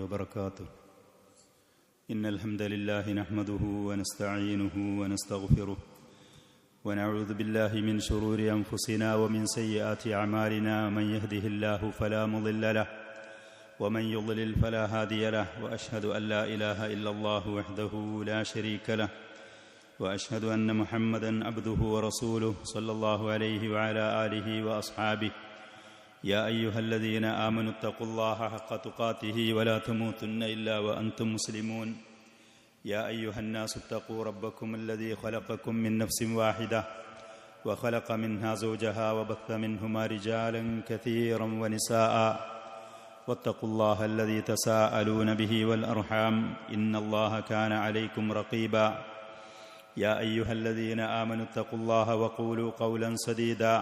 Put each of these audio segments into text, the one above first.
وبركاته. إن الحمد لله نحمده ونستعينه ونستغفره ونعوذ بالله من شرور أنفسنا ومن سيئات أعمالنا. من يهده الله فلا مضل له ومن يضلل فلا هادي له. وأشهد أن لا إله إلا الله وحده لا شريك له وأشهد أن محمدا عبده ورسوله صلى الله عليه وعلى آله وأصحابه. يا أيها الذين آمنوا اتقوا الله حق تقاته ولا تموتن إلا وأنتم مسلمون. يا أيها الناس اتقوا ربكم الذي خلقكم من نفس واحدة وخلق منها زوجها وبث منهما رجالا كثيرا ونساء واتقوا الله الذي تساءلون به والأرحام إن الله كان عليكم رقيبا. يا أيها الذين آمنوا اتقوا الله وقولوا قولا سديدا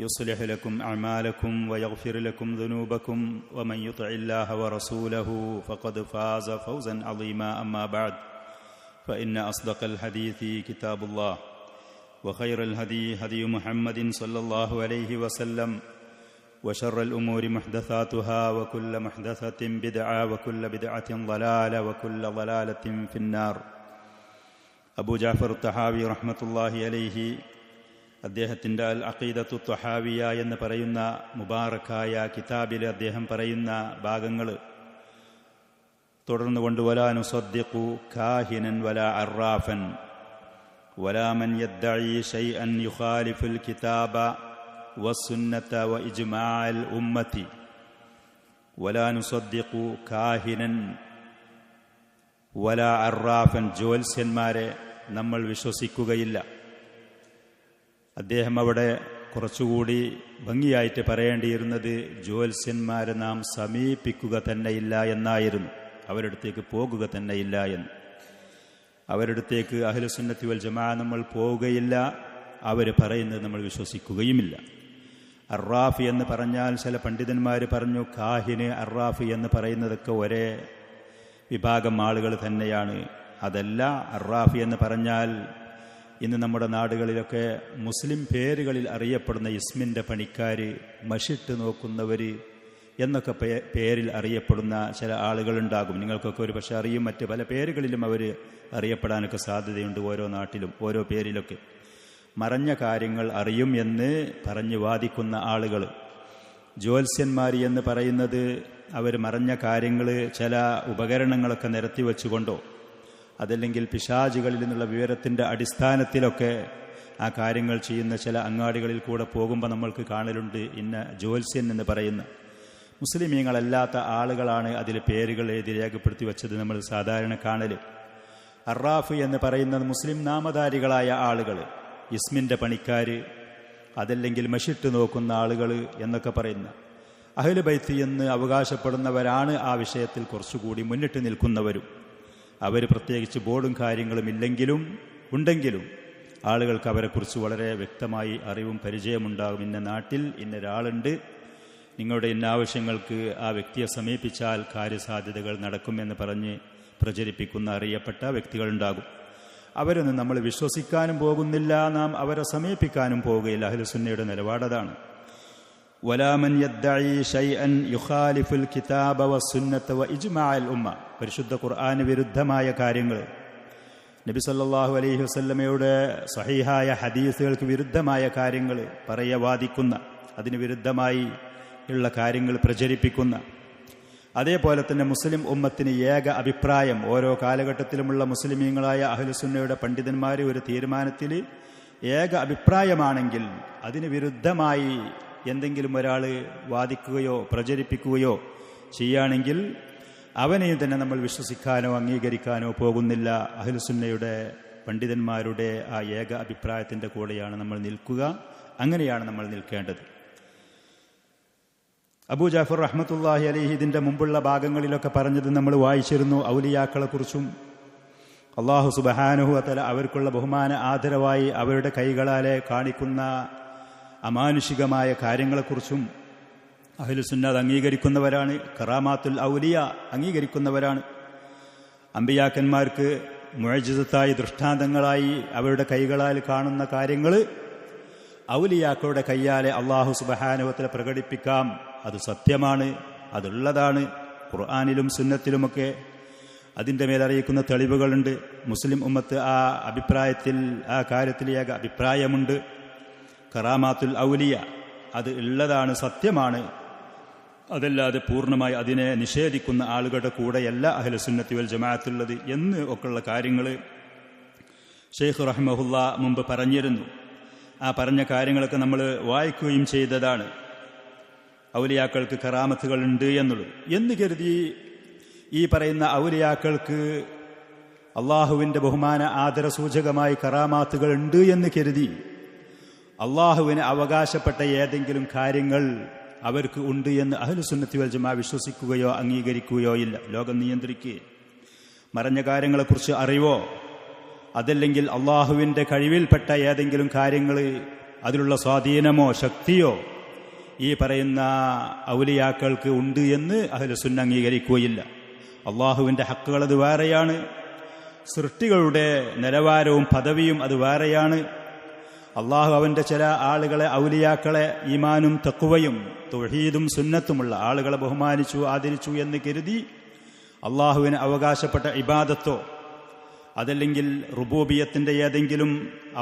يصلح لكم أعمالكم ويغفر لكم ذنوبكم ومن يطع الله ورسوله فقد فاز فوزا عظيما. أما بعد فإن أصدق الحديث كتاب الله وخير الهدي هدي محمد صلى الله عليه وسلم وشر الأمور محدثاتها وكل محدثة بدعة وكل بدعة ضلالة وكل ضلالة في النار. അബൂ ജാഫർ തഹാവി റഹ്മത്തുള്ളാഹി അലൈഹി അദ്ദേഹത്തിൻ്റെ അൽ അഖീദത്തു ത്വഹാവിയ എന്ന് പറയുന്ന മുബാറക്കായ കിതാബിൽ അദ്ദേഹം പറയുന്ന ഭാഗങ്ങൾ തുടർന്നുകൊണ്ട് വലാ നുസദ്ദിഖു കാഹിനൻ വലാ അറാഫൻ വലാ മൻ യദ്ദഈ ശൈഅൻ യുഖാലിഫുൽ കിതാബ വസ്സുന്നത വഇജ്മാഅൽ ഉമ്മത്തി വലാ നുസദ്ദിഖു കാഹിനൻ വലാ അറാഫൻ. ജ്യോത്സ്യന്മാരെ നമ്മൾ വിശ്വസിക്കുകയില്ല. അദ്ദേഹം അവിടെ കുറച്ചുകൂടി ഭംഗിയായിട്ട് പറയേണ്ടിയിരുന്നത് ജ്യോത്സ്യന്മാരെ നാം സമീപിക്കുക തന്നെയില്ല എന്നായിരുന്നു, അവരടുത്തേക്ക് പോകുക തന്നെയില്ല എന്ന്. അവരടുത്തേക്ക് അഹ്ലുസുന്നത്തി വൽ ജമാഅ നമ്മൾ പോവുകയില്ല, അവർ പറയുന്നത് നമ്മൾ വിശ്വസിക്കുകയുമില്ല. അറാഫ് എന്ന് പറഞ്ഞാൽ ചില പണ്ഡിതന്മാർ പറഞ്ഞു കാഹിന് അറാഫ് എന്ന് പറയുന്നതൊക്കെ ഒരേ വിഭാഗം ആളുകൾ തന്നെയാണ്. അതല്ല, അറാഫ് എന്ന് പറഞ്ഞാൽ ഇന്ന് നമ്മുടെ നാടുകളിലൊക്കെ മുസ്ലിം പേരുകളിൽ അറിയപ്പെടുന്ന ഇസ്മിൻ്റെ പണിക്കാർ, മഷിട്ട് നോക്കുന്നവർ എന്നൊക്കെ പേരിൽ അറിയപ്പെടുന്ന ചില ആളുകളുണ്ടാകും. നിങ്ങൾക്കൊക്കെ ഒരു പക്ഷേ അറിയും. മറ്റ് പല പേരുകളിലും അവർ അറിയപ്പെടാനൊക്കെ സാധ്യതയുണ്ട്. ഓരോ നാട്ടിലും ഓരോ പേരിലൊക്കെ മറഞ്ഞ കാര്യങ്ങൾ അറിയും എന്ന് പറഞ്ഞ് വാദിക്കുന്ന ആളുകൾ. ജ്യോത്സ്യന്മാർ എന്ന് പറയുന്നത് അവർ മറഞ്ഞ കാര്യങ്ങൾ ചില ഉപകരണങ്ങളൊക്കെ നിരത്തി വെച്ചുകൊണ്ടോ അതല്ലെങ്കിൽ പിശാചുകളിൽ നിന്നുള്ള വിവരത്തിൻ്റെ അടിസ്ഥാനത്തിലൊക്കെ ആ കാര്യങ്ങൾ ചെയ്യുന്ന ചില അങ്ങാടികളിൽ കൂടെ പോകുമ്പോൾ നമ്മൾക്ക് കാണലുണ്ട്. ഇന്ന ജ്യോത്സ്യൻ എന്ന് പറയുന്ന മുസ്ലിമീങ്ങളല്ലാത്ത ആളുകളാണ് അതിൽ പേരുകൾ എഴുതി രേഖപ്പെടുത്തി വെച്ചത് നമ്മൾ സാധാരണ കാണൽ. അറാഫ് എന്ന് പറയുന്നത് മുസ്ലിം നാമധാരികളായ ആളുകൾ, ഇസ്മിൻ്റെ പണിക്കാർ, അതല്ലെങ്കിൽ മഷിട്ട് നോക്കുന്ന ആളുകൾ എന്നൊക്കെ പറയുന്ന അഹ്ലു ബൈത്ത് എന്ന് അവകാശപ്പെടുന്നവരാണ് ആ വിഷയത്തിൽ കുറച്ചുകൂടി മുന്നിട്ട് നിൽക്കുന്നവരും. അവർ പ്രത്യേകിച്ച് ബോർഡും കാര്യങ്ങളും ഇല്ലെങ്കിലും ഉണ്ടെങ്കിലും ആളുകൾക്ക് അവരെക്കുറിച്ച് വളരെ വ്യക്തമായി അറിവും പരിചയമുണ്ടാകും. ഇന്ന നാട്ടിൽ ഇന്നൊരാളുണ്ട്, നിങ്ങളുടെ ഇന്ന ആവശ്യങ്ങൾക്ക് ആ വ്യക്തിയെ സമീപിച്ചാൽ കാര്യസാധ്യതകൾ നടക്കുമെന്ന് പറഞ്ഞ് പ്രചരിപ്പിക്കുന്ന അറിയപ്പെട്ട വ്യക്തികളുണ്ടാകും. അവരൊന്നും നമ്മൾ വിശ്വസിക്കാനും പോകുന്നില്ല, നാം അവരെ സമീപിക്കാനും പോവുകയില്ല. അഹ്ലുസുന്നയുടെ നിലപാടതാണ്. വലാ മൻ യദ്ദഈ ശൈഅൻ യുഖാലിഫുൽ കിതാബ വസ്സുന്നത വഇജ്മാഅൽ ഉമ്മ. പരിശുദ്ധ ഖുർആന് വിരുദ്ധമായ കാര്യങ്ങൾ, നബി സല്ലല്ലാഹു അലൈഹി വസല്ലമയുടെ സ്വഹീഹായ ഹദീസുകൾക്ക് വിരുദ്ധമായ കാര്യങ്ങൾ വാദിക്കുന്ന, അതിന് വിരുദ്ധമായി ഉള്ള കാര്യങ്ങൾ പ്രചരിപ്പിക്കുന്ന, അതേപോലെ തന്നെ മുസ്ലിം ഉമ്മത്തിന് ഏക അഭിപ്രായം, ഓരോ കാലഘട്ടത്തിലുമുള്ള മുസ്ലിമീങ്ങളായ അഹ്ലുസുന്നയുടെ പണ്ഡിതന്മാർ ഒരു തീരുമാനത്തിൽ ഏക അഭിപ്രായമാണെങ്കിൽ അതിന് വിരുദ്ധമായി എന്തെങ്കിലും ഒരാൾ വാദിക്കുകയോ പ്രചരിപ്പിക്കുകയോ ചെയ്യുകയാണെങ്കിൽ അവനെയും തന്നെ നമ്മൾ വിശ്വസിക്കാനോ അംഗീകരിക്കാനോ പോകുന്നില്ല. അഹ്ലുസുന്നയുടെ പണ്ഡിതന്മാരുടെ ആ ഏക അഭിപ്രായത്തിൻ്റെ കൂടെയാണ് നമ്മൾ നിൽക്കുക. അങ്ങനെയാണ് നമ്മൾ നിൽക്കേണ്ടത്. അബൂ ജാഫർ റഹ്മത്തുള്ളാഹി അലൈഹി ഇതിൻ്റെ മുമ്പുള്ള ഭാഗങ്ങളിലൊക്കെ പറഞ്ഞത് നമ്മൾ വായിച്ചിരുന്നു. ഔലിയാക്കളെക്കുറിച്ചും അല്ലാഹു സുബ്ഹാനഹു വ തആല അവർക്കുള്ള ബഹുമാന ആദരവായി അവരുടെ കൈകളാലെ കാണിക്കുന്ന അമാനുഷികമായ കാര്യങ്ങളെക്കുറിച്ചും അഹ്ലുസുന്ന അത് അംഗീകരിക്കുന്നവരാണ്. കറാമാത്തുൽ ഔലിയ അംഗീകരിക്കുന്നവരാണ്. അമ്പിയാക്കന്മാർക്ക് മുഅ്ജിസത്തായി ദൃഷ്ടാന്തങ്ങളായി അവരുടെ കൈകളാൽ കാണുന്ന കാര്യങ്ങൾ ഔലിയാക്കളുടെ കയ്യാലെ അല്ലാഹു സുബ്ഹാനഹു വ തആല പ്രകടിപ്പിക്കാം. അത് സത്യമാണ്, അതുള്ളതാണ്. ഖുർആനിലും സുന്നത്തിലുമൊക്കെ അതിൻ്റെ മേലറിയിക്കുന്ന തെളിവുകളുണ്ട്. മുസ്ലിം ഉമ്മത്ത് ആ അഭിപ്രായത്തിൽ, ആ കാര്യത്തിൽ ഏക അഭിപ്രായമുണ്ട്. കറാമാത്തുൽ ഔലിയ അത് ഉള്ളതാണ്, സത്യമാണ്. അതല്ലാതെ പൂർണ്ണമായി അതിനെ നിഷേധിക്കുന്ന ആളുകളുടെ കൂടെയല്ല അഹ്ലുസുന്നത്തി വൽ ജമാഅത്തുള്ളത് എന്ന് ഒക്കെയുള്ള കാര്യങ്ങൾ ഷെയ്ഖ് റഹ്മഹുല്ലാ മുമ്പ് പറഞ്ഞിരുന്നു. ആ പറഞ്ഞ കാര്യങ്ങളൊക്കെ നമ്മൾ വായിക്കുകയും ചെയ്തതാണ്. ഔലിയാക്കൾക്ക് കറാമത്തുകളുണ്ട് എന്നുള്ളത്. എന്ന് കരുതി ഈ പറയുന്ന ഔലിയാക്കൾക്ക് അള്ളാഹുവിൻ്റെ ബഹുമാന ആദരസൂചകമായി കറാമാത്തുകൾ ഉണ്ട് എന്ന് കരുതി അള്ളാഹുവിന് അവകാശപ്പെട്ട ഏതെങ്കിലും കാര്യങ്ങൾ അവർക്ക് ഉണ്ട് എന്ന് അഹ്ലുസുന്നത്തി വൽ ജമാഅ വിശ്വസിക്കുകയോ അംഗീകരിക്കുകയോ ഇല്ല. ലോകം നിയന്ത്രിക്കുകയും മറഞ്ഞ കാര്യങ്ങളെക്കുറിച്ച് അറിവോ അതല്ലെങ്കിൽ അള്ളാഹുവിൻ്റെ കഴിവിൽപ്പെട്ട ഏതെങ്കിലും കാര്യങ്ങൾ അതിലുള്ള സ്വാധീനമോ ശക്തിയോ ഈ പറയുന്ന ഔലിയാക്കൾക്ക് ഉണ്ട് എന്ന് അഹ്ലുസുന്ന അംഗീകരിക്കുകയില്ല. അള്ളാഹുവിൻ്റെ ഹക്കുകൾ അത് വേറെയാണ്, സൃഷ്ടികളുടെ നിലവാരവും പദവിയും അത് വേറെയാണ്. അള്ളാഹു അവൻ്റെ ചില ആളുകളെ, ഔലിയാക്കളെ, ഈമാനും തഖ്വയും തൗഹീദും സുന്നത്തുമുള്ള ആളുകളെ ബഹുമാനിച്ചു, ആദരിച്ചു എന്ന് കരുതി അള്ളാഹുവിന് അവകാശപ്പെട്ട ഇബാദത്തോ അതല്ലെങ്കിൽ റുബൂബിയത്തിൻ്റെ ഏതെങ്കിലും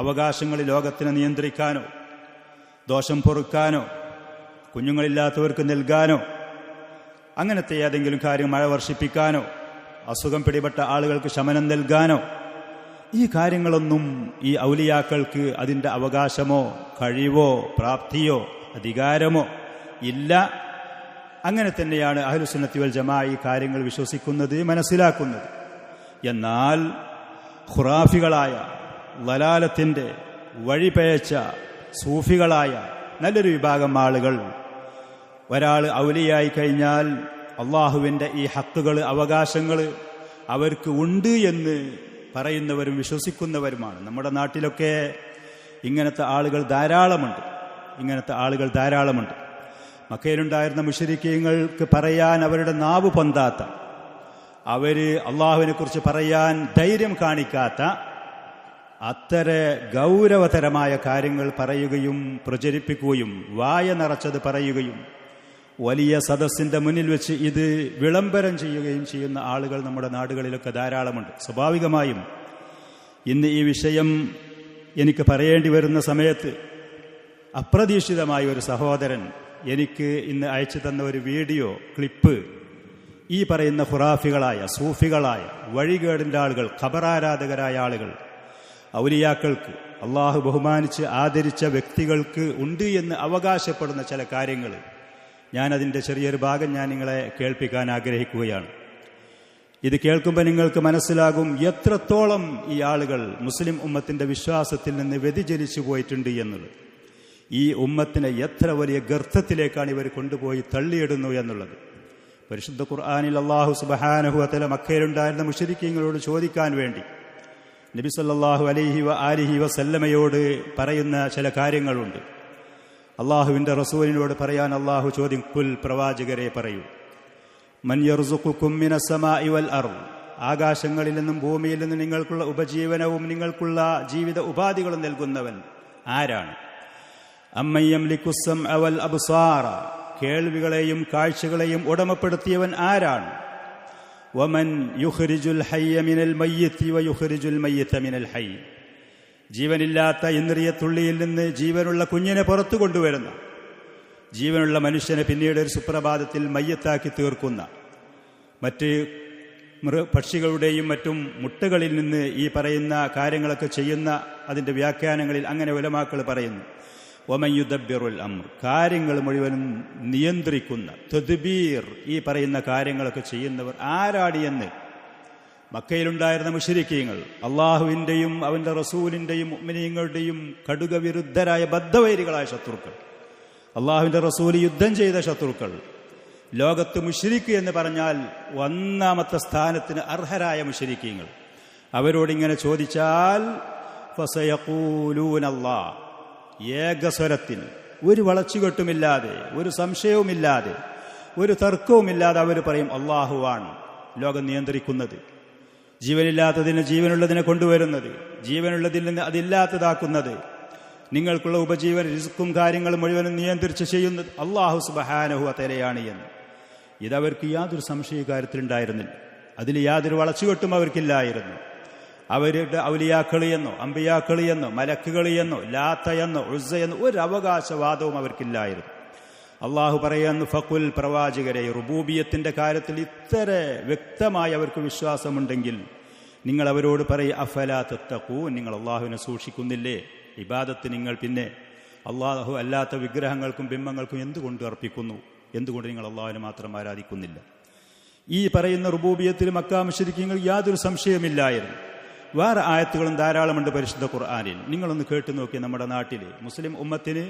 അവകാശങ്ങൾ ലോകത്തിനെ നിയന്ത്രിക്കാനോ ദോഷം പൊറുക്കാനോ കുഞ്ഞുങ്ങളില്ലാത്തവർക്ക് നൽകാനോ അങ്ങനത്തെ ഏതെങ്കിലും കാര്യം മഴ വർഷിപ്പിക്കാനോ അസുഖം പിടിപെട്ട ആളുകൾക്ക് ശമനം നൽകാനോ ഈ കാര്യങ്ങളൊന്നും ഈ ഔലിയാക്കൾക്ക് അതിൻ്റെ അവകാശമോ കഴിവോ പ്രാപ്തിയോ അധികാരമോ ഇല്ല. അങ്ങനെ തന്നെയാണ് അഹ്ലുസുന്നത്തി വൽ ജമാഅ ഈ കാര്യങ്ങൾ വിശ്വസിക്കുന്നത്, മനസ്സിലാക്കുന്നത്. എന്നാൽ ഖുറാഫികളായ ലലാലത്തിൻ്റെ വഴിപയച്ച സൂഫികളായ നല്ലൊരു വിഭാഗം ആളുകൾ ഒരാൾ ഔലിയായി കഴിഞ്ഞാൽ അള്ളാഹുവിൻ്റെ ഈ ഹക്കുകൾ, അവകാശങ്ങൾ അവർക്ക് ഉണ്ട് എന്ന് പറയുന്നവരും വിശ്വസിക്കുന്നവരുമാണ്. നമ്മുടെ നാട്ടിലൊക്കെ ഇങ്ങനത്തെ ആളുകൾ ധാരാളമുണ്ട്. മക്കയിലുണ്ടായിരുന്ന മുശ്രിക്കീങ്ങൾക്ക് പറയാൻ അവരുടെ നാവ് പൊന്താത്ത, അവർ അള്ളാഹുവിനെ കുറിച്ച് പറയാൻ ധൈര്യം കാണിക്കാത്ത അത്തര ഗൗരവതരമായ കാര്യങ്ങൾ പറയുകയും പ്രചരിപ്പിക്കുകയും വായ നിറച്ചത് പറയുകയും വലിയ സദസ്സിൻ്റെ മുന്നിൽ വെച്ച് ഇത് വിളംബരം ചെയ്യുകയും ചെയ്യുന്ന ആളുകൾ നമ്മുടെ നാടുകളിലൊക്കെ ധാരാളമുണ്ട്. സ്വാഭാവികമായും ഇന്ന് ഈ വിഷയം എനിക്ക് പറയേണ്ടി വരുന്ന സമയത്ത് അപ്രതീക്ഷിതമായ ഒരു സഹോദരൻ എനിക്ക് ഇന്ന് അയച്ചു തന്ന ഒരു വീഡിയോ ക്ലിപ്പ് ഈ പറയുന്ന ഖുറാഫികളായ സൂഫികളായ വഴികേടിൻ്റെ ആളുകൾ, ഖബറാരാധകരായ ആളുകൾ, ഔലിയാക്കൾക്ക്, അള്ളാഹു ബഹുമാനിച്ച് ആദരിച്ച വ്യക്തികൾക്ക് ഉണ്ട് എന്ന് അവകാശപ്പെടുന്ന ചില കാര്യങ്ങൾ ഞാനതിൻ്റെ ചെറിയൊരു ഭാഗം ഞാൻ നിങ്ങളെ കേൾപ്പിക്കാൻ ആഗ്രഹിക്കുകയാണ്. ഇത് കേൾക്കുമ്പോൾ നിങ്ങൾക്ക് മനസ്സിലാകും എത്രത്തോളം ഈ ആളുകൾ മുസ്ലിം ഉമ്മത്തിൻ്റെ വിശ്വാസത്തിൽ നിന്ന് വ്യതിചലിച്ചു പോയിട്ടുണ്ട് എന്നുള്ളത്. ഈ ഉമ്മത്തിനെ എത്ര വലിയ ഗർത്തത്തിലേക്കാണ് ഇവർ കൊണ്ടുപോയി തള്ളിയിടുന്നു എന്നുള്ളത്. പരിശുദ്ധ ഖുർആനിൽ അല്ലാഹു സുബ്ഹാനഹു വ തആല മക്കയിലുണ്ടായിരുന്ന മുശ്രിക്കീങ്ങളോട് ചോദിക്കാൻ വേണ്ടി നബി സല്ലല്ലാഹു അലൈഹി വ ആലിഹി വസല്ലമയോട് പറയുന്ന ചില കാര്യങ്ങളുണ്ട്. അള്ളാഹുവിൻ്റെ റസൂലിനോട് പറയാൻ അള്ളാഹു ചോദ്യം, കുൽ പ്രവാചകരെ പറയൂ, മൻ യർസുഖുകും മിനസ് സമാഇ വൽ അർദ്, ആകാശങ്ങളിൽ നിന്നും ഭൂമിയിൽ നിന്നും നിങ്ങൾക്കുള്ള ഉപജീവനവും നിങ്ങൾക്കുള്ള ജീവിത ഉപാധികളും നൽകുന്നവൻ ആരാണ്? അമ്മൻ യംലികുസ് സമഅ വൽ അബ്സാറ, കേൾവികളെയും കാഴ്ചകളെയും ഉടമപ്പെടുത്തിയവൻ ആരാണ്? വമൻ യുഖ്രിജുൽ ഹയ്യ മിനൽ മയ്യിത്തി വയുഖ്രിജുൽ മയ്യിത്ത മിനൽ ഹയ്യ, ജീവനില്ലാത്ത ഇന്ദ്രിയ തുള്ളിയിൽ നിന്ന് ജീവനുള്ള കുഞ്ഞിനെ പുറത്തു കൊണ്ടുവരുന്ന, ജീവനുള്ള മനുഷ്യനെ പിന്നീട് ഒരു സുപ്രഭാതത്തിൽ മയ്യത്താക്കി തീർക്കുന്ന, മറ്റ് പക്ഷികളുടെയും മറ്റും മുട്ടകളിൽ നിന്ന് ഈ പറയുന്ന കാര്യങ്ങളൊക്കെ ചെയ്യുന്ന അതിൻ്റെ വ്യാഖ്യാനങ്ങളിൽ അങ്ങനെ ഉലമാക്കൾ പറയുന്നു. വമൻ യുദബ്ബിറുൽ അംർ, കാര്യങ്ങൾ മുഴുവനും നിയന്ത്രിക്കുന്ന തദ്ബീർ, ഈ പറയുന്ന കാര്യങ്ങളൊക്കെ ചെയ്യുന്നവർ ആരാടിയെന്ന് മക്കയിലുണ്ടായിരുന്ന മുശ്രിക്കീങ്ങൾ, അള്ളാഹുവിൻ്റെയും അവൻ്റെ റസൂലിൻ്റെയും മുഅ്മിനീങ്ങളുടെയും കടുകവിരുദ്ധരായ ബദ്ധവൈരികളായ ശത്രുക്കൾ, അള്ളാഹുവിൻ്റെ റസൂൽ യുദ്ധം ചെയ്ത ശത്രുക്കൾ, ലോകത്ത് മുശ്രിക്ക് എന്ന് പറഞ്ഞാൽ ഒന്നാമത്തെ സ്ഥാനത്തിന് അർഹരായ മുശ്രിക്കീങ്ങൾ, അവരോടിങ്ങനെ ചോദിച്ചാൽ ഫസയഖൂലൂന അല്ലാഹ്, ഏകസ്വരത്തിൽ ഒരു വളച്ചുകെട്ടുമില്ലാതെ ഒരു സംശയവുമില്ലാതെ ഒരു തർക്കവുമില്ലാതെ അവർ പറയും അള്ളാഹുവാണ് ലോകം നിയന്ത്രിക്കുന്നത്, ജീവനില്ലാത്തതിന് ജീവനുള്ളതിനെ കൊണ്ടുവരുന്നത്, ജീവനുള്ളതിൽ നിന്ന് അതില്ലാത്തതാക്കുന്നത്, നിങ്ങൾക്കുള്ള ഉപജീവന റിസ്ക്കും കാര്യങ്ങളും മുഴുവനും നിയന്ത്രിച്ച് ചെയ്യുന്നത് അല്ലാഹു സുബ്ഹാനഹു വ തആലയാണ് എന്ന്. ഇതവർക്ക് യാതൊരു സംശയ കാര്യത്തിലുണ്ടായിരുന്നില്ല. അതിൽ യാതൊരു വളച്ചുകെട്ടും അവർക്കില്ലായിരുന്നു. അവരുടെ ഔലിയാക്കളി എന്നോ അമ്പിയാക്കളി എന്നോ മലക്കുകളി എന്നോ ലാത്ത എന്നോ ഉസ്സ എന്നോ ഒരു അവകാശവാദവും അവർക്കില്ലായിരുന്നു. അള്ളാഹു പറയുന്നു, ഫഖുൽ, പ്രവാചകരെ, റുബൂബിയത്തിന്റെ കാര്യത്തിൽ ഇത്ര വ്യക്തമായി അവർക്ക് വിശ്വാസമുണ്ടെങ്കിൽ നിങ്ങൾ അവരോട് പറയും, അഫലാ തത്തഖൂൻ, നിങ്ങൾ അള്ളാഹുവിനെ സൂക്ഷിക്കുന്നില്ലേ? ഇബാദത്ത് നിങ്ങൾ പിന്നെ അള്ളാഹു അല്ലാത്ത വിഗ്രഹങ്ങൾക്കും ബിംബങ്ങൾക്കും എന്തുകൊണ്ട് അർപ്പിക്കുന്നു? എന്തുകൊണ്ട് നിങ്ങൾ അള്ളാഹുവിനെ മാത്രം ആരാധിക്കുന്നില്ല? ഈ പറയുന്ന റുബൂബിയത്തിൽ മക്കാ മുശ്രിക്കീങ്ങൾ യാതൊരു സംശയമില്ലായിരുന്നു. വേറെ ആയത്തുകളും ധാരാളമുണ്ട് പരിശുദ്ധ ഖുർആനിൽ. നിങ്ങളൊന്ന് കേട്ടു നോക്കി. നമ്മുടെ നാട്ടിൽ മുസ്ലിം ഉമ്മത്തിന്,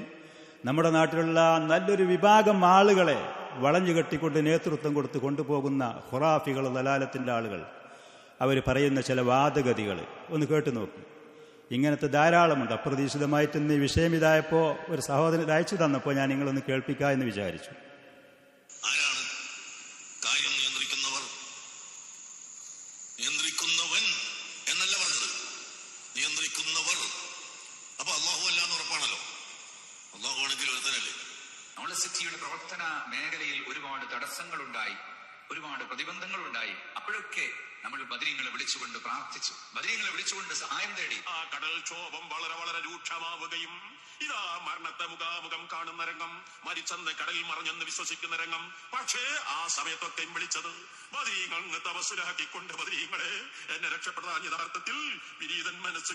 നമ്മുടെ നാട്ടിലുള്ള നല്ലൊരു വിഭാഗം ആളുകളെ വളഞ്ഞു കെട്ടിക്കൊണ്ട് നേതൃത്വം കൊടുത്ത് കൊണ്ടുപോകുന്ന ഖുറാഫികൾ, ദലാലത്തിന്റെ ആളുകൾ, അവർ പറയുന്ന ചില വാദഗതികൾ ഒന്ന് കേട്ടു നോക്കി. ഇങ്ങനത്തെ ധാരാളമുണ്ട്. അപ്രതീക്ഷിതമായിട്ട് ഇന്ന് ഈ വിഷയം ഇതായപ്പോൾ ഒരു സഹോദരൻ അയച്ചു തന്നപ്പോൾ ഞാൻ നിങ്ങളൊന്ന് കേൾപ്പിക്കാം എന്ന് വിചാരിച്ചു. ആരാണ് കാര്യം നിയന്ത്രിക്കുന്നവർ? നിയന്ത്രിക്കുന്നവൻ എന്നല്ല പറഞ്ഞത്, നിയന്ത്രിക്കുന്നവർ. അപ്പൊ അള്ളാഹു അല്ലാന്ന് ഉറപ്പാണല്ലോ. അള്ളാഹു ആണെങ്കിൽ ഒരുത്തനല്ലേ. നമ്മുടെ സിറ്റിയുടെ പ്രവർത്തന മേഖലയിൽ ഒരുപാട് തടസ്സങ്ങളുണ്ടായി, ഒരുപാട് പ്രതിബന്ധങ്ങളുണ്ടായി. അപ്പോഴൊക്കെ നമ്മൾ ബദരീങ്ങളെ വിളിച്ചുകൊണ്ട് പ്രാർത്ഥിച്ചു, ബദരീങ്ങളെ വിളിച്ചുകൊണ്ട് സഹായം തേടി. ആ കടൽക്ഷോഭം വളരെ വളരെ രൂക്ഷമാവുകയും ഇതാ മരണത്തെ മുഖാമുഖം കാണുന്ന രംഗം, മരിച്ചെന്ന് കടലിൽ മറിഞ്ഞെന്ന് വിശ്വസിക്കുന്ന രംഗം. പക്ഷേ ആ സമയത്തൊക്കെയും വിളിച്ചത് ബദരീങ്ങൾ തപസ്സുലാക്കിക്കൊണ്ട്, ബദരീങ്ങളെ എന്നെ രക്ഷപ്പെടാൻ യഥാർത്ഥത്തിൽ വിനീതൻ മനസ്സ്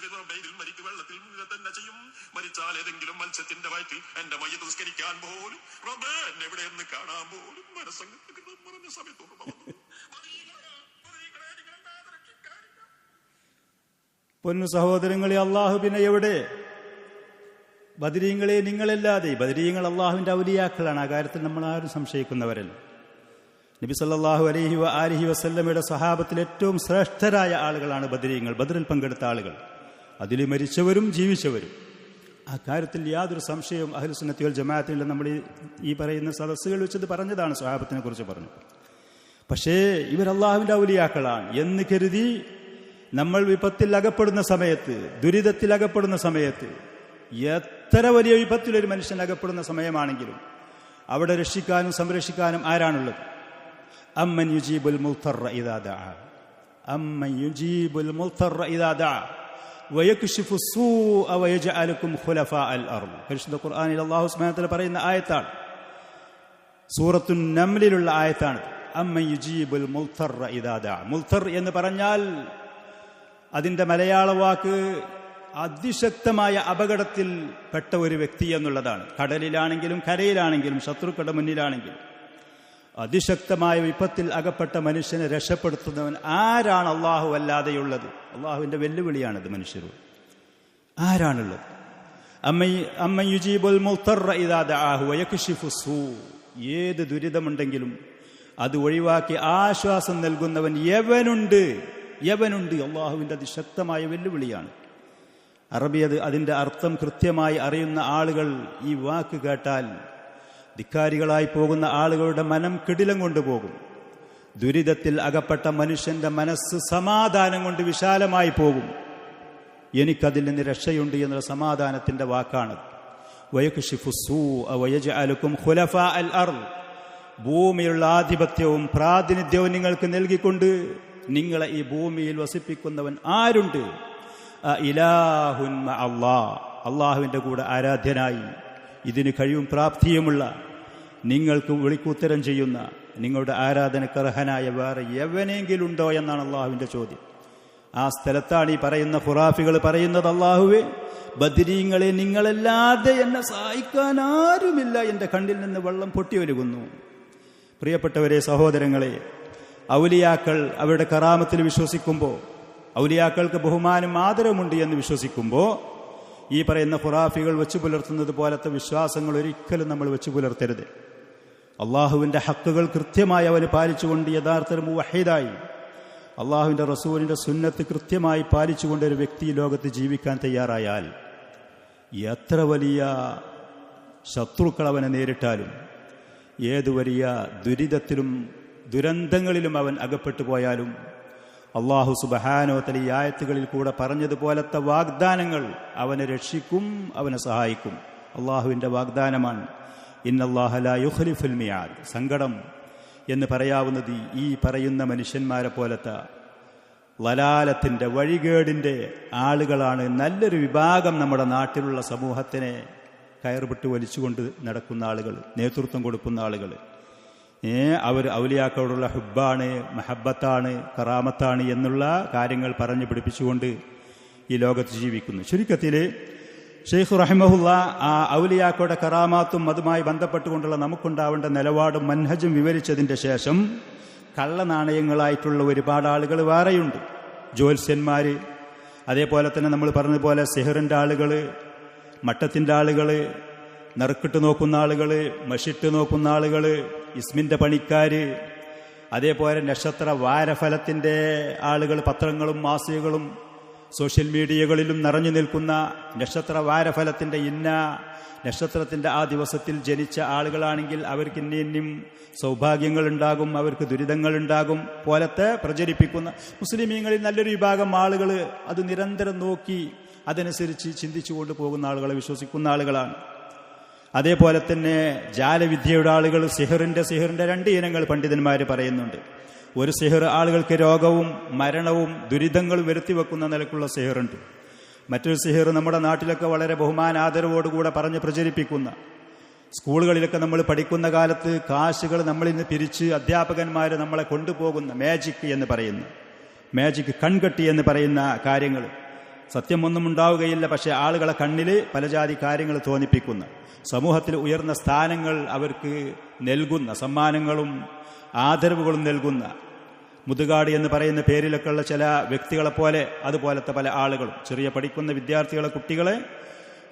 മരിക്കും, വെള്ളത്തിൽ തന്നെ ചെയ്യും, മരിച്ചാൽ ഏതെങ്കിലും മത്സ്യത്തിന്റെ വയറ്റിൽ എന്റെ മയ്യത്ത് നിസ്കരിക്കാൻ പോലും റബ്ബേ എന്നെ എവിടെയെന്ന് കാണാൻ പോലും മനസ്സംഗത്ത് പറഞ്ഞ സമയത്തോട് പറഞ്ഞു. പൊന്നു സഹോദരങ്ങളെ, അള്ളാഹു പിന്നെ എവിടെ? ബദരീങ്ങളെ നിങ്ങളല്ലാതെ. ബദരീങ്ങൾ അള്ളാഹുവിന്റെ ഔലിയാക്കളാണ്. ആ കാര്യത്തിൽ നമ്മൾ ആരും സംശയിക്കുന്നവരല്ല. നബി സല്ലല്ലാഹു അലൈഹി വആലിഹി വസല്ലമയുടെ സഹാബത്തിൽ ഏറ്റവും ശ്രേഷ്ഠരായ ആളുകളാണ് ബദരീങ്ങൾ, ബദറിൽ പങ്കെടുത്ത ആളുകൾ, അതിൽ മരിച്ചവരും ജീവിച്ചവരും. ആ കാര്യത്തിൽ യാതൊരു സംശയവും അഹ്ലുസുന്നത്തി വൽ ജമാഅത്തിൽ നമ്മൾ ഈ പറയുന്ന സദസ്സുകൾ വെച്ചത് പറഞ്ഞതാണ്, സഹാബത്തിനെ കുറിച്ച് പറഞ്ഞു. പക്ഷേ ഇവർ അള്ളാഹുവിന്റെ ഔലിയാക്കളാണ് എന്ന് കരുതി നമ്മൾ വിപത്തിൽ അകപ്പെടുന്ന സമയത്ത്, ദുരിതത്തിൽ അകപ്പെടുന്ന സമയത്ത്, എത്ര വലിയ വിപത്തിലൊരു മനുഷ്യൻ അകപ്പെടുന്ന സമയമാണെങ്കിലും അവിടെ രക്ഷിക്കാനും സംരക്ഷിക്കാനും ആരാണുള്ളത്? അമ്മൻ യുജീബുൽ മുൽത്തറ ഇദാ ദഅ, അമ്മൻ യുജീബുൽ മുൽത്തറ ഇദാ ദഅ വയക്ഷിഫു സ്സൂഅ വയജഅലുകും ഖുലഫാഅൽ അർദ്. പരിശുദ്ധ ഖുർആനിൽ അല്ലാഹു സുബ്ഹാനഹു വ തആല പറയുന്ന ആയത്താണ്, സൂറത്തുൻ നംലിലുള്ള ആയത്താണ്. അമ്മൻ യുജീബുൽ മുൽത്തറ ഇദാ ദഅ. മുൽത്തർ എന്ന് പറഞ്ഞാൽ അതിന്റെ മലയാള വാക്ക് അതിശക്തമായ അപകടത്തിൽ പെട്ട ഒരു വ്യക്തി എന്നുള്ളതാണ്. കടലിലാണെങ്കിലും കരയിലാണെങ്കിലും ശത്രുക്കളുടെ മുന്നിലാണെങ്കിലും അതിശക്തമായ വിപത്തിൽ അകപ്പെട്ട മനുഷ്യനെ രക്ഷപ്പെടുത്തുന്നവൻ ആരാണ്? അള്ളാഹു അല്ലാതെയുള്ളത്. അള്ളാഹുവിന്റെ വെല്ലുവിളിയാണത് മനുഷ്യരോട്. ആരാണുള്ളത്? അമ്മൻ യുജീബുൽ മുൽത്തറ ഇദാ ദഅാഹു വയക്ഷിഫു സ്സൂ. ഏത് ദുരിതമുണ്ടെങ്കിലും അത് ഒഴിവാക്കി ആശ്വാസം നൽകുന്നവൻ യവനുണ്ട്. അള്ളാഹുവിന്റെ അതിശക്തമായ വെല്ലുവിളിയാണ്. അറബി അതിന്റെ അർത്ഥം കൃത്യമായി അറിയുന്ന ആളുകൾ ഈ വാക്ക് കേട്ടാൽ ധിക്കാരികളായി പോകുന്ന ആളുകളുടെ മനം കിടിലം കൊണ്ടുപോകും. ദുരിതത്തിൽ അകപ്പെട്ട മനുഷ്യന്റെ മനസ്സ് സമാധാനം കൊണ്ട് വിശാലമായി പോകും. എനിക്കതിൽ നിന്ന് രക്ഷയുണ്ട് എന്നുള്ള സമാധാനത്തിന്റെ വാക്കാണ്. വയക്ഷിഫു സ്സൂഅ വയജഅലുകും ഖുലഫാഅൽ അർദ്. ഭൂമിയുള്ള ആധിപത്യവും പ്രാതിനിധ്യവും നിങ്ങൾക്ക് നൽകിക്കൊണ്ട് നിങ്ങളെ ഈ ഭൂമിയിൽ വസിപ്പിക്കുന്നവൻ ആരുണ്ട്? ഇലാഹുൻ മഅല്ലാഹ്. അള്ളാഹുവിന്റെ കൂടെ ആരാധ്യനായി ഇതിന് കഴിവും പ്രാപ്തിയുമുള്ള, നിങ്ങൾക്ക് വിളിക്കുത്തരം ചെയ്യുന്ന, നിങ്ങളുടെ ആരാധനക്കർഹനായ വേറെ എവനെങ്കിലും ഉണ്ടോ എന്നാണ് അള്ളാഹുവിന്റെ ചോദ്യം. ആ സ്ഥലത്താണ് ഈ പറയുന്ന ഖുറാഫികൾ പറയുന്നത്, അള്ളാഹുവേ, ബദരീങ്ങളെ നിങ്ങളല്ലാതെ എന്നെ സഹായിക്കാൻ ആരുമില്ല, എന്റെ കണ്ണിൽ നിന്ന് വെള്ളം പൊട്ടിയൊരുകുന്നു. പ്രിയപ്പെട്ടവരെ, സഹോദരങ്ങളെ, ഔലിയാക്കൾ അവരുടെ കറാമത്തിൽ വിശ്വസിക്കുമ്പോൾ, ഔലിയാക്കൾക്ക് ബഹുമാനം ആദരവുമുണ്ട് എന്ന് വിശ്വസിക്കുമ്പോൾ, ഈ പറയുന്ന ഖുറാഫികൾ വെച്ചു പുലർത്തുന്നത് പോലത്തെ വിശ്വാസങ്ങൾ ഒരിക്കലും നമ്മൾ വെച്ചു പുലർത്തരുത്. അള്ളാഹുവിന്റെ ഹക്കുകൾ കൃത്യമായി അവന് പാലിച്ചുകൊണ്ട് യഥാർത്ഥ മുവഹീദായി അള്ളാഹുവിന്റെ റസൂലിന്റെ സുന്നത്ത് കൃത്യമായി പാലിച്ചുകൊണ്ട് ഒരു വ്യക്തി ലോകത്ത് ജീവിക്കാൻ തയ്യാറായാൽ എത്ര വലിയ ശത്രുക്കൾ അവനെ നേരിട്ടാലും, ഏതു വലിയ ദുരിതത്തിലും ദുരന്തങ്ങളിലും അവൻ അകപ്പെട്ടു പോയാലും അള്ളാഹു സുബ്ഹാനഹു വ തആല ഈ ആയത്തുകളിൽ കൂടെ പറഞ്ഞതുപോലത്തെ വാഗ്ദാനങ്ങൾ അവനെ രക്ഷിക്കും, അവനെ സഹായിക്കും. അള്ളാഹുവിൻ്റെ വാഗ്ദാനമാണ്. ഇന്നല്ലാഹ ലാ യുഖ്ലിഫുൽ മിആദ്. സങ്കടം എന്ന് പറയാവുന്നത് ഈ പറയുന്ന മനുഷ്യന്മാരെ പോലത്തെ വലാലത്തിൻ്റെ വഴികേടിൻ്റെ ആളുകളാണ്. നല്ലൊരു വിഭാഗം നമ്മുടെ നാട്ടിലുള്ള സമൂഹത്തിനെ കയറുപെട്ട് വലിച്ചുകൊണ്ട് നടക്കുന്ന ആളുകൾ, നേതൃത്വം കൊടുക്കുന്ന ആളുകൾ. അവർ ഔലിയാക്കളോടുള്ള ഹുബ്ബാണ്, മഹബത്താണ്, കറാമത്താണ് എന്നുള്ള കാര്യങ്ങൾ പറഞ്ഞു പിടിപ്പിച്ചുകൊണ്ട് ഈ ലോകത്ത് ജീവിക്കുന്നു. ചുരുക്കത്തിൽ ഷെയ്ഖ് റഹിമഹുല്ല ആ ഔലിയാക്കളുടെ കറാമാത്തും അതുമായി ബന്ധപ്പെട്ടുകൊണ്ടുള്ള നമുക്കുണ്ടാവേണ്ട നിലപാടും മൻഹജും വിവരിച്ചതിൻ്റെ ശേഷം കള്ളനാണയങ്ങളായിട്ടുള്ള ഒരുപാട് ആളുകൾ വേറെയുണ്ട്. ജ്യോത്സ്യന്മാർ, അതേപോലെ തന്നെ നമ്മൾ പറഞ്ഞതുപോലെ സിഹറിൻ്റെ ആളുകൾ, മട്ടത്തിൻ്റെ ആളുകൾ, നറുക്കിട്ട് നോക്കുന്ന ആളുകൾ, മഷിട്ട് നോക്കുന്ന ആളുകൾ, ഇസ്മിൻ്റെ പണിക്കാർ, അതേപോലെ നക്ഷത്ര വാരഫലത്തിൻ്റെ ആളുകൾ, പത്രങ്ങളും മാസികകളും സോഷ്യൽ മീഡിയകളിലും നിറഞ്ഞു നിൽക്കുന്ന നക്ഷത്ര വാരഫലത്തിൻ്റെ ഇന്ന നക്ഷത്രത്തിൻ്റെ ആ ദിവസത്തിൽ ജനിച്ച ആളുകളാണെങ്കിൽ അവർക്ക് ഇന്നും സൗഭാഗ്യങ്ങളുണ്ടാകും, അവർക്ക് ദുരിതങ്ങളുണ്ടാകും പോലത്തെ പ്രചരിപ്പിക്കുന്ന മുസ്ലിമീങ്ങളിൽ നല്ലൊരു വിഭാഗം ആളുകൾ അത് നിരന്തരം നോക്കി അതനുസരിച്ച് ചിന്തിച്ചുകൊണ്ട് പോകുന്ന ആളുകളെ വിശ്വസിക്കുന്ന ആളുകളാണ്. അതേപോലെ തന്നെ ജാലവിദ്യയുടെ ആളുകൾ, സിഹറിൻ്റെ 2 ഇനങ്ങൾ പണ്ഡിതന്മാർ പറയുന്നുണ്ട്. ഒരു സിഹർ ആളുകൾക്ക് രോഗവും മരണവും ദുരിതങ്ങളും വരുത്തിവെക്കുന്ന നിലക്കുള്ള സിഹറുണ്ട്. മറ്റൊരു സിഹർ നമ്മുടെ നാട്ടിലൊക്കെ വളരെ ബഹുമാനാദരവോടുകൂടെ പറഞ്ഞ് പ്രചരിപ്പിക്കുന്ന, സ്കൂളുകളിലൊക്കെ നമ്മൾ പഠിക്കുന്ന കാലത്ത് കാശുകൾ നമ്മളിൽ നിന്ന് പിരിച്ച് അധ്യാപകന്മാർ നമ്മളെ കൊണ്ടുപോകുന്ന മാജിക് എന്ന് പറയുന്ന, മാജിക് കൺകെട്ടി എന്ന് പറയുന്ന കാര്യങ്ങൾ. സത്യമൊന്നും ഉണ്ടാവുകയില്ല, പക്ഷേ ആളുകളെ കണ്ണിൽ പല ജാതി കാര്യങ്ങൾ തോന്നിപ്പിക്കുന്ന, സമൂഹത്തിൽ ഉയർന്ന സ്ഥാനങ്ങൾ അവർക്ക് നൽകുന്ന, സമ്മാനങ്ങളും ആദരവുകളും നൽകുന്ന, മുതുകാട് എന്ന് പറയുന്ന പേരിലൊക്കെയുള്ള ചില വ്യക്തികളെപ്പോലെ അതുപോലത്തെ പല ആളുകളും ചെറിയ പഠിക്കുന്ന വിദ്യാർത്ഥികളെ, കുട്ടികളെ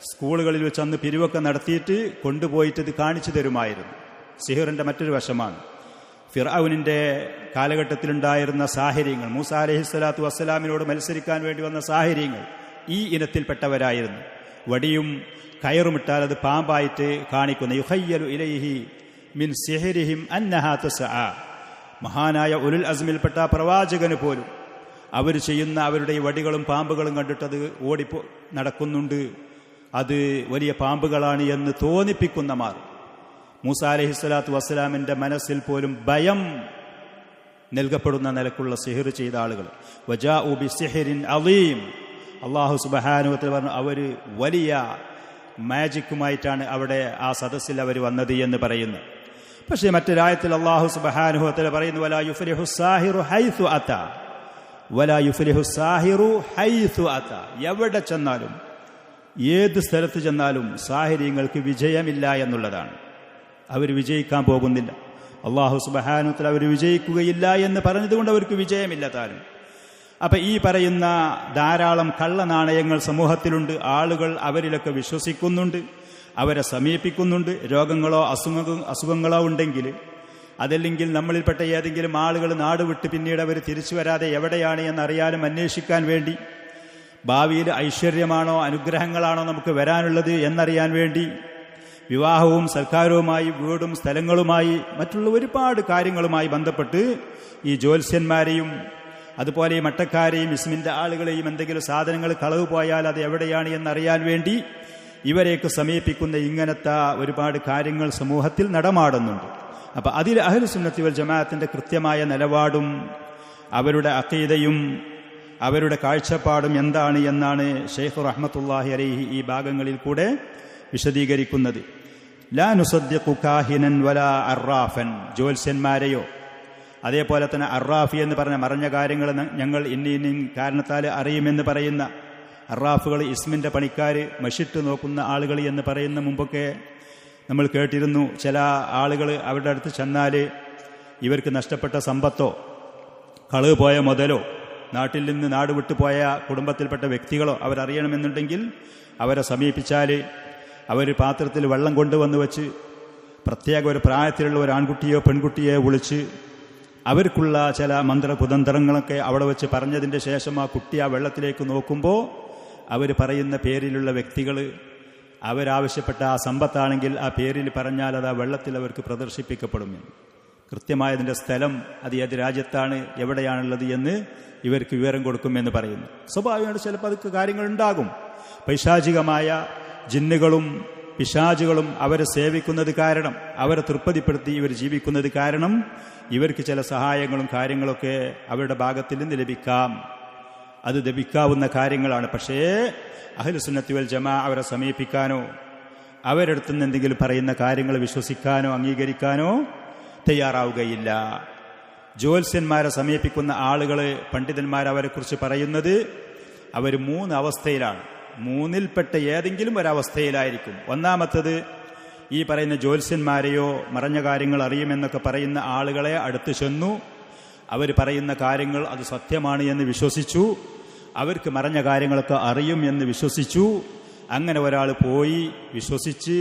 സ്കൂളുകളിൽ വെച്ച് അന്ന് പിരിവൊക്കെ നടത്തിയിട്ട് കൊണ്ടുപോയിട്ട് ഇത് കാണിച്ചു തരുമായിരുന്നു. സിഹറിൻ്റെ മറ്റൊരു വശമാണ് ഫിർഔനിൻ്റെ കാലഘട്ടത്തിലുണ്ടായിരുന്ന സാഹിര്യങ്ങൾ. മൂസ അലൈഹിസ്സലാത്തു വസ്സലാമിനോട് മത്സരിക്കാൻ വേണ്ടി വന്ന സാഹിര്യങ്ങൾ ഈ ഇനത്തിൽപ്പെട്ടവരായിരുന്നു. വടിയും കയറുമിട്ടാൽ അത് പാമ്പായിട്ട് കാണിക്കുന്ന, യുഖയ്യലു ഇലൈഹി മിൻ സിഹ്രിഹിം അന്നഹാ തസ്ആ. മഹാനായ ഉലുൽ അസ്മിൽപ്പെട്ട പ്രവാചകന് പോലും അവർ ചെയ്യുന്ന അവരുടെ ഈ വടികളും പാമ്പുകളും കണ്ടിട്ടത് നടക്കുന്നുണ്ട്, അത് വലിയ പാമ്പുകളാണ് എന്ന് തോന്നിപ്പിക്കുന്ന മാർ. മൂസ അലൈഹിസ്സലാത്തു വസ്സലാമിൻ്റെ മനസ്സിൽ പോലും ഭയം നൽകപ്പെടുന്ന നിലക്കുള്ള സിഹിർ ചെയ്ത ആളുകൾ. വജാഉ ബിസിഹ്രിൻ അളീം. അല്ലാഹു സുബ്ഹാനഹു വ തആല പറഞ്ഞു, അവർ വലിയ മാജിക്കുമായിട്ടാണ് അവിടെ ആ സദസ്സിൽ അവർ വന്നത് എന്ന് പറയുന്നു. പക്ഷേ മറ്റൊരായത്തിൽ അല്ലാഹു സുബ്ഹാനഹു വ തആല പറയുന്നു, വലാ യുഫ്ലിഹു സാഹിറു ഹൈസു അതാ, വലാ യുഫ്ലിഹു സാഹിറു ഹൈസു അതാ. എവിടെ ചെന്നാലും, ഏത് സ്ഥലത്ത് ചെന്നാലും സാഹിര്യങ്ങൾക്ക് വിജയമില്ല എന്നുള്ളതാണ്. അവർ വിജയിക്കാൻ പോകുന്നില്ല. അല്ലാഹു സുബ്ഹാനഹു വ തആല അവർ വിജയിക്കുകയില്ല എന്ന് പറഞ്ഞതുകൊണ്ട് അവർക്ക് വിജയമില്ല താനും. അപ്പം ഈ പറയുന്ന ധാരാളം കള്ളനാണയങ്ങൾ സമൂഹത്തിലുണ്ട്. ആളുകൾ അവരിലൊക്കെ വിശ്വസിക്കുന്നുണ്ട്, അവരെ സമീപിക്കുന്നുണ്ട്. രോഗങ്ങളോ അസുഖങ്ങളോ ഉണ്ടെങ്കിൽ, അതല്ലെങ്കിൽ നമ്മളിൽപ്പെട്ട ഏതെങ്കിലും ആളുകൾ നാട് വിട്ട് പിന്നീട് അവർ തിരിച്ചു വരാതെ എവിടെയാണ് എന്നറിയാനും അന്വേഷിക്കാൻ വേണ്ടി, ഭാവിയിൽ ഐശ്വര്യമാണോ അനുഗ്രഹങ്ങളാണോ നമുക്ക് വരാനുള്ളത് എന്നറിയാൻ വേണ്ടി, വിവാഹവും സൽക്കാരവുമായി, വീടും സ്ഥലങ്ങളുമായി, മറ്റുള്ള ഒരുപാട് കാര്യങ്ങളുമായി ബന്ധപ്പെട്ട് ഈ ജ്യോത്സ്യന്മാരെയും അതുപോലെ ഈ മട്ടക്കാരെയും ഇസ്മിൻ്റെ ആളുകളെയും എന്തെങ്കിലും സാധനങ്ങൾ കളവ് പോയാൽ അത് എവിടെയാണ് എന്നറിയാൻ വേണ്ടി ഇവരെയൊക്കെ സമീപിക്കുന്ന ഇങ്ങനത്തെ ഒരുപാട് കാര്യങ്ങൾ സമൂഹത്തിൽ നടമാടുന്നുണ്ട്. അപ്പം അതിൽ അഹ്ലു സുന്നത്തി വൽ ജമാഅത്തിൻ്റെ കൃത്യമായ നിലപാടും അവരുടെ അഖീദയും അവരുടെ കാഴ്ചപ്പാടും എന്താണ് എന്നാണ് ഷെയ്ഖ് റഹ്മത്തുള്ളാഹി അലൈഹി ഈ ഭാഗങ്ങളിൽ കൂടെ വിശദീകരിക്കുന്നത്. ലാ നുസദ്ദിഖു കാഹിനൻ വലാ അറാഫൻ. ജ്യോത്സ്യന്മാരെയോ അതേപോലെ തന്നെ അറാഫി എന്ന് പറഞ്ഞ മറഞ്ഞ കാര്യങ്ങൾ ഞങ്ങൾ ഇന്ന കാരണത്താൽ അറിയുമെന്ന് പറയുന്ന അറാഫുകൾ, ഇസ്മിൻ്റെ പണിക്കാർ, മഷിട്ട് നോക്കുന്ന ആളുകൾ എന്ന് പറയുന്ന മുമ്പൊക്കെ നമ്മൾ കേട്ടിരുന്നു. ചില ആളുകൾ അവരുടെ അടുത്ത് ചെന്നാൽ ഇവർക്ക് നഷ്ടപ്പെട്ട സമ്പത്തോ കളവ് പോയ മുതലോ നാട്ടിൽ നിന്ന് നാട് വിട്ടുപോയ കുടുംബത്തിൽപ്പെട്ട വ്യക്തികളോ അവരറിയണമെന്നുണ്ടെങ്കിൽ അവരെ സമീപിച്ചാൽ അവർ പാത്രത്തിൽ വെള്ളം കൊണ്ടുവന്ന് വെച്ച് പ്രത്യേക ഒരു പ്രായത്തിലുള്ള ഒരു ആൺകുട്ടിയോ പെൺകുട്ടിയോ വിളിച്ച് അവർക്കുള്ള ചില മന്ത്രകുതന്ത്രങ്ങളൊക്കെ അവിടെ വെച്ച് പറഞ്ഞതിൻ്റെ ശേഷം ആ കുട്ടി ആ വെള്ളത്തിലേക്ക് നോക്കുമ്പോൾ അവർ പറയുന്ന പേരിലുള്ള വ്യക്തികൾ അവരാവശ്യപ്പെട്ട ആ സമ്പത്താണെങ്കിൽ ആ പേരിൽ പറഞ്ഞാൽ അത് ആ വെള്ളത്തിൽ അവർക്ക് പ്രദർശിപ്പിക്കപ്പെടും. കൃത്യമായതിൻ്റെ സ്ഥലം അത് ഏത് രാജ്യത്താണ്, എവിടെയാണുള്ളത് എന്ന് ഇവർക്ക് വിവരം കൊടുക്കുമെന്ന് പറയുന്നു. സ്വാഭാവികമായിട്ട് ചിലപ്പോൾ അതൊക്കെ കാര്യങ്ങളുണ്ടാകും. പൈശാചികമായ ജിന്നുകളും പിശാചുകളും അവരെ സേവിക്കുന്നത് കാരണം, അവരെ തൃപ്തിപ്പെടുത്തി ഇവർ ജീവിക്കുന്നത് കാരണം ഇവർക്ക് ചില സഹായങ്ങളും കാര്യങ്ങളൊക്കെ അവരുടെ ഭാഗത്തിൽ നിന്ന് ലഭിക്കാം. അത് ലഭിക്കാവുന്ന കാര്യങ്ങളാണ്. പക്ഷേ അഹ്ലുസുന്നത്തി വൽ ജമാ അവരെ സമീപിക്കാനോ അവരടുത്ത് നിന്ന് എന്തെങ്കിലും പറയുന്ന കാര്യങ്ങൾ വിശ്വസിക്കാനോ അംഗീകരിക്കാനോ തയ്യാറാവുകയില്ല. ജ്യോത്സ്യന്മാരെ സമീപിക്കുന്ന ആളുകൾ, പണ്ഡിതന്മാർ അവരെക്കുറിച്ച് പറയുന്നത് അവർ 3 അവസ്ഥയിലാണ്. 3ൽപ്പെട്ട ഏതെങ്കിലും ഒരവസ്ഥയിലായിരിക്കും. ഒന്നാമത്തത്, ഈ പറയുന്ന ജ്യോത്സ്യന്മാരെയോ മറഞ്ഞ കാര്യങ്ങൾ അറിയുമെന്നൊക്കെ പറയുന്ന ആളുകളെ അടുത്ത് ചെന്നു അവർ പറയുന്ന കാര്യങ്ങൾ അത് സത്യമാണ് എന്ന് വിശ്വസിച്ചു, അവർക്ക് മറഞ്ഞ കാര്യങ്ങളൊക്കെ അറിയും എന്ന് വിശ്വസിച്ചു. അങ്ങനെ ഒരാൾ പോയി വിശ്വസിച്ച്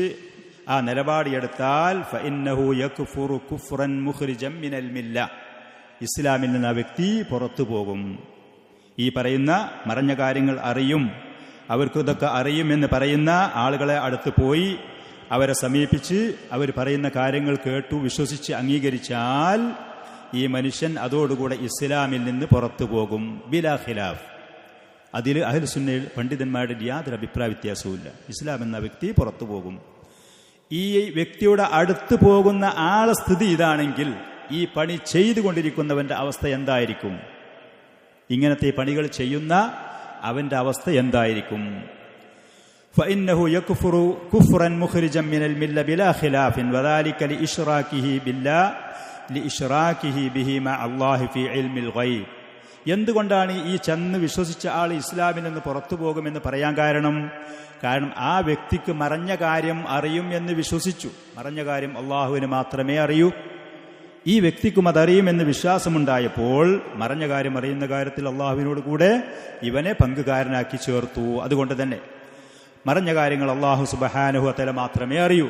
ആ നിലപാടെടുത്താൽ ഫഇന്നഹു യക്ഫുറു കുഫ്റൻ മുഖ്രിജൻ മിനൽ മില്ല, ഇസ്ലാമിൽ നിന്ന് ആ വ്യക്തി പുറത്തു പോകും. ഈ പറയുന്ന മറഞ്ഞ കാര്യങ്ങൾ അറിയും, അവർക്കിതൊക്കെ അറിയുമെന്ന് പറയുന്ന ആളുകളെ അടുത്ത് പോയി അവരെ സമീപിച്ച് അവർ പറയുന്ന കാര്യങ്ങൾ കേട്ടു വിശ്വസിച്ച് അംഗീകരിച്ചാൽ ഈ മനുഷ്യൻ അതോടുകൂടെ ഇസ്ലാമിൽ നിന്ന് പുറത്തു പോകും. ബിലാ ഖിലാഫ്. അതിൽ അഹ്ലുസുന്ന പണ്ഡിതന്മാരുടെ യാതൊരു അഭിപ്രായ വ്യത്യാസവുമില്ല. ഇസ്ലാം എന്ന വ്യക്തി പുറത്തു പോകും. ഈ വ്യക്തിയുടെ അടുത്ത് പോകുന്ന ആളെ സ്ഥിതി ഇതാണെങ്കിൽ ഈ പണി ചെയ്തുകൊണ്ടിരിക്കുന്നവന്റെ അവസ്ഥ എന്തായിരിക്കും? ഇങ്ങനത്തെ പണികൾ ചെയ്യുന്ന അവന്റെ അവസ്ഥ എന്തായിരിക്കും? فإنه يكفر كفرا مخرجا من الملة بلا خلاف وذلك لإشراكه به مع الله في علم الغيب. എന്തുകൊണ്ടാണ് ഈ ചെന്ന് വിശ്വസിച്ച ആൾ ഇസ്ലാമിൽ നിന്ന് പുറത്തു പോകുമെന്ന് പറയാൻ കാരണം ആ വ്യക്തിക്ക് മറഞ്ഞ കാര്യം അറിയും എന്ന് വിശ്വസിച്ചു. മറഞ്ഞ കാര്യം അള്ളാഹുവിന് മാത്രമേ അറിയൂ. ഈ വ്യക്തിക്കും അതറിയുമെന്ന് വിശ്വാസമുണ്ടായപ്പോൾ മറഞ്ഞ കാര്യം അറിയുന്ന കാര്യത്തിൽ അള്ളാഹുവിനോട് കൂടെ ഇവനെ പങ്കുകാരനാക്കി ചേർത്തു. അതുകൊണ്ട് തന്നെ മറഞ്ഞ കാര്യങ്ങൾ അള്ളാഹു സുബ്ഹാനഹു വ തആല മാത്രമേ അറിയൂ.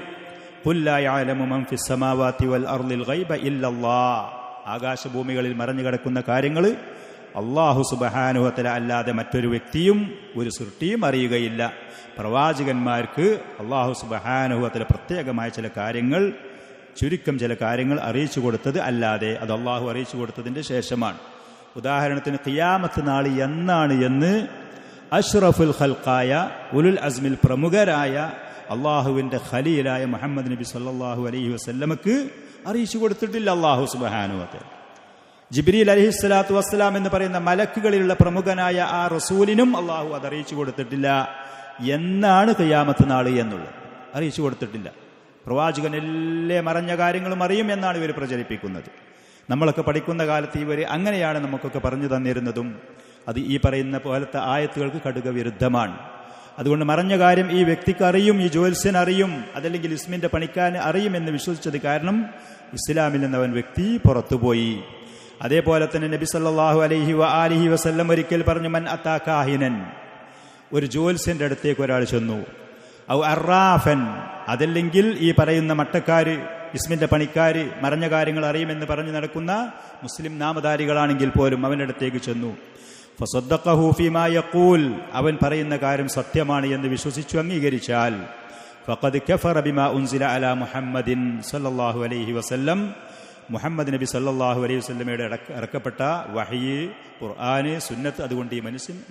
ഖുൽ ലാ യഅലമു മൻ ഫിസ് സമാവാതി വൽ അർളിൽ ഗൈബ ഇല്ലല്ലാഹ്. ആകാശഭൂമികളിൽ മറഞ്ഞു കിടക്കുന്ന കാര്യങ്ങൾ അള്ളാഹു സുബ്ഹാനഹു വ തആല അല്ലാതെ മറ്റൊരു വ്യക്തിയും ഒരു സൃഷ്ടിയും അറിയുകയില്ല. പ്രവാചകന്മാർക്ക് അള്ളാഹു സുബ്ഹാനഹു വ തആല പ്രത്യേകമായ ചില കാര്യങ്ങൾ, ചുരുക്കം ചില കാര്യങ്ങൾ അറിയിച്ചു കൊടുത്തത് അല്ലാതെ അത് അള്ളാഹു അറിയിച്ചു കൊടുത്തതിൻ്റെ ശേഷമാണ്. ഉദാഹരണത്തിന് ഖിയാമത്ത് നാൾ എന്നാണ് എന്ന് അഷ്റഫുൽ ഖൽഖായ ഉലുൽ അസ്മിൽ പ്രമുഖരായ അള്ളാഹുവിൻ്റെ ഖലീലായ മുഹമ്മദ് നബി സല്ലല്ലാഹു അലൈഹി വസല്ലമക്ക് അറിയിച്ചു കൊടുത്തിട്ടില്ല അള്ളാഹു സുബ്ഹാനഹു വ തആല. ജിബ്രീൽ അലൈഹിസ്സലാത്തു വസ്സലാം എന്ന് പറയുന്ന മലക്കുകളിലുള്ള പ്രമുഖനായ ആ റസൂലിനും അള്ളാഹു അത് അറിയിച്ചു കൊടുത്തിട്ടില്ല. എന്നാണ് ഖിയാമത്ത് നാൾ എന്നുള്ളത് അറിയിച്ചു കൊടുത്തിട്ടില്ല. പ്രവാചകൻ എല്ലാ മറഞ്ഞ കാര്യങ്ങളും അറിയും എന്നാണ് ഇവർ പ്രചരിപ്പിക്കുന്നത്. നമ്മളൊക്കെ പഠിക്കുന്ന കാലത്ത് ഇവർ അങ്ങനെയാണ് നമുക്കൊക്കെ പറഞ്ഞു തന്നിരുന്നതും. അത് ഈ പറയുന്ന പോലത്തെ ആയത്തുകൾക്ക് കടുക വിരുദ്ധമാണ്. അതുകൊണ്ട് മറഞ്ഞ കാര്യം ഈ വ്യക്തിക്ക് അറിയും, ഈ ജ്യോത്സ്യൻ അറിയും, അതല്ലെങ്കിൽ ഇസ്മിന്റെ പണിക്കാരന് അറിയുമെന്ന് വിശ്വസിച്ചത് കാരണം ഇസ്ലാമിൽ നിന്ന് അവൻ വ്യക്തി പുറത്തുപോയി. അതേപോലെ തന്നെ നബി സല്ലല്ലാഹു അലൈഹി വ ആലിഹി വസല്ലം ഒരിക്കൽ പറഞ്ഞു, മൻ അതാ കാഹിനൻ, ഒരു ജ്യോത്സ്യന്റെ അടുത്തേക്ക് ഒരാൾ ചെന്നു, ഔ അറാഫൻ, അതല്ലെങ്കിൽ ഈ പറയുന്ന മട്ടക്കാര്, ഇസ്മിന്റെ പണിക്കാര്, മറഞ്ഞ കാര്യങ്ങൾ അറിയുമെന്ന് പറഞ്ഞു നടക്കുന്ന മുസ്ലിം നാമധാരികളാണെങ്കിൽ പോലും അവൻ്റെ അടുത്തേക്ക് ചെന്നു. ഫസദ്ദഖഹു ഫീമാ യഖൂൽ, അവൻ പറയുന്ന കാര്യം സത്യമാണ് എന്ന് വിശ്വസിച്ചു അംഗീകരിച്ചാൽ ഫഖദ് കഫറ ബിമാ ഉൻസില അലാ മുഹമ്മദിൻ സല്ലല്ലാഹു അലൈഹി വസല്ലം, മുഹമ്മദ് നബി സല്ലല്ലാഹു അലൈഹി വസല്ലമയുടെ ഇറക്കപ്പെട്ട വഹ്യ്, ഖുർആന്, സുന്നത്ത്, അതുകൊണ്ട് ഈ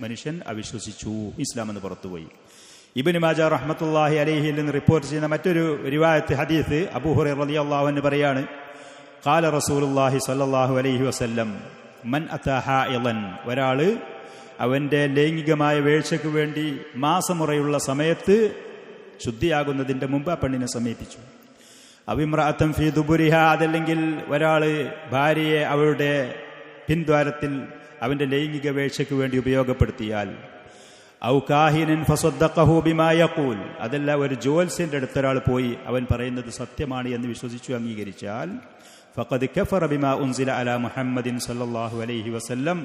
മനുഷ്യൻ അവിശ്വസിച്ചു, ഇസ്ലാം എന്ന് പുറത്തുപോയി. ഇബ്നു മാജ റഹ്മത്തുള്ളാഹി അലൈഹിയിൽ നിന്ന് റിപ്പോർട്ട് ചെയ്യുന്ന മറ്റൊരു റിവായത്ത് ഹദീസ് അബൂ ഹുറൈറ റളിയല്ലാഹു അൻഹു പറയാണ്, ഖാല റസൂലുള്ളാഹി സ്വല്ലല്ലാഹു അലൈഹി വസല്ലം, മൻ അതാ ഹായിളൻ, ഒരാൾ അവൻ്റെ ലൈംഗികമായ വീഴ്ചയ്ക്ക് വേണ്ടി മാസമുറയുള്ള സമയത്ത് ശുദ്ധിയാകുന്നതിൻ്റെ മുമ്പ് ആ പെണ്ണിനെ സമീപിച്ചു. അവിമ്രഅത്തൻ ഫീ ദുബുരിഹ, അതല്ലെങ്കിൽ ഒരാൾ ഭാര്യയെ അവളുടെ പിൻദ്വാരത്തിൽ അവൻ്റെ ലൈംഗിക വീഴ്ചയ്ക്ക് വേണ്ടി ഉപയോഗപ്പെടുത്തിയാൽ, ഔ കാഹിനൻ ഫസദ്ദഖഹു ബിമാ യഖൂൽ, അതല്ല ഒരു ജ്യോത്സ്യന്റെ അടുത്തൊരാൾ പോയി അവൻ പറയുന്നത് സത്യമാണ് എന്ന് വിശ്വസിച്ചു അംഗീകരിച്ചാൽ ഫഖദ് കഫറ ബിമാ ഉൻസില അലാ മുഹമ്മദിൻ സല്ലല്ലാഹു അലൈഹി വസല്ലം,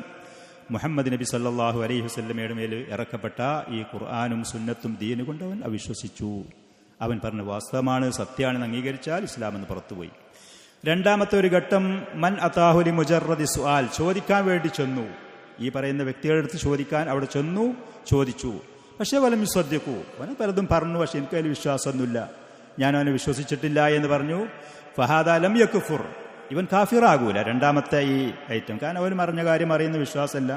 മുഹമ്മദ് നബി സല്ലല്ലാഹു അലൈഹി വസല്ലമയുടെ മേൽ ഇറക്കപ്പെട്ട ഈ ഖുർആനും സുന്നത്തും ദീന് കൊണ്ട് അവൻ അവിശ്വസിച്ചു. അവൻ പറഞ്ഞ വാസ്തവമാണ്, സത്യമാണെന്ന് അംഗീകരിച്ചാൽ ഇസ്ലാം എന്ന് പുറത്തുപോയി. രണ്ടാമത്തെ ഒരു ഘട്ടം, മൻ അതാഹുലി മുജറദി സുആൽ, ചോദിക്കാൻ വേണ്ടി ചെന്നു. ഈ പറയുന്ന വ്യക്തികളുടെ അടുത്ത് ചോദിക്കാൻ അവിടെ ചെന്നു, ചോദിച്ചു. പക്ഷേ വലം വിശ്വദ്യക്കൂ, അവന് പലതും പറഞ്ഞു, പക്ഷെ എനിക്ക് അതിൽ വിശ്വാസമൊന്നുമില്ല, ഞാൻ അവനെ വിശ്വസിച്ചിട്ടില്ല എന്ന് പറഞ്ഞു. ഫഹാദ ലം യക്ഫുർ, ഇവൻ കാഫിറാകൂല. രണ്ടാമത്തെ ഈ ഐറ്റം, കാരണം അവൻ മറിഞ്ഞ കാര്യം അറിയുന്ന വിശ്വാസമല്ല,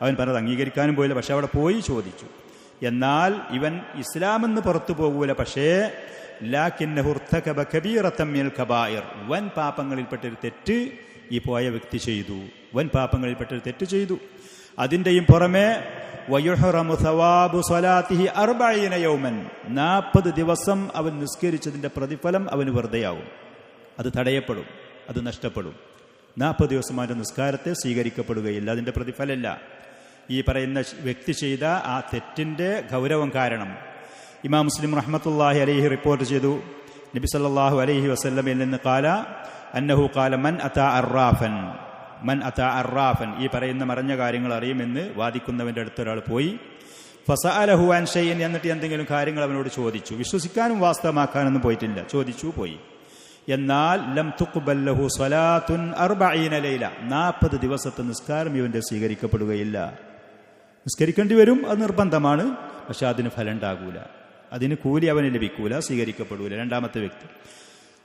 അവൻ പറഞ്ഞത് അംഗീകരിക്കാനും പോയില്ല, പക്ഷെ അവിടെ പോയി ചോദിച്ചു. എന്നാൽ ഇവൻ ഇസ്ലാമെന്ന് പുറത്തു പോകൂല, പക്ഷേ ലാകിന്നഹു ഇർതകബ കബീറത്തൻ മിനൽ കബായിർ, വൻ പാപങ്ങളിൽപ്പെട്ടൊരു തെറ്റ് ഈ പോയ വ്യക്തി ചെയ്തു, വൻ പാപങ്ങളിൽപ്പെട്ടൊരു തെറ്റ് ചെയ്തു. അതിൻ്റെയും പുറമെ വയുഹറമു സവാബു സ്വലാത്തിഹി 40 യൗമൻ, 40 ദിവസം അവൻ നിസ്കരിച്ചതിൻ്റെ പ്രതിഫലം അവന് വെറുതെയാവും, അത് തടയപ്പെടും, അത് നഷ്ടപ്പെടും. 40 ദിവസം അവൻ്റെ നിസ്കാരത്തെ സ്വീകരിക്കപ്പെടുകയില്ല, അതിൻ്റെ പ്രതിഫലമില്ല. ഈ പറയുന്ന വ്യക്തി ചെയ്ത ആ തെറ്റിൻ്റെ ഗൗരവം കാരണം ഇമാം മുസ്ലിം റഹ്മത്തുള്ളാഹി അലൈഹി റിപ്പോർട്ട് ചെയ്തു, നബി സല്ലല്ലാഹു അലൈഹി വസല്ലമയിൽ നിന്ന് ഖാല അന്നഹു ഖാല മൻ അതാ അറാഫൻ, ഈ പറയുന്ന മറഞ്ഞ കാര്യങ്ങൾ അറിയുമെന്ന് വാദിക്കുന്നവൻ്റെ അടുത്തൊരാൾ പോയി, ഫസഅലഹു അൻ ഷൈഇൻ, എന്നിട്ട് എന്തെങ്കിലും കാര്യങ്ങൾ അവനോട് ചോദിച്ചു, വിശ്വസിക്കാനും വാസ്തവമാക്കാനൊന്നും പോയിട്ടില്ല, ചോദിച്ചു പോയി. എന്നാൽ ലം തുഖ്ബൽ ലഹു സ്വലാത്തുൻ 40 ലൈല, 40 ദിവസത്തെ നിസ്കാരം ഇവൻ്റെ സ്വീകരിക്കപ്പെടുകയില്ല. നിസ്കരിക്കേണ്ടി വരും, അത് നിർബന്ധമാണ്, പക്ഷെ അതിന് ഫലം ഉണ്ടാകൂല, അതിന് കൂലി അവന് ലഭിക്കൂല, സ്വീകരിക്കപ്പെടൂല. രണ്ടാമത്തെ വ്യക്തി.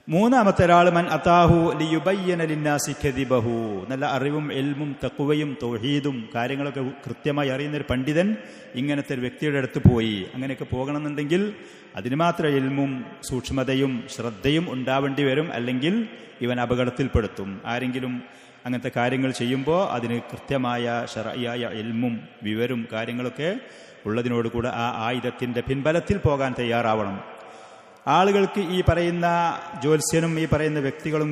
മൂന്നാമത്തെ ഒരാൾ മൻ അതാഹു ലിയുബയ്യന ലിന്നാസി കദിബഹു, നല്ല അറിവും എൽമും തഖ്വയും തൗഹീദും കാര്യങ്ങളൊക്കെ കൃത്യമായി അറിയുന്നൊരു പണ്ഡിതൻ ഇങ്ങനത്തെ ഒരു വ്യക്തിയുടെ അടുത്ത് പോയി. അങ്ങനെയൊക്കെ പോകണമെന്നുണ്ടെങ്കിൽ അതിന് മാത്രം എൽമും സൂക്ഷ്മതയും ശ്രദ്ധയും ഉണ്ടാവേണ്ടി വരും, അല്ലെങ്കിൽ ഇവൻ അപകടത്തിൽപ്പെടുത്തും. ആരെങ്കിലും അങ്ങനത്തെ കാര്യങ്ങൾ ചെയ്യുമ്പോൾ അതിന് കൃത്യമായ ശർഈയായ എൽമും വിവരും കാര്യങ്ങളൊക്കെ ഉള്ളതിനോടുകൂടെ ആ ആയുധത്തിൻ്റെ പിൻബലത്തിൽ പോകാൻ തയ്യാറാവണം. ആളുകൾക്ക് ഈ പറയുന്ന ജ്യോത്സ്യനും ഈ പറയുന്ന വ്യക്തികളും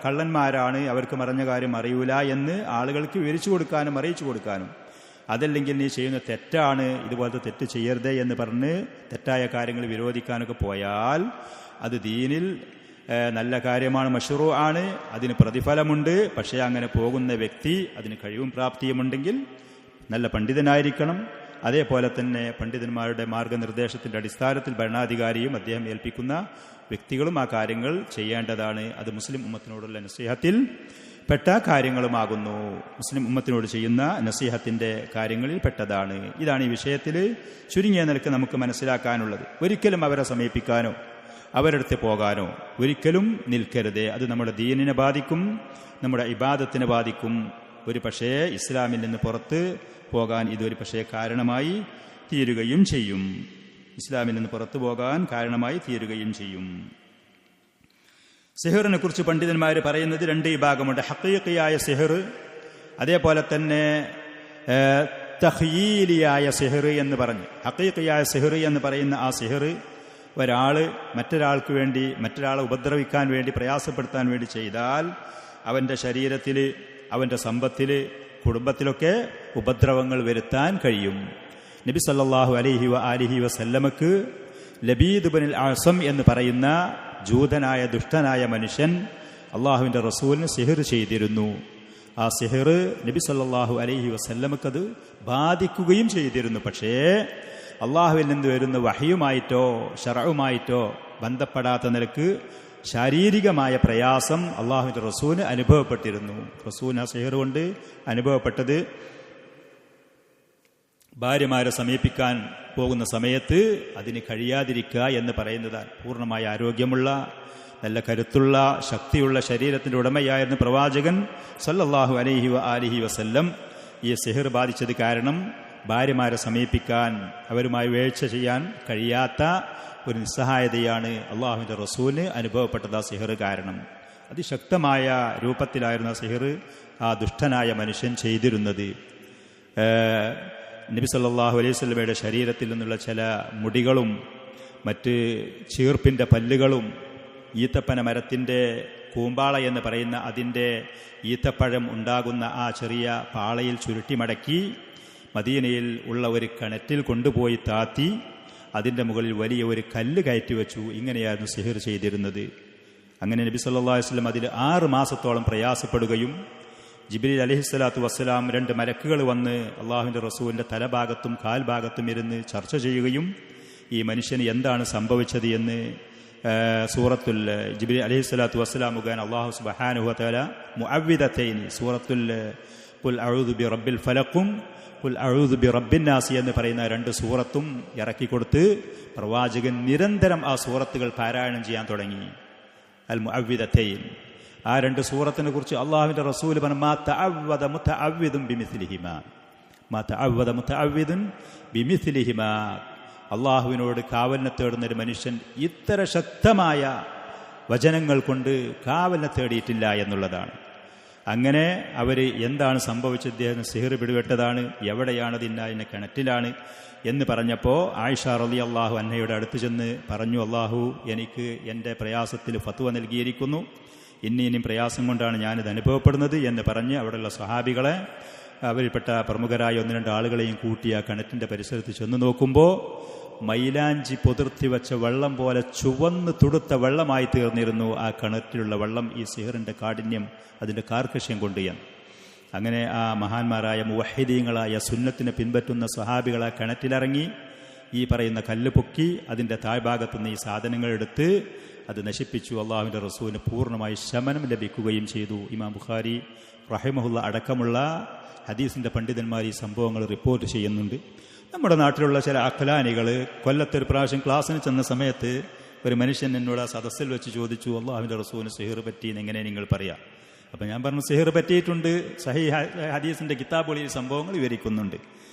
കള്ളന്മാരാണ്, അവർക്ക് മറഞ്ഞ കാര്യം അറിയൂല എന്ന് ആളുകൾക്ക് വിവരിച്ചു കൊടുക്കാനും അറിയിച്ചു കൊടുക്കാനും, അതല്ലെങ്കിൽ നീ ചെയ്യുന്ന തെറ്റാണ്, ഇതുപോലത്തെ തെറ്റ് ചെയ്യരുതേ എന്ന് പറഞ്ഞ് തെറ്റായ കാര്യങ്ങൾ വിരോധിക്കാനൊക്കെ പോയാൽ അത് ദീനിൽ നല്ല കാര്യമാണ്, മശ്റൂ ആണ്, അതിന് പ്രതിഫലമുണ്ട്. പക്ഷേ അങ്ങനെ പോകുന്ന വ്യക്തി അതിന് കഴിവും പ്രാപ്തിയുമുണ്ടെങ്കിൽ നല്ല പണ്ഡിതനായിരിക്കണം. അതേപോലെ തന്നെ പണ്ഡിതന്മാരുടെ മാർഗനിർദ്ദേശത്തിൻ്റെ അടിസ്ഥാനത്തിൽ ഭരണാധികാരിയും അദ്ദേഹം ഏൽപ്പിക്കുന്ന വ്യക്തികളും ആ കാര്യങ്ങൾ ചെയ്യേണ്ടതാണ്. അത് മുസ്ലിം ഉമ്മത്തിനോടുള്ള നസീഹത്തിൽ പെട്ട കാര്യങ്ങളുമാകുന്നു, മുസ്ലിം ഉമ്മത്തിനോട് ചെയ്യുന്ന നസീഹത്തിൻ്റെ കാര്യങ്ങളിൽ പെട്ടതാണ്. ഇതാണ് ഈ വിഷയത്തിൽ ചുരുങ്ങിയ നിലക്ക് നമുക്ക് മനസ്സിലാക്കാനുള്ളത്. ഒരിക്കലും അവരെ സമീപിക്കാനോ അവരടുത്ത് പോകാനോ ഒരിക്കലും നിൽക്കരുത്. അത് നമ്മുടെ ദീനിനെ ബാധിക്കും, നമ്മുടെ ഇബാദത്തിനെ ബാധിക്കും. ഒരു പക്ഷേ ഇസ്ലാമിൽ നിന്ന് പുറത്ത് പോകാൻ ഇതൊരു പക്ഷേ കാരണമായി തീരുകയും ചെയ്യും. ഇസ്ലാമിൽ നിന്ന് പുറത്തു പോകാൻ കാരണമായി തീരുകയും ചെയ്യും. സിഹറിനെ കുറിച്ച് പണ്ഡിതന്മാർ പറയുന്നത് 2 വിഭാഗമുണ്ട്. ഹഖീഖിയായ സിഹർ, അതേപോലെ തന്നെ തഖ്യീലിയായ സിഹർ എന്ന് പറഞ്ഞ്. ഹഖീഖിയായ സിഹർ എന്ന് പറയുന്ന ആ സിഹർ ഒരാൾ മറ്റൊരാൾക്ക് വേണ്ടി, മറ്റൊരാളെ ഉപദ്രവിക്കാൻ വേണ്ടി, പ്രയാസപ്പെടുത്താൻ വേണ്ടി ചെയ്താൽ അവൻ്റെ ശരീരത്തിൽ, അവൻ്റെ സമ്പത്തിൽ, കുടുംബത്തിലൊക്കെ ഉപദ്രവങ്ങൾ വരുത്താൻ കഴിയും. നബി സല്ലല്ലാഹു അലൈഹി വസല്ലമക്ക് ലബീദ് ഇബ്നുൽ അഅസം എന്ന് പറയുന്ന ജൂതനായ ദുഷ്ടനായ മനുഷ്യൻ അള്ളാഹുവിൻ്റെ റസൂലിന് സിഹർ ചെയ്തിരുന്നു. ആ സിഹർ നബി സല്ലല്ലാഹു അലൈഹി വസല്ലമക്കത് ബാധിക്കുകയും ചെയ്തിരുന്നു. പക്ഷേ അള്ളാഹുവിൽ നിന്ന് വരുന്ന വഹയുമായിട്ടോ ശർഉമായിട്ടോ ബന്ധപ്പെടാത്ത നിലക്ക് ശാരീരികമായ പ്രയാസം അള്ളാഹുവിൻ്റെ റസൂലിന് അനുഭവപ്പെട്ടിരുന്നു. റസൂലിന് ആ സിഹർ കൊണ്ട് അനുഭവപ്പെട്ടത് ഭാര്യമാരെ സമീപിക്കാൻ പോകുന്ന സമയത്ത് അതിന് കഴിയാതിരിക്കുക എന്ന് പറയുന്നതാണ്. പൂർണ്ണമായ ആരോഗ്യമുള്ള, നല്ല കരുത്തുള്ള, ശക്തിയുള്ള ശരീരത്തിൻ്റെ ഉടമയായിരുന്ന പ്രവാചകൻ സല്ലല്ലാഹു അലൈഹി വസല്ലം ഈ സിഹർ ബാധിച്ചത് കാരണം ഭാര്യമാരെ സമീപിക്കാൻ, അവരുമായി വീഴ്ച ചെയ്യാൻ കഴിയാത്ത ഒരു നിസ്സഹായതയാണ് അള്ളാഹുവിൻ്റെ റസൂലിന് അനുഭവപ്പെട്ടത് ആ സിഹർ കാരണം. അതിശക്തമായ രൂപത്തിലായിരുന്നു ആ സിഹർ ആ ദുഷ്ടനായ മനുഷ്യൻ ചെയ്തിരുന്നത്. നബി സല്ലല്ലാഹു അലൈഹി വസല്ലമയുടെ ശരീരത്തിൽ നിന്നുള്ള ചില മുടികളും മറ്റ് ചീർപ്പിൻ്റെ പല്ലുകളും ഈത്തപ്പന മരത്തിൻ്റെ കൂമ്പാള എന്ന് പറയുന്ന അതിൻ്റെ ഈത്തപ്പഴം ഉണ്ടാകുന്ന ആ ചെറിയ പാളയിൽ ചുരുട്ടി മടക്കി മദീനയിൽ ഉള്ള ഒരു കിണറ്റിൽ കൊണ്ടുപോയി താത്തി അതിൻ്റെ മുകളിൽ വലിയ ഒരു കല്ല് കയറ്റി വെച്ചു. ഇങ്ങനെയായിരുന്നു സിഹിർ ചെയ്തിരുന്നത്. അങ്ങനെ നബി സല്ലല്ലാഹു അലൈഹി വസല്ലം അതിൽ 6 മാസത്തോളം പ്രയാസപ്പെടുകയും ജിബ്രീൽ അലൈഹിസ്സലാത്തു വസ്സലാം 2 മലക്കുകൾ വന്ന് അള്ളാഹുവിൻ്റെ റസൂലിൻ്റെ തലഭാഗത്തും കാൽഭാഗത്തും ഇരുന്ന് ചർച്ച ചെയ്യുകയും ഈ മനുഷ്യന് എന്താണ് സംഭവിച്ചത് എന്ന് സൂറത്തുൽ ജിബ്രീൽ അലൈഹിസ്സലാത്തു വസ്സലാം മുഖേന അള്ളാഹു സുബ്ഹാനഹു വ തആല മുഅവ്വിദതൈനി സൂറത്തുൽ ഖുൽ അഊദു ബി റബ്ബിൽ ഫലഖും ഖുൽ അഊദു ബി റബ്ബിൻ നാസ് എന്ന് പറയുന്ന 2 സൂറത്തും ഇറക്കിക്കൊടുത്ത് പ്രവാചകൻ നിരന്തരം ആ സൂറത്തുകൾ പാരായണം ചെയ്യാൻ തുടങ്ങി. അൽ മുഅവ്വിദതൈൻ, ആ 2 സൂറത്തിനെ കുറിച്ച് അള്ളാഹുവിൻ്റെ റസൂൽ പറഞ്ഞു, മാ തഅവ്വദ മുതഅവ്വിദുൻ ബിമിസ്ലിഹിമാ, മാ തഅവ്വദ മുതഅവ്വിദുൻ ബിമിസ്ലിഹിമാ. അള്ളാഹുവിനോട് കാവലിനെ തേടുന്നൊരു മനുഷ്യൻ ഇത്ര ശക്തമായ വചനങ്ങൾ കൊണ്ട് കാവലിനെ തേടിയിട്ടില്ല എന്നുള്ളതാണ്. അങ്ങനെ അവർ എന്താണ് സംഭവിച്ചത്, ഇദ്ദേഹം സിഹിർ പിടിപെട്ടതാണ്, എവിടെയാണത്, ഇന്ന കിണറ്റിലാണ് എന്ന് പറഞ്ഞപ്പോൾ ആയിഷ റളിയല്ലാഹു അൻഹയുടെ അടുത്ത് ചെന്ന് പറഞ്ഞു, അള്ളാഹു എനിക്ക് എൻ്റെ പ്രയാസത്തിൽ ഫത്വ നൽകിയിരിക്കുന്നു, ഇനിയും പ്രയാസം കൊണ്ടാണ് ഞാനിത് അനുഭവപ്പെടുന്നത് എന്ന് പറഞ്ഞ് അവിടെയുള്ള സ്വഹാബികളെ, അവരിൽപ്പെട്ട പ്രമുഖരായ 1-2 ആളുകളെയും കൂട്ടി ആ കിണറ്റിൻ്റെ പരിസരത്ത് ചെന്ന് നോക്കുമ്പോൾ മൈലാഞ്ചി പുതിർത്തി വെച്ച വെള്ളം പോലെ ചുവന്ന് തുടുത്ത വെള്ളമായി തീർന്നിരുന്നു ആ കിണറ്റിലുള്ള വെള്ളം, ഈ സിഹിറിൻ്റെ കാഠിന്യം, അതിൻ്റെ കാർക്കശ്യം കൊണ്ട് എന്ന്. അങ്ങനെ ആ മഹാന്മാരായ മുവഹിദീങ്ങളായ സുന്നത്തിനെ പിൻപറ്റുന്ന സ്വഹാബികൾ ആ കിണറ്റിലിറങ്ങി ഈ പറയുന്ന കല്ല് പൊക്കി അതിൻ്റെ താഴ്ഭാഗത്തു നിന്ന് ഈ സാധനങ്ങളെടുത്ത് അത് നശിപ്പിച്ചു. അള്ളാഹുവിൻ്റെ റസൂലിന് പൂർണ്ണമായി ശമനം ലഭിക്കുകയും ചെയ്തു. ഇമാം ബുഖാരി റഹിമഹുല്ല അടക്കമുള്ള ഹദീസിൻ്റെ പണ്ഡിതന്മാർ ഈ സംഭവങ്ങൾ റിപ്പോർട്ട് ചെയ്യുന്നുണ്ട്. നമ്മുടെ നാട്ടിലുള്ള ചില അഖ്ലാനികൾ കൊല്ലത്തൊരു പ്രാവശ്യം ക്ലാസ്സിന് ചെന്ന സമയത്ത് ഒരു മനുഷ്യൻ എന്നോട് ആ സദസ്സിൽ വെച്ച് ചോദിച്ചു, അള്ളാഹുവിൻ്റെ റസൂലിന് സിഹിർ പറ്റിയെന്ന് എങ്ങനെ നിങ്ങൾ പറയാം? അപ്പം ഞാൻ പറഞ്ഞു, സിഹിർ പറ്റിയിട്ടുണ്ട്, സഹീഹ് ഹദീസിൻ്റെ കിതാബുകളിൽ സംഭവങ്ങൾ വിവരിക്കുന്നുണ്ട്.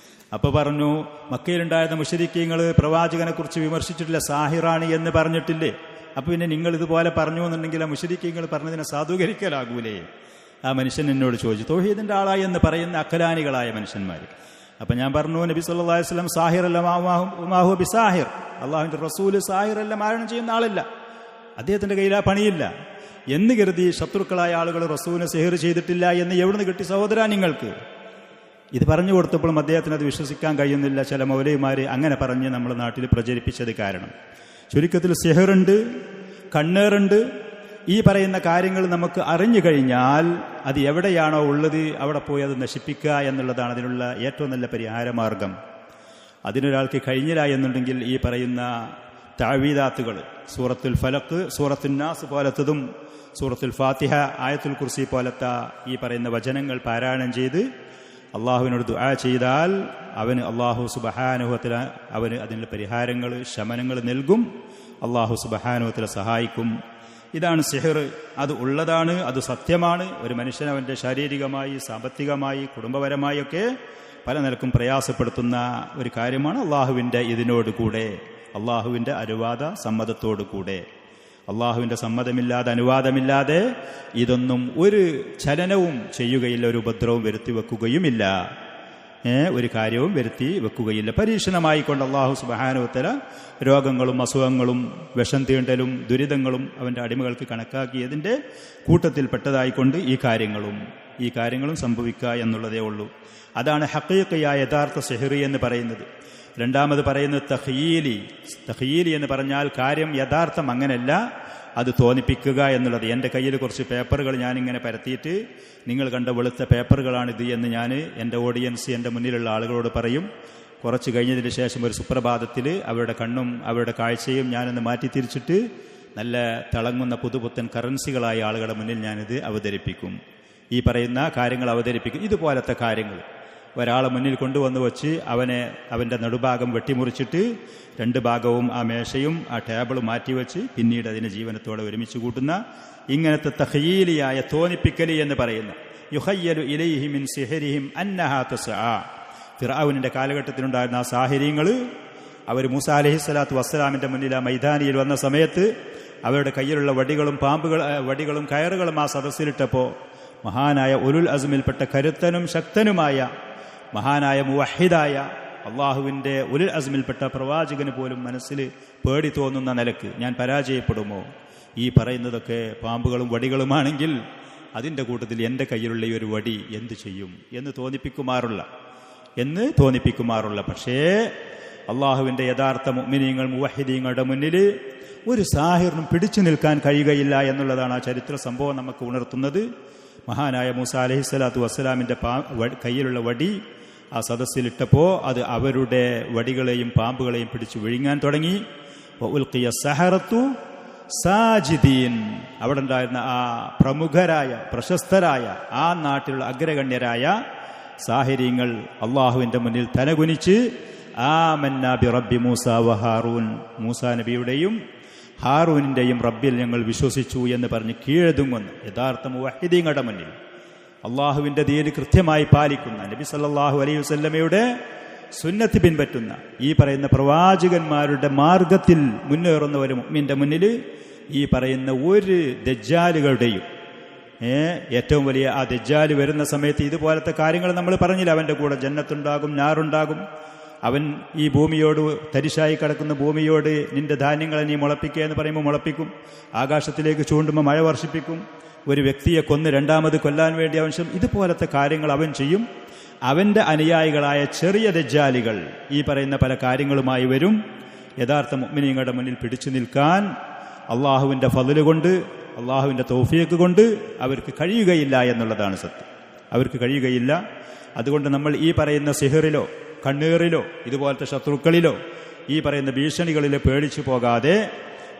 അപ്പോൾ പറഞ്ഞു, മക്കയിലുണ്ടായിരുന്ന മുശ്രിക്കീങ്ങൾ പ്രവാചകനെ കുറിച്ച് വിമർശിച്ചിട്ടില്ല, സാഹിറാണ് എന്ന് പറഞ്ഞിട്ടില്ലേ? അപ്പോൾ പിന്നെ നിങ്ങൾ ഇതുപോലെ പറഞ്ഞു എന്നുണ്ടെങ്കിൽ ആ മുശ്രിക്കീങ്ങൾ പറഞ്ഞതിനെ സാധൂകരിക്കലാകൂലേ? ആ മനുഷ്യൻ എന്നോട് ചോദിച്ചു. തൗഹീദിൻ്റെ ആളായി എന്ന് പറയുന്ന അഖലാനികളായ മനുഷ്യന്മാർ. അപ്പം ഞാൻ പറഞ്ഞു, നബി സല്ലല്ലാഹു അലൈഹി വസല്ലം സാഹിറല്ല, മാഹു ബിസാഹിർ, അള്ളാഹുവിൻ്റെ റസൂല് സാഹിറല്ല, മാരണം ചെയ്യുന്ന ആളല്ല, അദ്ദേഹത്തിൻ്റെ കയ്യിൽ ആ പണിയില്ല എന്ന് കരുതി ശത്രുക്കളായ ആളുകൾ റസൂലിനെ സിഹിർ ചെയ്തിട്ടില്ല എന്ന് എവിടുന്ന് കിട്ടി സഹോദരാ നിങ്ങൾക്ക്? ഇത് പറഞ്ഞു കൊടുത്തപ്പോഴും അദ്ദേഹത്തിന് അത് വിശ്വസിക്കാൻ കഴിയുന്നില്ല. ചില മൗലവിമാർ അങ്ങനെ പറഞ്ഞ് നമ്മുടെ നാട്ടിൽ പ്രചരിപ്പിച്ചത് കാരണം. ചുരുക്കത്തിൽ സിഹിറുണ്ട്, കണ്ണേറുണ്ട്, ഈ പറയുന്ന കാര്യങ്ങൾ നമുക്ക് അറിഞ്ഞു കഴിഞ്ഞാൽ അത് എവിടെയാണോ ഉള്ളത് അവിടെ പോയി അത് നശിപ്പിക്കുക എന്നുള്ളതാണ് അതിനുള്ള ഏറ്റവും നല്ല പരിഹാരമാർഗം. അതിനൊരാൾക്ക് കഴിഞ്ഞില്ല എന്നുണ്ടെങ്കിൽ ഈ പറയുന്ന താവീദാത്തുകൾ, സൂറത്തുൽ ഫലക്ക്, സൂറത്തുൽ നാസ് പോലത്തതും സൂറത്തുൽ ഫാത്തിഹ, ആയത്തുൽ കുർസി പോലത്തെ ഈ പറയുന്ന വചനങ്ങൾ പാരായണം ചെയ്ത് അള്ളാഹുവിനോട് ദുആ ചെയ്താൽ അവന് അള്ളാഹു സുബ്ഹാനഹു വ തആല അവന് അതിനുള്ള പരിഹാരങ്ങൾ, ശമനങ്ങൾ നൽകും. അള്ളാഹു സുബ്ഹാനഹു വ തആല സഹായിക്കും. ഇതാണ് സിഹിർ. അത് ഉള്ളതാണ്, അത് സത്യമാണ്. ഒരു മനുഷ്യൻ അവൻ്റെ ശാരീരികമായി, സാമ്പത്തികമായി, കുടുംബപരമായി ഒക്കെ പല നിലക്കും പ്രയാസപ്പെടുത്തുന്ന ഒരു കാര്യമാണ്. അള്ളാഹുവിൻ്റെ ഇതിനോടുകൂടെ, അള്ളാഹുവിൻ്റെ അനുവാദ സമ്മതത്തോടു കൂടെ, അള്ളാഹുവിൻ്റെ സമ്മതമില്ലാതെ, അനുവാദമില്ലാതെ ഇതൊന്നും ഒരു ചലനവും ചെയ്യുകയില്ല, ഒരു ഉപദ്രവവും വരുത്തി വെക്കുകയുമില്ല, ഒരു കാര്യവും വരുത്തി വെക്കുകയില്ല. പരീക്ഷണമായിക്കൊണ്ട് അള്ളാഹു സുബ്ഹാനഹു വ തആല രോഗങ്ങളും അസുഖങ്ങളും വിഷം തീണ്ടലും ദുരിതങ്ങളും അവൻ്റെ അടിമകൾക്ക് കണക്കാക്കിയതിൻ്റെ കൂട്ടത്തിൽപ്പെട്ടതായിക്കൊണ്ട് ഈ കാര്യങ്ങളും സംഭവിക്കുക എന്നുള്ളതേ ഉള്ളൂ. അതാണ് ഹഖീഖിയായ യഥാർത്ഥ സിഹിർ എന്ന് പറയുന്നത്. രണ്ടാമത് പറയുന്നത് തഖ്യീലി എന്ന് പറഞ്ഞാൽ കാര്യം യഥാർത്ഥം അങ്ങനെയല്ല, അത് തോന്നിപ്പിക്കുക എന്നുള്ളത്. എൻ്റെ കയ്യിൽ കുറച്ച് പേപ്പറുകൾ ഞാനിങ്ങനെ പരത്തിയിട്ട് നിങ്ങൾ കണ്ട വെളുത്ത പേപ്പറുകളാണിത് എന്ന് ഞാൻ എൻ്റെ ഓഡിയൻസ്, എൻ്റെ മുന്നിലുള്ള ആളുകളോട് പറയും. കുറച്ച് കഴിഞ്ഞതിന് ശേഷം ഒരു സുപ്രഭാതത്തിൽ അവരുടെ കണ്ണും അവരുടെ കാഴ്ചയും ഞാനൊന്ന് മാറ്റി തിരിച്ചിട്ട് നല്ല തിളങ്ങുന്ന പുതുപുത്തൻ കറൻസികളായ ആളുകളുടെ മുന്നിൽ ഞാനിത് അവതരിപ്പിക്കും. ഈ പറയുന്ന കാര്യങ്ങൾ അവതരിപ്പിക്കും. ഇതുപോലത്തെ കാര്യങ്ങൾ ഒരാളെ മുന്നിൽ കൊണ്ടുവന്ന് വച്ച് അവൻ്റെ നടുഭാഗം വെട്ടിമുറിച്ചിട്ട് 2 ഭാഗവും ആ മേശയും ആ ടേബിളും മാറ്റിവെച്ച് പിന്നീട് അതിനെ ജീവനത്തോടെ ഒരുമിച്ച് കൂട്ടുന്ന ഇങ്ങനത്തെ തഖ്യീലിയായ തോന്നിപ്പിക്കലി എന്ന് പറയുന്ന യുഖയ്യലു ഇലൈഹി മിൻ സിഹ്രിഹിം അന്നഹാ തസ്ആ. ഫിർഔനിൻ്റെ കാലഘട്ടത്തിലുണ്ടായിരുന്ന ആ സാഹിര്യങ്ങൾ അവർ മൂസ അലൈഹിസ്സലാത്തു വസ്സലാമിൻ്റെ മുന്നിൽ ആ മൈതാനിയിൽ വന്ന സമയത്ത് അവരുടെ കയ്യിലുള്ള വടികളും കയറുകളും ആ സദസ്സിലിട്ടപ്പോൾ മഹാനായ ഉലുൽ അസ്മിൽപ്പെട്ട കരുത്തനും ശക്തനുമായ മഹാനായ മുവഹിദായ അള്ളാഹുവിൻ്റെ ഉലുൽ അസ്മിൽപ്പെട്ട പ്രവാചകന് പോലും മനസ്സിൽ പേടി തോന്നുന്ന നിലക്ക് ഞാൻ പരാജയപ്പെടുമോ? ഈ പറയുന്നതൊക്കെ പാമ്പുകളും വടികളുമാണെങ്കിൽ അതിൻ്റെ കൂട്ടത്തിൽ എൻ്റെ കയ്യിലുള്ള ഈ ഒരു വടി എന്ത് ചെയ്യും എന്ന് തോന്നിപ്പിക്കുമാറുള്ള പക്ഷേ അള്ളാഹുവിൻ്റെ യഥാർത്ഥ മുഅ്മിനീങ്ങൾ മുവഹിദീങ്ങളുടെ മുന്നിൽ ഒരു സാഹിറിനും പിടിച്ചു നിൽക്കാൻ കഴിയുകയില്ല എന്നുള്ളതാണ് ആ ചരിത്ര സംഭവം നമുക്ക് ഉണർത്തുന്നത്. മഹാനായ മൂസ അലൈഹിസ്സലാത്തു വസ്സലാമിൻ്റെ കയ്യിലുള്ള വടി ആ സദസ്സിലിട്ടപ്പോൾ അത് അവരുടെ വടികളെയും പാമ്പുകളെയും പിടിച്ചു വിഴുങ്ങാൻ തുടങ്ങി. ഉൽഖിയ സഹറത്തു സാജിദീൻ. അവിടെ ഉണ്ടായിരുന്ന ആ പ്രമുഖരായ പ്രശസ്തരായ ആ നാട്ടിലുള്ള അഗ്രഗണ്യരായ സാഹിര്യങ്ങൾ അള്ളാഹുവിൻ്റെ മുന്നിൽ തലകുനിച്ച് ആമന്നാ ബി റബ്ബി മൂസ വ ഹാറൂൻ, മൂസാ നബിയുടെയും ഹാറൂനിൻ്റെയും റബ്ബിൽ ഞങ്ങൾ വിശ്വസിച്ചു എന്ന് പറഞ്ഞ് കീഴൊതുങ്ങുന്ന യഥാർത്ഥ മുവഹിദീങ്ങളുടെ മുന്നിൽ അള്ളാഹുവിൻ്റെ ദീന് കൃത്യമായി പാലിക്കുന്ന നബി സല്ലല്ലാഹു അലൈഹി വസല്ലമയുടെ സുന്നത്ത് പിൻപറ്റുന്ന ഈ പറയുന്ന പ്രവാചകന്മാരുടെ മാർഗത്തിൽ മുന്നേറുന്ന ഒരു മുഅ്മിന്റെ മുന്നിൽ ഈ പറയുന്ന ഒരു ദജ്ജാലുകളുടെയും ഏറ്റവും വലിയ ആ ദജ്ജാല് വരുന്ന സമയത്ത് ഇതുപോലത്തെ കാര്യങ്ങൾ നമ്മൾ പറഞ്ഞില്ല. അവൻ്റെ കൂടെ ജന്നത്തുണ്ടാകും, നാറുണ്ടാകും. അവൻ ഈ ഭൂമിയോട്, തരിശായി കിടക്കുന്ന ഭൂമിയോട് നിന്റെ ധാന്യങ്ങളെ നീ മുളപ്പിക്കുക എന്ന് പറയുമ്പോൾ മുളപ്പിക്കും. ആകാശത്തിലേക്ക് ചൂണ്ടുമ്പോൾ മഴ വർഷിപ്പിക്കും. ഒരു വ്യക്തിയെ കൊന്ന് രണ്ടാമത് കൊല്ലാൻ വേണ്ടി അവൻ ഇതുപോലത്തെ കാര്യങ്ങൾ അവൻ ചെയ്യും. അവൻ്റെ അനുയായികളായ ചെറിയ ദജ്ജാലികൾ ഈ പറയുന്ന പല കാര്യങ്ങളുമായി വരും. യഥാർത്ഥ മുഅ്മിനീങ്ങളുടെ മുന്നിൽ പിടിച്ചു നിൽക്കാൻ അള്ളാഹുവിൻ്റെ ഫضല് കൊണ്ട്, അള്ളാഹുവിൻ്റെ തൗഫീഖ് കൊണ്ട് അവർക്ക് കഴിയുകയില്ല എന്നുള്ളതാണ് സത്യം. അവർക്ക് കഴിയുകയില്ല. അതുകൊണ്ട് നമ്മൾ ഈ പറയുന്ന സിഹറിലോ കണ്ണീറിലോ ഇതുപോലത്തെ ശത്രുക്കളിലോ ഈ പറയുന്ന ഭീഷണികളിലോ പേടിച്ചു പോകാതെ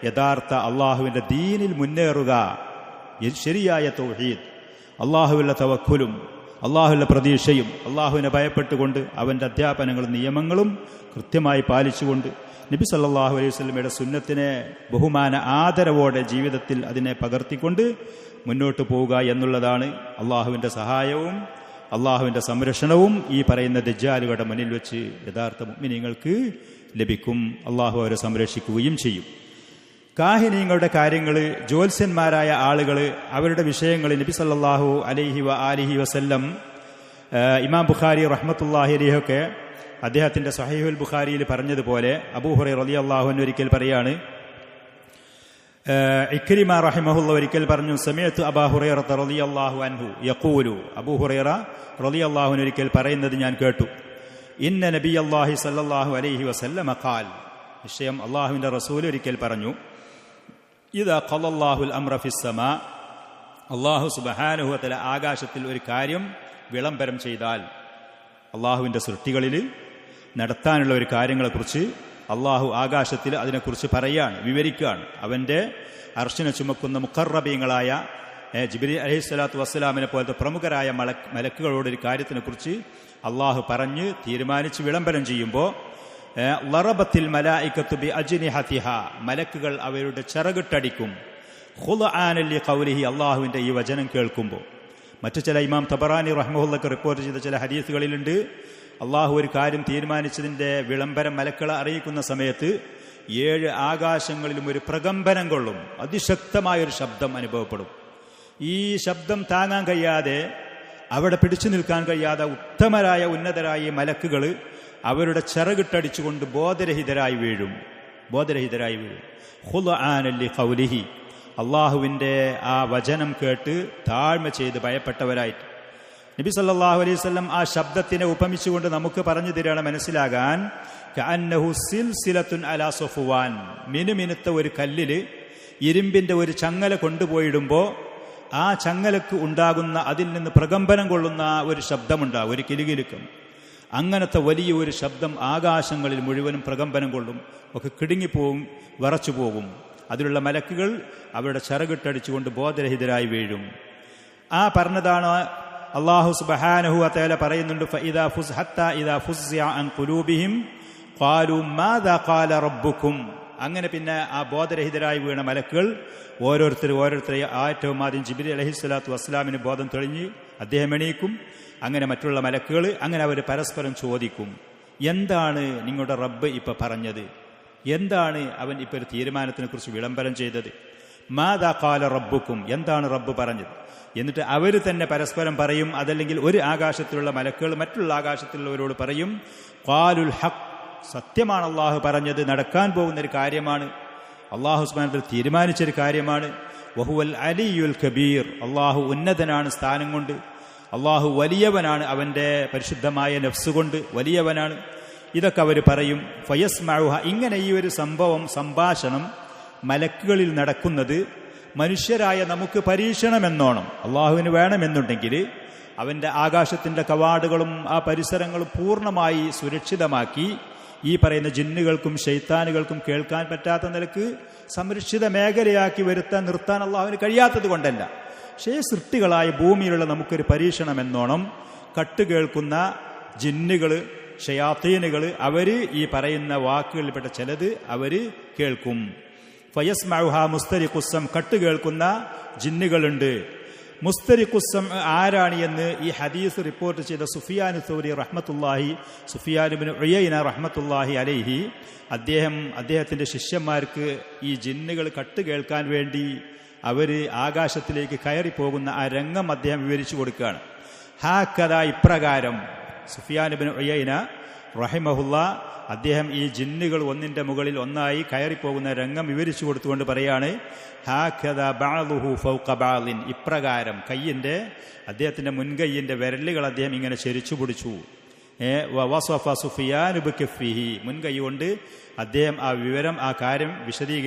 യഥാർത്ഥ അള്ളാഹുവിൻ്റെ ദീനിൽ മുന്നേറുക. ശരിയായ തൗഹീദ്, അള്ളാഹുവിലുള്ള തവക്കുലും അള്ളാഹുവിലുള്ള പ്രതീക്ഷയും അള്ളാഹുവിനെ ഭയപ്പെട്ടുകൊണ്ട് അവൻ്റെ അധ്യാപനങ്ങളും നിയമങ്ങളും കൃത്യമായി പാലിച്ചുകൊണ്ട് നബി സല്ലല്ലാഹു അലൈഹി വസല്ലമയുടെ സുന്നത്തിനെ ബഹുമാന ആദരവോടെ ജീവിതത്തിൽ അതിനെ പകർത്തിക്കൊണ്ട് മുന്നോട്ട് പോവുക എന്നുള്ളതാണ്. അള്ളാഹുവിൻ്റെ സഹായവും അള്ളാഹുവിൻ്റെ സംരക്ഷണവും ഈ പറയുന്ന ദജ്ജാലുകളുടെ മുന്നിൽ വെച്ച് യഥാർത്ഥ മുഅ്മിനീങ്ങൾക്ക് ലഭിക്കും. അള്ളാഹു അവരെ സംരക്ഷിക്കുകയും ചെയ്യും. കാഹിനീങ്ങളുടെ കാര്യങ്ങൾ, ജ്യോത്സ്യന്മാരായ ആളുകൾ, അവരുടെ വിഷയങ്ങൾ നബി സല്ലല്ലാഹു അലൈഹി വആലിഹി വസല്ലം ഇമാം ബുഖാരി റഹ്മത്തുള്ളാഹി അലൈഹിയൊക്കെ അദ്ദേഹത്തിൻ്റെ സഹീഹുൽ ബുഖാരിയിൽ പറഞ്ഞതുപോലെ അബൂ ഹുറൈറ റളിയല്ലാഹു അൻഹു ഒരിക്കൽ പറയാണ്, ഇക്രിമ റഹിമഹുല്ലാഹ് ഒരിക്കൽ പറഞ്ഞു, സമയത്ത് അബൂ ഹുറൈറ റളിയല്ലാഹു അൻഹു യഖൂലു, അബൂ ഹുറൈറ റളിയല്ലാഹു അൻഹു ഒരിക്കൽ പറയുന്നത് ഞാൻ കേട്ടു, ഇന്ന നബിയല്ലാഹി സല്ലല്ലാഹു അലൈഹി വസല്ലം ഖാൽ, നിശ്ചയം അള്ളാഹുവിൻ്റെ റസൂൽ ഒരിക്കൽ പറഞ്ഞു, ഇദാ ഖളല്ലാഹുൽ അംറ ഫിസ്സമാ, അള്ളാഹു സുബ്ഹാനഹു വതആല ആകാശത്തിൽ ഒരു കാര്യം വിളംബരം ചെയ്താൽ, അള്ളാഹുവിൻ്റെ സൃഷ്ടികളിൽ നടത്താനുള്ള ഒരു കാര്യങ്ങളെക്കുറിച്ച് അള്ളാഹു ആകാശത്തിൽ അതിനെക്കുറിച്ച് പറയാണ്, വിവരിക്കുകയാണ്. അവൻ്റെ അർശിനെ ചുമക്കുന്ന മുഖറബീങ്ങളായ ജിബ്രീൽ അലൈഹിസ്സലാത്തു വസ്സലാമിനെ പോലത്തെ പ്രമുഖരായ മലക്കുകളോടൊരു കാര്യത്തിനെക്കുറിച്ച് അള്ളാഹു പറഞ്ഞ് തീരുമാനിച്ച് വിളംബരം ചെയ്യുമ്പോൾ ലറബത്തിൽ മലായികത്തു ബി അജ്നിഹതിഹ, മലക്കുകൾ അവരുടെ ചിറകിട്ടടിക്കും. ഖുൽആനൻ ലിഖൗലിഹി, അള്ളാഹുവിൻ്റെ ഈ വചനം കേൾക്കുമ്പോൾ. മറ്റു ചില ഇമാം തബറാനി റഹ്മഹുല്ലക്ക് റിപ്പോർട്ട് ചെയ്ത ചില ഹദീസുകളിലുണ്ട്, അള്ളാഹു ഒരു കാര്യം തീരുമാനിച്ചതിൻ്റെ വിളംബരം മലക്കളെ അറിയിക്കുന്ന സമയത്ത് 7 ആകാശങ്ങളിലും ഒരു പ്രകമ്പനം കൊള്ളും, അതിശക്തമായൊരു ശബ്ദം അനുഭവപ്പെടും. ഈ ശബ്ദം താങ്ങാൻ കഴിയാതെ, അവിടെ പിടിച്ചു നിൽക്കാൻ കഴിയാതെ ഉത്തമരായ ഉന്നതരായ മലക്കുകൾ അവരുടെ ചിറകിട്ടടിച്ചുകൊണ്ട് ബോധരഹിതരായി വീഴും. ഖുൽആനൻ ലിഖൗലിഹി, അള്ളാഹുവിൻ്റെ ആ വചനം കേട്ട് താഴ്മ ചെയ്ത് ഭയപ്പെട്ടവരായിട്ട്. നബി സല്ലല്ലാഹു അലൈഹി വസല്ലം ആ ശബ്ദത്തിനെ ഉപമിച്ചുകൊണ്ട് നമുക്ക് പറഞ്ഞു തരികയാണ് മനസ്സിലാകാൻ, കഅന്നഹു സിൽസിലത്തുൻ അലാ സഫ്വാൻ, മിനുമിനുത്ത ഒരു കല്ലിൽ ഇരുമ്പിൻ്റെ ഒരു ചങ്ങല കൊണ്ടുപോയിടുമ്പോൾ ആ ചങ്ങലക്ക് ഉണ്ടാകുന്ന, അതിൽ നിന്ന് പ്രകമ്പനം കൊള്ളുന്ന ഒരു ശബ്ദമുണ്ടാകും, ഒരു കിലുകിലുക്കം. അങ്ങനത്തെ വലിയ ഒരു ശബ്ദം ആകാശങ്ങളിൽ മുഴുവനും പ്രകമ്പനം കൊള്ളും, ഒക്കെ കിടുങ്ങിപ്പോവും, വിറച്ചു പോകും. അതിലുള്ള മലക്കുകൾ അവരുടെ ചിറകിട്ടടിച്ചുകൊണ്ട് ബോധരഹിതരായി വീഴും. ആ പറഞ്ഞതാണ് അല്ലാഹു സുബ്ഹാനഹു വതആല പറയുന്നുണ്ട്, ഫഇദാ ഫുസ്ഹത്ത ഇദാ ഫുസ്സിഅ അൻ ഖുലൂബിഹിം ഖാലൂ മാദാ ഖാല റബ്ബുക്കും. അങ്ങനെ പിന്നെ ആ ബോധരഹിതരായി വീണ മലക്കുകൾ ഓരോരുത്തരെ ഏറ്റവും ആദ്യം ജിബ്രീൽ അലൈഹിസ്സലാത്തു വസ്സലാമിന് ബോധം തെളിഞ്ഞ് അദ്ദേഹം എണീക്കും. അങ്ങനെ മറ്റുള്ള മലക്കുകൾ, അങ്ങനെ അവർ പരസ്പരം ചോദിക്കും, എന്താണ് നിങ്ങളുടെ റബ്ബ് ഇപ്പം പറഞ്ഞത്? എന്താണ് അവൻ ഇപ്പോൾ ഒരു തീരുമാനത്തിനെ കുറിച്ച് വിളംബരം ചെയ്തത്? മാദാ ഖാല റബ്ബുക്കും, എന്താണ് റബ്ബ് പറഞ്ഞത്? എന്നിട്ട് അവർ തന്നെ പരസ്പരം പറയും, അതല്ലെങ്കിൽ ഒരു ആകാശത്തിലുള്ള മലക്കുകൾ മറ്റുള്ള ആകാശത്തിലുള്ളവരോട് പറയും, ഖാലുൽ ഹഖ്, സത്യമാണ് അള്ളാഹു പറഞ്ഞത്, നടക്കാൻ പോകുന്നൊരു കാര്യമാണ്, അള്ളാഹു സുബ്ഹാനഹു വതആല തീരുമാനിച്ചൊരു കാര്യമാണ്. വഹുവൽ അലിയുൽ കബീർ, അള്ളാഹു ഉന്നതനാണ് സ്ഥാനം കൊണ്ട്, അള്ളാഹു വലിയവനാണ്, അവൻ്റെ പരിശുദ്ധമായ നഫ്സ് കൊണ്ട് വലിയവനാണ്. ഇതൊക്കെ അവർ പറയും. ഫയസ്മഉഹ, ഇങ്ങനെ ഈ ഒരു സംഭാഷണം മലക്കുകളിൽ നടക്കുന്നത് മനുഷ്യരായ നമുക്ക് പരീക്ഷണമെന്നോണം. അള്ളാഹുവിന് വേണമെന്നുണ്ടെങ്കിൽ അവൻ്റെ ആകാശത്തിൻ്റെ കവാടങ്ങളും ആ പരിസരങ്ങളും പൂർണ്ണമായി സുരക്ഷിതമാക്കി ഈ പറയുന്ന ജിന്നുകൾക്കും ശൈത്താനുകൾക്കും കേൾക്കാൻ പറ്റാത്ത നിലക്ക് സംരക്ഷിത മേഖലയാക്കി നിർത്താൻ അള്ളാഹുവിന് കഴിയാത്തത് കൊണ്ടല്ല. പക്ഷേ സൃഷ്ടികളായ ഭൂമിയിലുള്ള നമുക്കൊരു പരീക്ഷണമെന്നോണം കട്ടുകേൾക്കുന്ന ജിന്നുകൾ, ഷയാത്തീനുകൾ, അവർ ഈ പറയുന്ന വാക്കുകളിൽപ്പെട്ട ചിലത് അവർ കേൾക്കും. ഫയസ്മഉഹ മുസ്തരിഖുസ്സം, കട്ടുകേൾക്കുന്ന ജിന്നുകളുണ്ട്. മുസ്തരിഖുസ്സം ആരാണ് എന്ന് ഈ ഹദീസ് റിപ്പോർട്ട് ചെയ്ത സുഫിയാൻ സൗരി റഹ്മത്തുല്ലാഹി, സുഫിയാൻ ഇബ്നു ഉയൈന റഹ്മത്തുല്ലാഹി അലൈഹി, അദ്ദേഹത്തിന്റെ ശിഷ്യന്മാർക്ക് ഈ ജിന്നുകൾ കട്ട് കേൾക്കാൻ വേണ്ടി അവർ ആകാശത്തിലേക്ക് കയറിപ്പോകുന്ന ആ രംഗം അദ്ദേഹം വിവരിച്ചു കൊടുക്കുകയാണ്. ഹാക്കഥ, ഇപ്രകാരം സുഫിയാൻ ഇബ്നു ഉയൈന റഹിമഹുല്ലാ അദ്ദേഹം ഈ ജിന്നുകൾ ഒന്നിന്റെ മുകളിൽ ഒന്നായി കയറിപ്പോകുന്ന രംഗം വിവരിച്ചു കൊടുത്തുകൊണ്ട് പറയാണ്, ഹാക്കഥ ബഅദുഹു ഫൗഖ ബഅദിൻ, ഇപ്രകാരം അദ്ദേഹത്തിന്റെ മുൻകൈയിന്റെ വിരലുകൾ അദ്ദേഹം ഇങ്ങനെ ചെരിച്ചു പിടിച്ചു. വവസഫ സുഫിയാൻ ബികഫിഹി, മുൻകൈ കൊണ്ട് അദ്ദേഹം ആ കാര്യം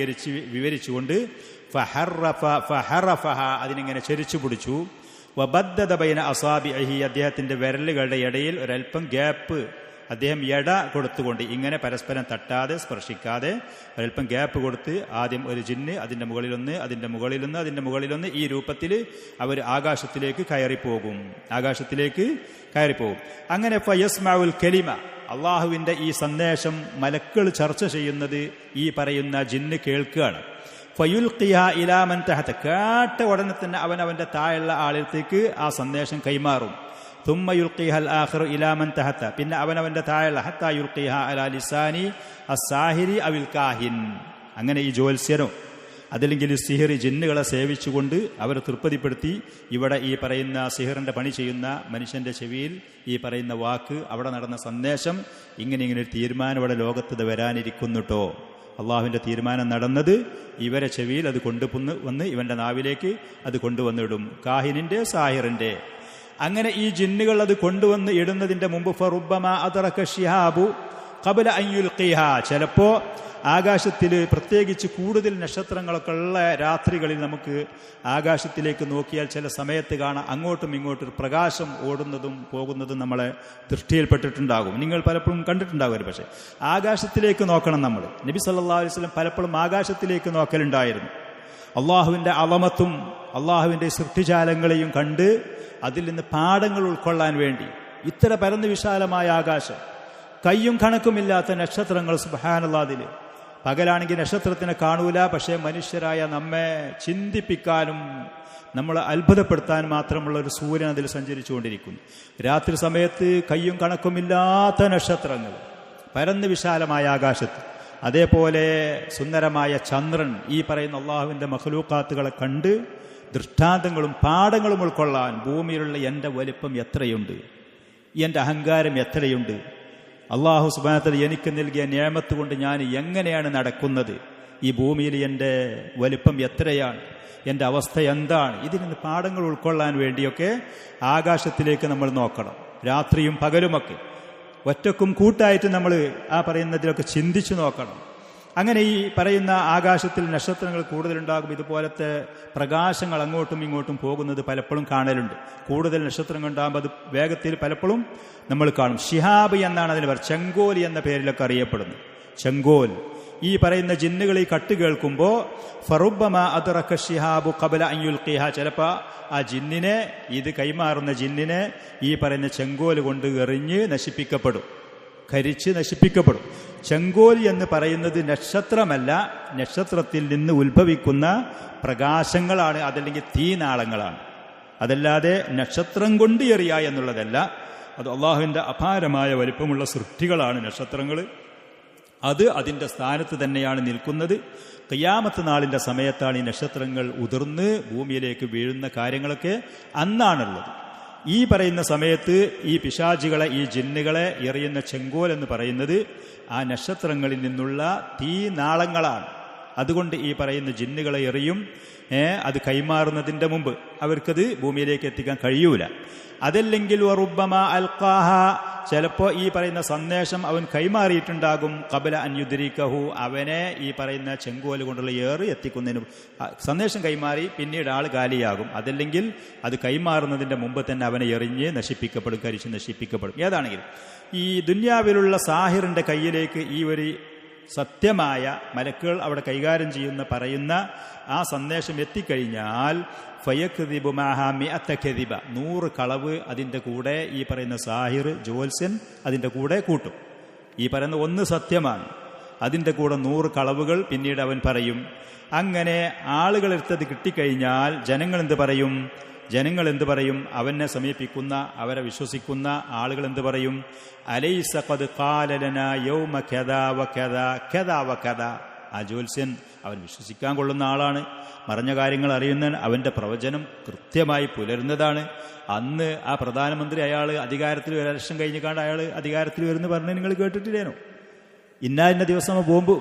വിവരിച്ചുകൊണ്ട് ഫഹറഫഹ, അതിനിങ്ങനെ ചെരിച്ചു പിടിച്ചു. വബദ്ദദ ബൈന അസാബിഇഹി, അദ്ദേഹത്തിന്റെ വിരലുകളുടെ ഇടയിൽ ഒരൽപ്പം ഗ്യാപ്പ് അദ്ദേഹം കൊടുത്തുകൊണ്ട് ഇങ്ങനെ പരസ്പരം തട്ടാതെ സ്പർശിക്കാതെ ഒരൽപ്പം ഗ്യാപ്പ് കൊടുത്ത് ആദ്യം ഒരു ജിന്ന്, അതിന്റെ മുകളിലൊന്ന്, അതിന്റെ മുകളിലൊന്ന്, അതിന്റെ മുകളിലൊന്ന്, ഈ രൂപത്തിൽ അവർ ആകാശത്തിലേക്ക് കയറിപ്പോകും. അങ്ങനെ ഫയസ്മഉൽ കലിമ, അള്ളാഹുവിന്റെ ഈ സന്ദേശം മലക്കുകൾ ചർച്ച ചെയ്യുന്നത് ഈ പറയുന്ന ജിന്ന് കേൾക്കുകയാണ്. ഫയുൽഖിഹ ഇലാ മൻ തഹത, കേട്ട ഉടനെ തന്നെ അവന്റെ താഴെയുള്ള ആളിലേക്ക് ആ സന്ദേശം കൈമാറും. ثم يلقيها الآخر إلى من تحت, പിന്നെ അവന്റെ താഴെയുള്ള ഹത്താ യുൽഖിഹ അലാ ലിസാനി അസ്സാഹിരി അവിൽ കാഹിൻ. അങ്ങനെ ഈ ജ്യോത്സ്യനോ അതല്ലെങ്കിൽ സിഹിറി ജിന്നുകളെ സേവിച്ചുകൊണ്ട് അവരെ തൃപ്തിപ്പെടുത്തി ഇവിടെ ഈ പറയുന്ന സിഹിറിന്റെ പണി ചെയ്യുന്ന മനുഷ്യന്റെ ചെവിയിൽ ഈ പറയുന്ന വാക്ക്, അവിടെ നടന്ന സന്ദേശം, ഇങ്ങനെ ഒരു തീരുമാനം ഇവിടെ ലോകത്ത് വരാനിരിക്കുന്നുട്ടോ. അള്ളാഹുവിന്റെ തീരുമാനം നടന്നത് ഇവരെ ചെവിയിൽ അത് കൊണ്ടുവന്ന് ഇവന്റെ നാവിലേക്ക് അത് കൊണ്ടുവന്നിടും, കാഹിനിന്റെ സാഹിറിന്റെ. അങ്ങനെ ഈ ജിന്നുകൾ അത് കൊണ്ടുവന്ന് ഇടുന്നതിന്റെ മുമ്പ് ഫറുബ്ബമാ അദറക ശിഹാബു ഖബല അൻ യുൽഖിഹ, ചിലപ്പോ ആകാശത്തിൽ പ്രത്യേകിച്ച് കൂടുതൽ നക്ഷത്രങ്ങളൊക്കെ ഉള്ള രാത്രികളിൽ നമുക്ക് ആകാശത്തിലേക്ക് നോക്കിയാൽ ചില സമയത്ത് കാണാം അങ്ങോട്ടും ഇങ്ങോട്ടും പ്രകാശം ഓടുന്നതും പോകുന്നതും നമ്മളെ ദൃഷ്ടിയിൽപ്പെട്ടിട്ടുണ്ടാകും. നിങ്ങൾ പലപ്പോഴും കണ്ടിട്ടുണ്ടാകും. പക്ഷേ ആകാശത്തിലേക്ക് നോക്കണം നമ്മൾ. നബി സല്ലല്ലാഹു അലൈഹി വസല്ലം പലപ്പോഴും ആകാശത്തിലേക്ക് നോക്കലുണ്ടായിരുന്നു. അള്ളാഹുവിന്റെ അളമത്തും അള്ളാഹുവിന്റെ സൃഷ്ടിജാലങ്ങളെയും കണ്ട് അതിൽ നിന്ന് പാഠങ്ങൾ ഉൾക്കൊള്ളാൻ വേണ്ടി ഇത്ര പരന്നു വിശാലമായ ആകാശം, കയ്യും കണക്കുമില്ലാത്ത നക്ഷത്രങ്ങൾ, സുബ്ഹാനല്ലാഹ്. അതിൽ പകലാണെങ്കിൽ നക്ഷത്രത്തിനെ കാണൂല, പക്ഷേ മനുഷ്യരായ നമ്മെ ചിന്തിപ്പിക്കാനും നമ്മളെ അത്ഭുതപ്പെടുത്താൻ മാത്രമുള്ള ഒരു സൂര്യൻ അതിൽ സഞ്ചരിച്ചുകൊണ്ടിരിക്കുന്നു. രാത്രി സമയത്ത് കയ്യും കണക്കുമില്ലാത്ത നക്ഷത്രങ്ങൾ പരന്നു വിശാലമായ ആകാശത്ത്. അതേപോലെ സുന്ദരമായ ചന്ദ്രൻ. ഈ പറയുന്ന അള്ളാഹുവിന്റെ മഖ്ലൂഖാത്തുകളെ കണ്ട് ദൃഷ്ടാന്തങ്ങളും പാഠങ്ങളും ഉൾക്കൊള്ളാൻ ഭൂമിയിലുള്ള എൻ്റെ വലിപ്പം എത്രയുണ്ട്, എൻ്റെ അഹങ്കാരം എത്രയുണ്ട്, അള്ളാഹു സുബ്ഹാനഹു വ തആല എനിക്ക് നൽകിയ നിഅമത്ത് കൊണ്ട് ഞാൻ എങ്ങനെയാണ് നടക്കുന്നത്, ഈ ഭൂമിയിൽ എൻ്റെ വലിപ്പം എത്രയാണ്, എൻ്റെ അവസ്ഥ എന്താണ്, ഇതിൽ നിന്ന് പാഠങ്ങൾ ഉൾക്കൊള്ളാൻ വേണ്ടിയൊക്കെ ആകാശത്തിലേക്ക് നമ്മൾ നോക്കണം. രാത്രിയും പകലുമൊക്കെ ഒറ്റക്കും കൂട്ടായിട്ട് നമ്മൾ ആ പറയുന്നതിലൊക്കെ ചിന്തിച്ചു നോക്കണം. അങ്ങനെ ഈ പറയുന്ന ആകാശത്തിൽ നക്ഷത്രങ്ങൾ കൂടുതലുണ്ടാകും. ഇതുപോലത്തെ പ്രകാശങ്ങൾ അങ്ങോട്ടും ഇങ്ങോട്ടും പോകുന്നത് പലപ്പോഴും കാണലുണ്ട്. കൂടുതൽ നക്ഷത്രങ്ങൾ ഉണ്ടാകുമ്പോൾ അത് വേഗത്തിൽ പലപ്പോഴും നമ്മൾ കാണും. ഷിഹാബ് എന്നാണ് അതിന് പറയുക. ചെങ്കോൽ എന്ന പേരിലൊക്കെ അറിയപ്പെടുന്നു. ചെങ്കോൽ. ഈ പറയുന്ന ജിന്നുകൾ ഈ കട്ട് കേൾക്കുമ്പോൾ ഫറുബ്ബമാ അദ്റക ഷിഹാബു ഖബല അൻ യുൽഖിഹ, ചിലപ്പോൾ ആ ജിന്നിനെ, ഇത് കൈമാറുന്ന ജിന്നിനെ ഈ പറയുന്ന ചെങ്കോൽ കൊണ്ട് എറിഞ്ഞ് നശിപ്പിക്കപ്പെടും, കരിച്ച് നശിപ്പിക്കപ്പെടും. ചെങ്കോൽ എന്ന് പറയുന്നത് നക്ഷത്രമല്ല, നക്ഷത്രത്തിൽ നിന്ന് ഉത്ഭവിക്കുന്ന പ്രകാശങ്ങളാണ്, അതല്ലെങ്കിൽ തീനാളങ്ങളാണ്. അതല്ലാതെ നക്ഷത്രം കൊണ്ട് എറിയുക എന്നുള്ളതല്ല. അത് അള്ളാഹുവിൻ്റെ അപാരമായ വലിപ്പമുള്ള സൃഷ്ടികളാണ് നക്ഷത്രങ്ങൾ. അത് അതിൻ്റെ സ്ഥാനത്ത് തന്നെയാണ് നിൽക്കുന്നത്. ഖിയാമത്ത് നാളിൻ്റെ സമയത്താണ് ഈ നക്ഷത്രങ്ങൾ ഉതിർന്ന് ഭൂമിയിലേക്ക് വീഴുന്ന കാര്യങ്ങളൊക്കെ അന്നാണുള്ളത്. ഈ പറയുന്ന സമയത്ത് ഈ പിശാചികളെ, ഈ ജിന്നുകളെ എറിയുന്ന ചെങ്കോൽ എന്ന് പറയുന്നത് ആ നക്ഷത്രങ്ങളിൽ നിന്നുള്ള തീനാളങ്ങളാണ്. അതുകൊണ്ട് ഈ പറയുന്ന ജിന്നുകളെ എറിയും. അത് കൈമാറുന്നതിൻ്റെ മുമ്പ് അവർക്കത് ഭൂമിയിലേക്ക് എത്തിക്കാൻ കഴിയൂല. അതല്ലെങ്കിൽ വറുബ്ബമാ അൽഖാഹ, ചിലപ്പോൾ ഈ പറയുന്ന സന്ദേശം അവൻ കൈമാറിയിട്ടുണ്ടാകും. ഖബല അൻ യുദ്രികഹു, അവനെ ഈ പറയുന്ന ചെങ്കോല് കൊണ്ടുള്ള ഏറ് എത്തിക്കുന്നതിന് സന്ദേശം കൈമാറി പിന്നീട് ആൾ കാലിയാകും. അതല്ലെങ്കിൽ അത് കൈമാറുന്നതിൻ്റെ മുമ്പ് തന്നെ അവനെ എറിഞ്ഞ് നശിപ്പിക്കപ്പെടും, കരിച്ച് നശിപ്പിക്കപ്പെടും. ഏതാണെങ്കിലും ഈ ദുന്യാവിലുള്ള സാഹിറിന്റെ കയ്യിലേക്ക് ഈ ഒരു സത്യമായ മലക്കുകൾ അവിടെ കൈകാര്യം ചെയ്യുന്ന പറയുന്ന ആ സന്ദേശം എത്തിക്കഴിഞ്ഞാൽ ഫയക്ദിബു മഅഹാ മിഅത കദിബ, 100 കളവ് അതിൻ്റെ കൂടെ ഈ പറയുന്ന സാഹിർ, ജ്യോത്സ്യൻ അതിൻ്റെ കൂടെ കൂട്ടും. ഈ പറയുന്ന ഒന്ന് സത്യമാണ്, അതിൻ്റെ കൂടെ 100 കളവുകൾ പിന്നീട് അവൻ പറയും. അങ്ങനെ ആളുകളെടുത്തത് കിട്ടിക്കഴിഞ്ഞാൽ ജനങ്ങൾ എന്ത് പറയും? ജനങ്ങൾ എന്ത് പറയും? അവനെ സമീപിക്കുന്ന, അവരെ വിശ്വസിക്കുന്ന ആളുകൾ എന്ത് പറയും? അലൈസ ഖദ് ഖാല ലനാ യൗമ കദാ വകദാ കദാ വകദാ. ആ ജ്യോത്സ്യൻ അവൻ വിശ്വസിക്കാൻ കൊള്ളുന്ന ആളാണ്, മറഞ്ഞ കാര്യങ്ങൾ അറിയുന്ന, അവന്റെ പ്രവചനം കൃത്യമായി പുലരുന്നതാണ്. അന്ന് ആ പ്രധാനമന്ത്രി അയാൾ അധികാരത്തിൽ ഒരു ഇലക്ഷൻ കഴിഞ്ഞിക്കാണ്ട് അയാൾ അധികാരത്തിൽ വരുന്നു പറഞ്ഞ് നിങ്ങൾ കേട്ടിട്ടില്ലേനോ? ഇന്ന ദിവസം ബോംബ്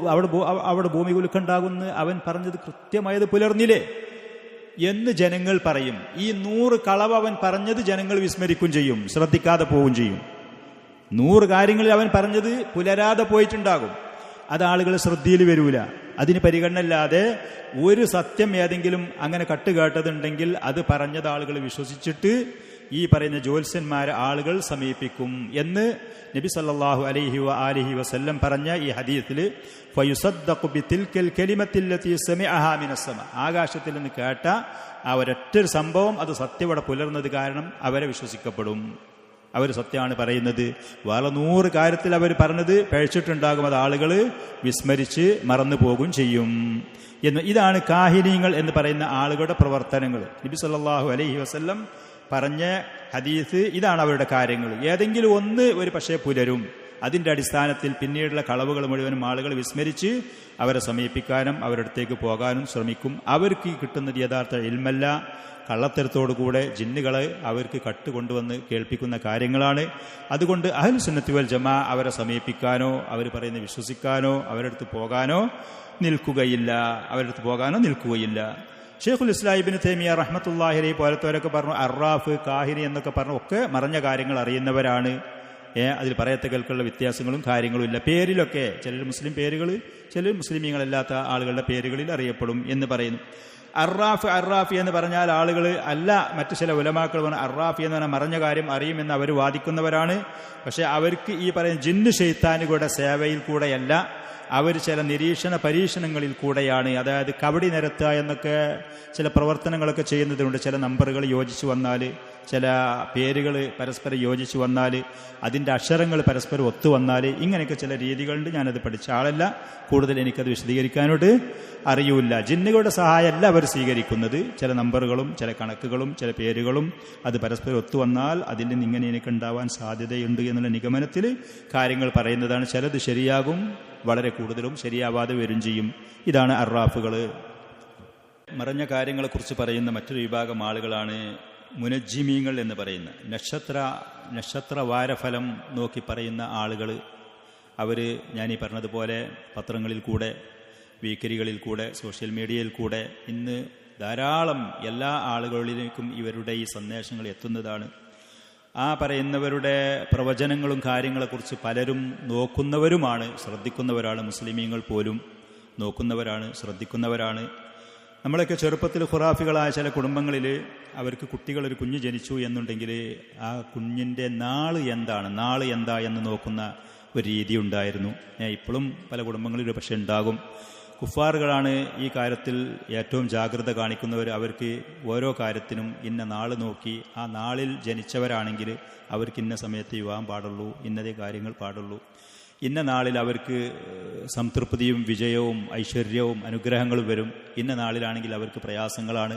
അവിടെ ഭൂമി കുലുക്കുണ്ടാകുമെന്ന് അവൻ പറഞ്ഞത് കൃത്യമായത് പുലർന്നില്ലേ എന്ന് ജനങ്ങൾ പറയും. ഈ 100 കളവ് അവൻ പറഞ്ഞത് ജനങ്ങൾ വിസ്മരിക്കും ചെയ്യും, ശ്രദ്ധിക്കാതെ പോവുകയും ചെയ്യും. 100 കാര്യങ്ങളിൽ അവൻ പറഞ്ഞത് പുലരാതെ പോയിട്ടുണ്ടാകും. അത് ആളുകൾ ശ്രദ്ധയിൽ വരൂല. അതിന് പരിഗണനയില്ലാതെ ഒരു സത്യം ഏതെങ്കിലും അങ്ങനെ കട്ടുകേട്ടതുണ്ടെങ്കിൽ അത് പറഞ്ഞത് ആളുകൾ വിശ്വസിച്ചിട്ട് ഈ പറയുന്ന ജ്യോത്സ്യന്മാരെ ആളുകൾ സമീപിക്കും എന്ന് നബി സല്ലല്ലാഹു അലൈഹി വആലിഹി വസല്ലം പറഞ്ഞ ഈ ഹദീസിൽ ഫയുസദ്ദഖു ബിതിൽകൽ കലിമത്തില്ലതി സമിഅഹാ മിനസ്സമ. ആകാശത്തിൽ നിന്ന് കേട്ട ആ ഒരൊറ്റ സംഭവം അത് സത്യവടെ പുലർന്നത് കാരണം അവരെ വിശ്വസിക്കപ്പെടും. അവർ സത്യമാണ് പറയുന്നത്. വേറെ 100 കാര്യത്തിൽ അവർ പറഞ്ഞത് പഴിച്ചിട്ടുണ്ടാകും, അത് ആളുകൾ വിസ്മരിച്ച് മറന്നു പോകും ചെയ്യും എന്ന്. ഇതാണ് കാഹിനീങ്ങൾ എന്ന് പറയുന്ന ആളുകളുടെ പ്രവർത്തനങ്ങൾ. നബി സല്ലല്ലാഹു അലൈഹി വസല്ലം പറഞ്ഞ ഹദീസ് ഇതാണ് അവരുടെ കാര്യങ്ങൾ. ഏതെങ്കിലും ഒന്ന് ഒരു പക്ഷേ പുലരും. അതിന്റെ അടിസ്ഥാനത്തിൽ പിന്നീടുള്ള കളവുകൾ മുഴുവനും ആളുകൾ വിസ്മരിച്ച് അവരെ സമീപിക്കാനും അവരുടെ അടുത്തേക്ക് പോകാനും ശ്രമിക്കും. അവർക്ക് കിട്ടുന്നത് യഥാർത്ഥ ഇൽമല്ല, കള്ളത്തരത്തോടുകൂടെ ജിന്നുകളെ അവർക്ക് കട്ടുകൊണ്ടുവന്ന് കേൾപ്പിക്കുന്ന കാര്യങ്ങളാണ്. അതുകൊണ്ട് അഹ്ലു സുന്നത്തി വൽ ജമാ അവരെ സമീപിക്കാനോ അവർ പറയുന്നത് വിശ്വസിക്കാനോ അവരുടെ അടുത്ത് പോകാനോ നിൽക്കുകയില്ല. ഷെയ്ഖുൽ ഇസ്ലാം ഇബ്നു തൈമിയ്യ റഹ്മത്തുള്ളാഹി അലൈഹി പോലത്തവരൊക്കെ പറഞ്ഞു അർറാഫ്, കാഹിനി എന്നൊക്കെ പറഞ്ഞു ഒക്കെ മറഞ്ഞ കാര്യങ്ങൾ അറിയുന്നവരാണ്. അതിൽ പറയത്തകൾക്കുള്ള വ്യത്യാസങ്ങളും കാര്യങ്ങളും ഇല്ല. പേരിലൊക്കെ ചിലർ മുസ്ലിം പേരുകൾ, ചിലർ മുസ്ലിമീങ്ങളല്ലാത്ത ആളുകളുടെ പേരുകളിൽ അറിയപ്പെടും എന്ന് പറയുന്നു. അർറാഫി എന്ന് പറഞ്ഞാൽ ആളുകൾ അല്ല, മറ്റു ചില ഉലമാക്കൾ പറഞ്ഞ അർറാഫി എന്ന് പറഞ്ഞാൽ മറഞ്ഞ കാര്യം അറിയുമെന്ന് അവർ വാദിക്കുന്നവരാണ്. പക്ഷെ അവർക്ക് ഈ പറയുന്ന ജിന്ന് ശൈത്താനുകളുടെ സേവയിൽ കൂടെയല്ല, അവർ ചില നിരീക്ഷണ പരീക്ഷണങ്ങളിൽ കൂടെയാണ്. അതായത് കബഡി നിരത്തുക എന്നൊക്കെ ചില പ്രവർത്തനങ്ങളൊക്കെ ചെയ്യുന്നതുകൊണ്ട് ചില നമ്പറുകൾ യോജിച്ചു വന്നാൽ, ചില പേരുകൾ പരസ്പരം യോജിച്ചു വന്നാൽ, അതിൻ്റെ അക്ഷരങ്ങൾ പരസ്പരം ഒത്തു വന്നാൽ, ഇങ്ങനെയൊക്കെ ചില രീതികളുണ്ട്. ഞാനത് പഠിച്ച ആളല്ല, കൂടുതൽ എനിക്കത് വിശദീകരിക്കാനോട്ട് അറിയൂല. ജിന്നുകളുടെ സഹായമല്ല അവർ സ്വീകരിക്കുന്നത്. ചില നമ്പറുകളും ചില കണക്കുകളും ചില പേരുകളും അത് പരസ്പരം ഒത്തു വന്നാൽ അതിൻ്റെ ഇങ്ങനെ എനിക്ക് ഉണ്ടാവാൻ സാധ്യതയുണ്ട് എന്നുള്ള നിഗമനത്തിൽ കാര്യങ്ങൾ പറയുന്നതാണ്. ചിലത് ശരിയാകും, വളരെ കൂടുതലും ശരിയാവാതെ വരും ചെയ്യും. ഇതാണ് അർറാഫുകൾ. മറഞ്ഞ കാര്യങ്ങളെക്കുറിച്ച് പറയുന്ന മറ്റൊരു വിഭാഗം ആളുകളാണ് മുനജ്ജിമീങ്ങൾ എന്ന് പറയുന്ന നക്ഷത്ര വാരഫലം നോക്കി പറയുന്ന ആളുകൾ. അവർ ഞാനീ പറഞ്ഞതുപോലെ പത്രങ്ങളിൽ കൂടെ, വീക്കരികളിൽ കൂടെ, സോഷ്യൽ മീഡിയയിൽ കൂടെ ഇന്ന് ധാരാളം എല്ലാ ആളുകളിലേക്കും ഇവരുടെ ഈ സന്ദേശങ്ങൾ എത്തുന്നതാണ്. ആ പറയുന്നവരുടെ പ്രവചനങ്ങളും കാര്യങ്ങളെക്കുറിച്ച് പലരും നോക്കുന്നവരുമാണ്, ശ്രദ്ധിക്കുന്നവരാണ്. മുസ്ലിമീങ്ങൾ പോലും നോക്കുന്നവരാണ്, ശ്രദ്ധിക്കുന്നവരാണ്. നമ്മളൊക്കെ ചെറുപ്പത്തിൽ ഖുറാഫികളായ ചില കുടുംബങ്ങളിൽ അവർക്ക് കുട്ടികളൊരു കുഞ്ഞ് ജനിച്ചു എന്നുണ്ടെങ്കിൽ ആ കുഞ്ഞിൻ്റെ നാള് എന്താ എന്ന് നോക്കുന്ന ഒരു രീതി ഉണ്ടായിരുന്നു. ഇപ്പോഴും പല കുടുംബങ്ങളിലും പക്ഷെ ഉണ്ടാകും. കുഫാറുകളാണ് ഈ കാര്യത്തിൽ ഏറ്റവും ജാഗ്രത കാണിക്കുന്നവർ. അവർക്ക് ഓരോ കാര്യത്തിനും ഇന്ന നാള് നോക്കി, ആ നാളിൽ ജനിച്ചവരാണെങ്കിൽ അവർക്ക് ഇന്ന സമയത്ത് വിവാഹം പാടുള്ളൂ, ഇന്നതേ കാര്യങ്ങൾ പാടുള്ളൂ, ഇന്ന നാളിൽ അവർക്ക് സംതൃപ്തിയും വിജയവും ഐശ്വര്യവും അനുഗ്രഹങ്ങളും വരും, ഇന്ന നാളിലാണെങ്കിൽ അവർക്ക് പ്രയാസങ്ങളാണ്,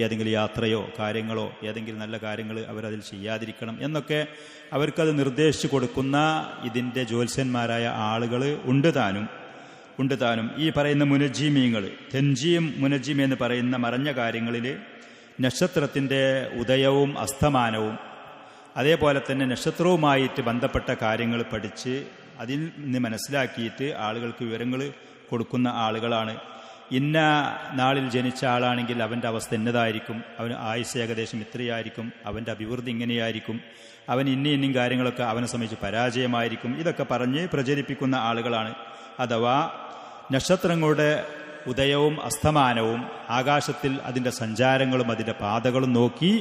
ഏതെങ്കിലും യാത്രയോ കാര്യങ്ങളോ ഏതെങ്കിലും നല്ല കാര്യങ്ങൾ അവരതിൽ ചെയ്യാതിരിക്കണം എന്നൊക്കെ അവർക്കത് നിർദ്ദേശിച്ചു കൊടുക്കുന്ന ഇതിൻ്റെ ജ്യോത്സ്യന്മാരായ ആളുകൾ ഉണ്ട് താനും. ഈ പറയുന്ന മുനജ്ജിമീങ്ങൾ, തെൻജീം മുനജ്ജിം എന്ന് പറയുന്ന മറഞ്ഞ കാര്യങ്ങളിൽ നക്ഷത്രത്തിൻ്റെ ഉദയവും അസ്തമാനവും അതേപോലെ തന്നെ നക്ഷത്രവുമായിട്ട് ബന്ധപ്പെട്ട കാര്യങ്ങൾ പഠിച്ച് അതിൽ നിന്ന് മനസ്സിലാക്കിയിട്ട് ആളുകൾക്ക് വിവരങ്ങൾ കൊടുക്കുന്ന ആളുകളാണ്. ഇന്ന നാളിൽ ജനിച്ച ആളാണെങ്കിൽ അവൻ്റെ അവസ്ഥ എന്നതായിരിക്കും, അവന് ആയുസ് ഏകദേശം ഇത്രയായിരിക്കും, അവൻ്റെ അഭിവൃദ്ധി ഇങ്ങനെയായിരിക്കും, അവൻ ഇന്നും കാര്യങ്ങളൊക്കെ അവനെ സംബന്ധിച്ച് പരാജയമായിരിക്കും, ഇതൊക്കെ പറഞ്ഞ് പ്രചരിപ്പിക്കുന്ന ആളുകളാണ്. അഥവാ നക്ഷത്രങ്ങളുടെ ഉദയവും അസ്തമാനവും ആകാശത്തിൽ അതിൻ്റെ സഞ്ചാരങ്ങളും അതിൻ്റെ പാതകളും നോക്കി